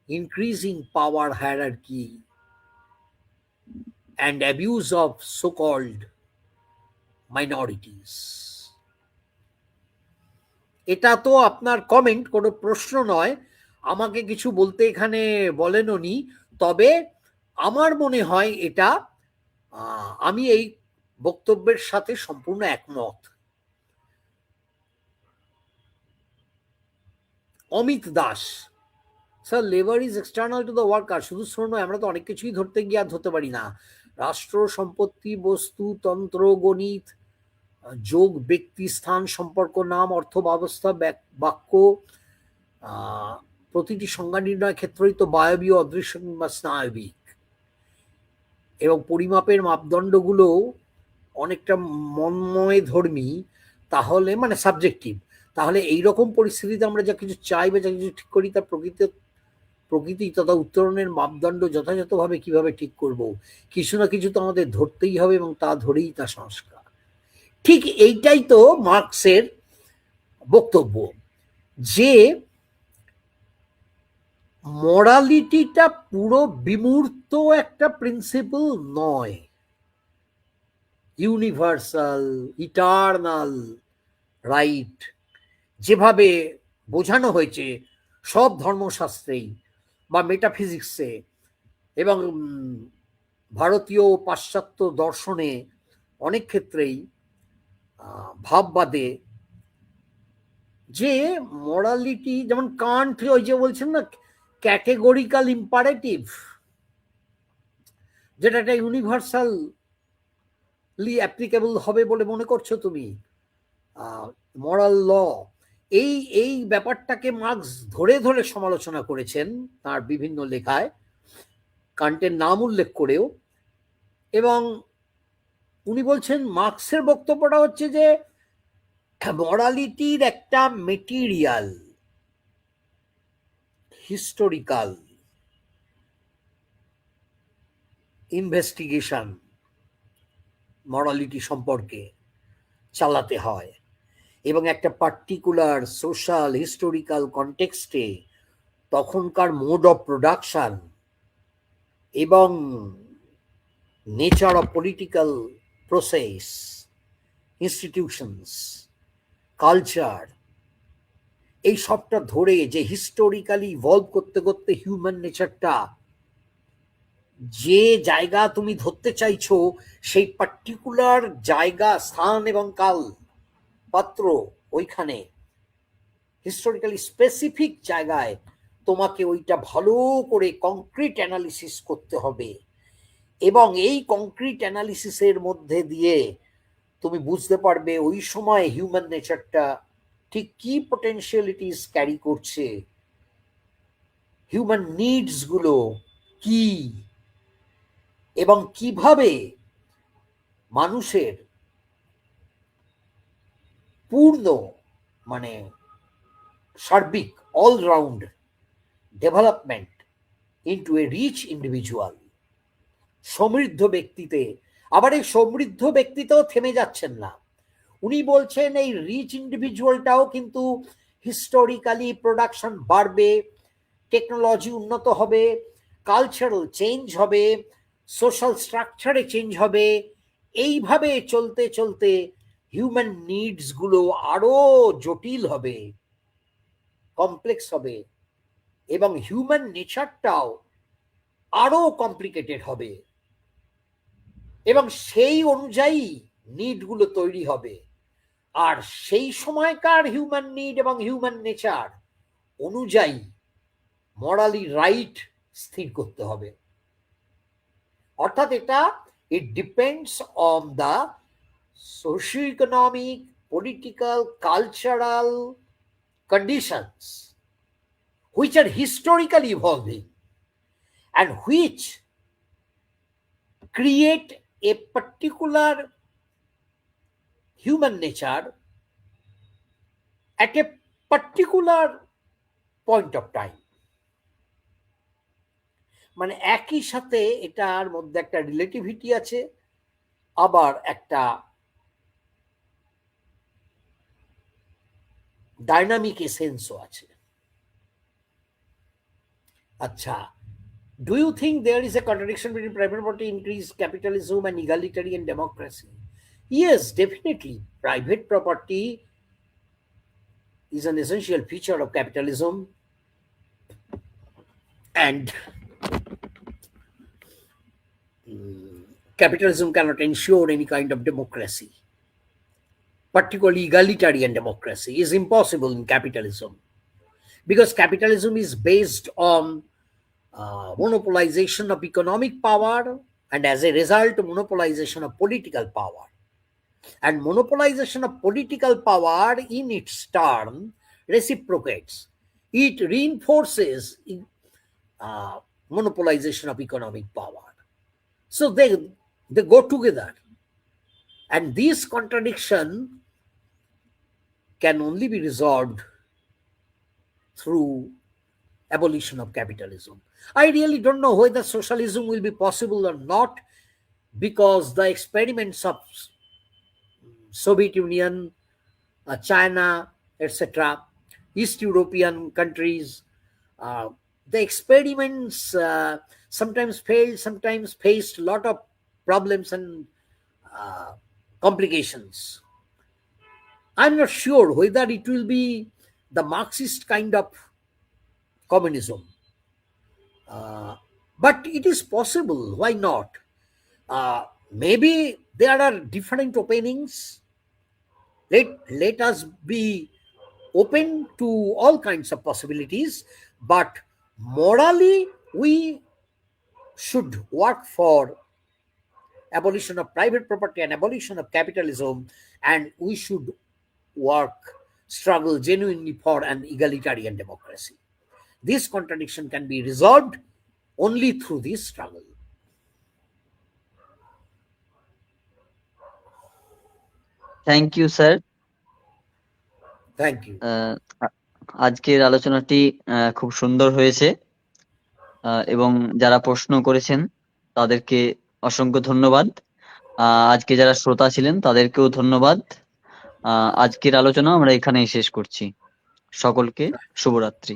increasing power hierarchy and abuse of so-called minorities. এটা তো আপনার কমেন্ট, কোনো প্রশ্ন নয়। আমাকে কিছু বলতে এখানে বলেনও নি, তবে আমার মনে হয় এটা, আমি এই বক্তব্যের সাথে সম্পূর্ণ একমত। Amit Das, sir labour is external to the worker. শুধু শ্রম নয়, আমরা তো অনেক কিছুই ধরতে গিয়ে আর ধরতে পারি না। রাষ্ট্র, সম্পত্তি, বস্তু, তন্ত্র, গণিত, যোগ, ব্যক্তি, স্থান, সম্পর্ক, নাম, অর্থ, ব্যবস্থা, বাক্য, প্রতিটি সংজ্ঞা নির্ণয় ক্ষেত্রই তো বায়বীয়, অদৃশ্য কিংবা স্নায়বিক। এবং পরিমাপের মাপদণ্ডগুলো অনেকটা মনময় ধর্মী, তাহলে মানে সাবজেক্টিভ। তাহলে এইরকম পরিস্থিতিতে আমরা যা কিছু চাই বা যা কিছু ঠিক করি, তার প্রকৃতি তথা উত্তরণের মাপদণ্ড যথাযথভাবে কিভাবে ঠিক করব, কিছু না কিছু তো আমাদের ধরতেই হবে, এবং তা ধরেই তা সংস্কার। ঠিক এইটাই তো মার্কসের বক্তব্য, যে মরালিটিটা পুরো বিমূর্ত একটা প্রিন্সিপল নয়, ইউনিভার্সাল, ইটারনাল রাইট যেভাবে বোঝানো হয়েছে সব ধর্মশাস্ত্রেই বা মেটাফিজিক্সে এবং ভারতীয় পাশ্চাত্য দর্শনে অনেক ক্ষেত্রেই ভাববাদে, যে মরালিটি, যেমন কান্ট ওই যে বলছেন না ক্যাটেগরিক্যাল ইম্পারেটিভ, যেটা একটা ইউনিভার্সালি অ্যাপ্লিকেবল হবে বলে মনে করছো তুমি, মরাল ল, এই ব্যাপারটাকে মার্কস ধরে ধরে সমালোচনা করেছেন তার বিভিন্ন লেখায়, কান্টের নাম উল্লেখ করেও। এবং উনি বলছেন, মার্কসের বক্তব্যটা হচ্ছে যে মরালিটির একটা মেটেরিয়াল, হিস্টোরিক্যাল ইনভেস্টিগেশন মরালিটি সম্পর্কে চালাতে হয়, এবং একটা পার্টিকুলার সোশ্যাল হিস্টোরিক্যাল কনটেক্সটে তখনকার মোড অফ প্রোডাকশন এবং nature of political process, institutions, culture, এই সবটা ধরে যে হিস্টোরিক্যালি ইভলভ করতে করতে হিউম্যান নেচারটা যে জায়গা তুমি ধরতে চাইছো, সেই পার্টিকুলার জায়গা, স্থান এবং কাল পাত্র, ওইখানে হিস্টোরিক্যালি স্পেসিফিক জায়গায় তোমাকে ওইটা ভালো করে কংক্রিট অ্যানালিসিস করতে হবে, এবং এই কংক্রিট অ্যানালিসিসের মধ্যে দিয়ে তুমি বুঝতে পারবে ওই সময় হিউম্যান নেচারটা ঠিক কি পোটেনশিয়ালিটিস ক্যারি করছে, হিউম্যান নিডস গুলো কি, এবং কিভাবে মানুষের পূর্ণ মানে সার্বিক all round development into a rich individual, সমৃদ্ধ ব্যক্তিতে। আবার এই সমৃদ্ধ ব্যক্তিতেও থেমে যাচ্ছেন না, উনি বলছেন এই রিচ ইন্ডিভিজুয়ালটাও কিন্তু হিস্টোরিক্যালি প্রোডাকশন বাড়বে, টেকনোলজি উন্নত হবে, কালচারাল চেঞ্জ হবে, সোশ্যাল স্ট্রাকচারে চেঞ্জ হবে। এইভাবে চলতে চলতে হিউম্যান নিডস গুলো আরো জটিল হবে, কমপ্লেক্স হবে, এবং হিউম্যান নেচারটাও আরো কমপ্লিকেটেড হবে, এবং সেই অনুযায়ী নিডগুলো তৈরি হবে। আর সেই সময়কার হিউম্যান নিড এবং হিউম্যান নেচার অনুযায়ী মরালি রাইট স্থির করতে হবে। অর্থাৎ এটা it depends on the socio economic, political, cultural conditions which are historically evolving and which create a particular human nature at a particular point of time. মানে একই সাথে এটার মধ্যে একটা রিলেটিভিটি আছে, আবার একটা ডাইনামিক এসেন্সও আছে। আচ্ছা, do you think there is a contradiction between private property, increased capitalism, and egalitarian democracy? Yes, definitely. Private property is an essential feature of capitalism, and capitalism cannot ensure any kind of democracy. Particularly egalitarian democracy is impossible in capitalism, because capitalism is based on monopolization of economic power, and as a result monopolization of political power. And monopolization of political power in its turn reciprocates, it reinforces monopolization of economic power. So they go together, and this contradiction can only be resolved through abolition of capitalism. I really don't know whether socialism will be possible or not, because the experiments of Soviet Union, China, etc., East European countries, the experiments sometimes failed, sometimes faced a lot of problems and complications. I'm not sure whether it will be the Marxist kind of communism. But it is possible. Why not? Maybe there are different openings. Let us be open to all kinds of possibilities, but morally we should work for abolition of private property and abolition of capitalism, and we should struggle genuinely for an egalitarian democracy. This contradiction can be resolved only through this struggle. Thank you sir. Thank you. আজকের আলোচনাটি খুব সুন্দর হয়েছে, এবং যারা প্রশ্ন করেছেন তাদেরকে অসংখ্য ধন্যবাদ। আজকে যারা শ্রোতা ছিলেন তাদেরকেও ধন্যবাদ। আজকের আলোচনা আমরা এখানেই শেষ করছি। সকলকে শুভরাত্রি।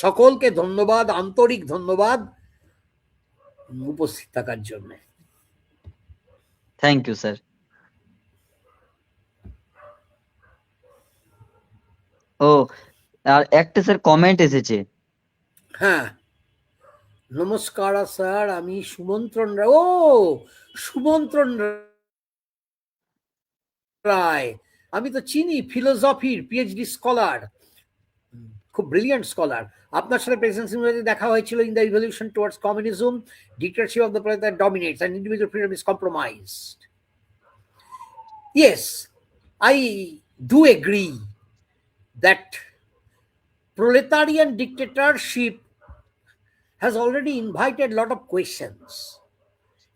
সকলকে ধন্যবাদ, আন্তরিক ধন্যবাদ উপস্থিত থাকার জন্য। Thank you sir. ও, আর একটা স্যার কমেন্ট এসেছে। হ্যাঁ, নমস্কার স্যার, আমি সুমন্ত্রণ রায়। ও, সুমন্ত্রণ রায়, আমি তো চিনি, ফিলোসফির পিএইচডি স্কলার, খুব ব্রিলিয়ান্ট স্কলার। আপনার সাথে প্রেসিডেন্সি দেখা হয়েছিল। In the evolution towards communism, dictatorship of the proletariat dominates and individual freedom is compromised. Yes, I do agree that proletarian dictatorship has already invited a lot of questions.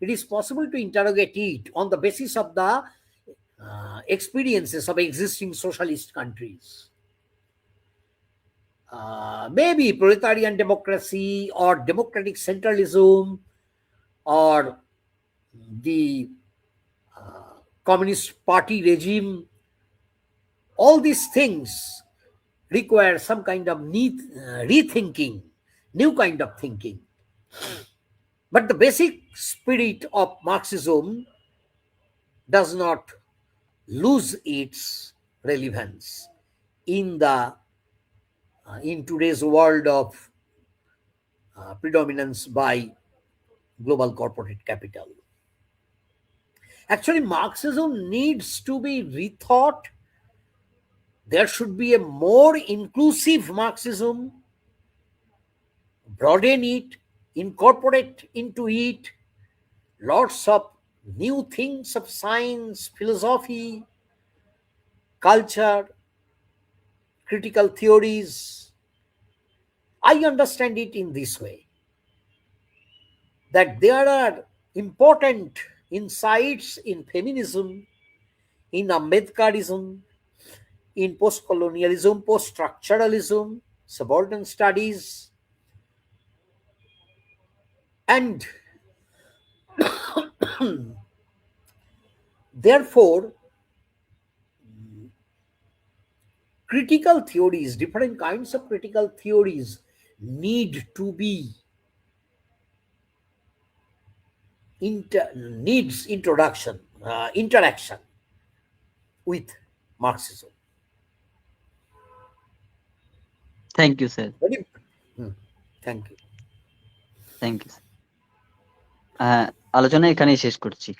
It is possible to interrogate it on the basis of the experiences of existing socialist countries. Maybe proletarian democracy or democratic centralism or the Communist Party regime, all these things require some kind of rethinking, new kind of thinking. But the basic spirit of Marxism does not lose its relevance in today's world of predominance by global corporate capital. Actually, Marxism needs to be rethought. There should be a more inclusive Marxism, broaden it, incorporate into it lots of new things of science, philosophy, culture, critical theories. I understand it in this way, that there are important insights in feminism, in Ambedkarism, in post-colonialism, post-structuralism, subaltern studies, and therefore critical theories, different kinds of critical theories need to be interaction with Marxism. Thank you sir. Thank you. Thank you. আলোচনা এখানেই শেষ করছি।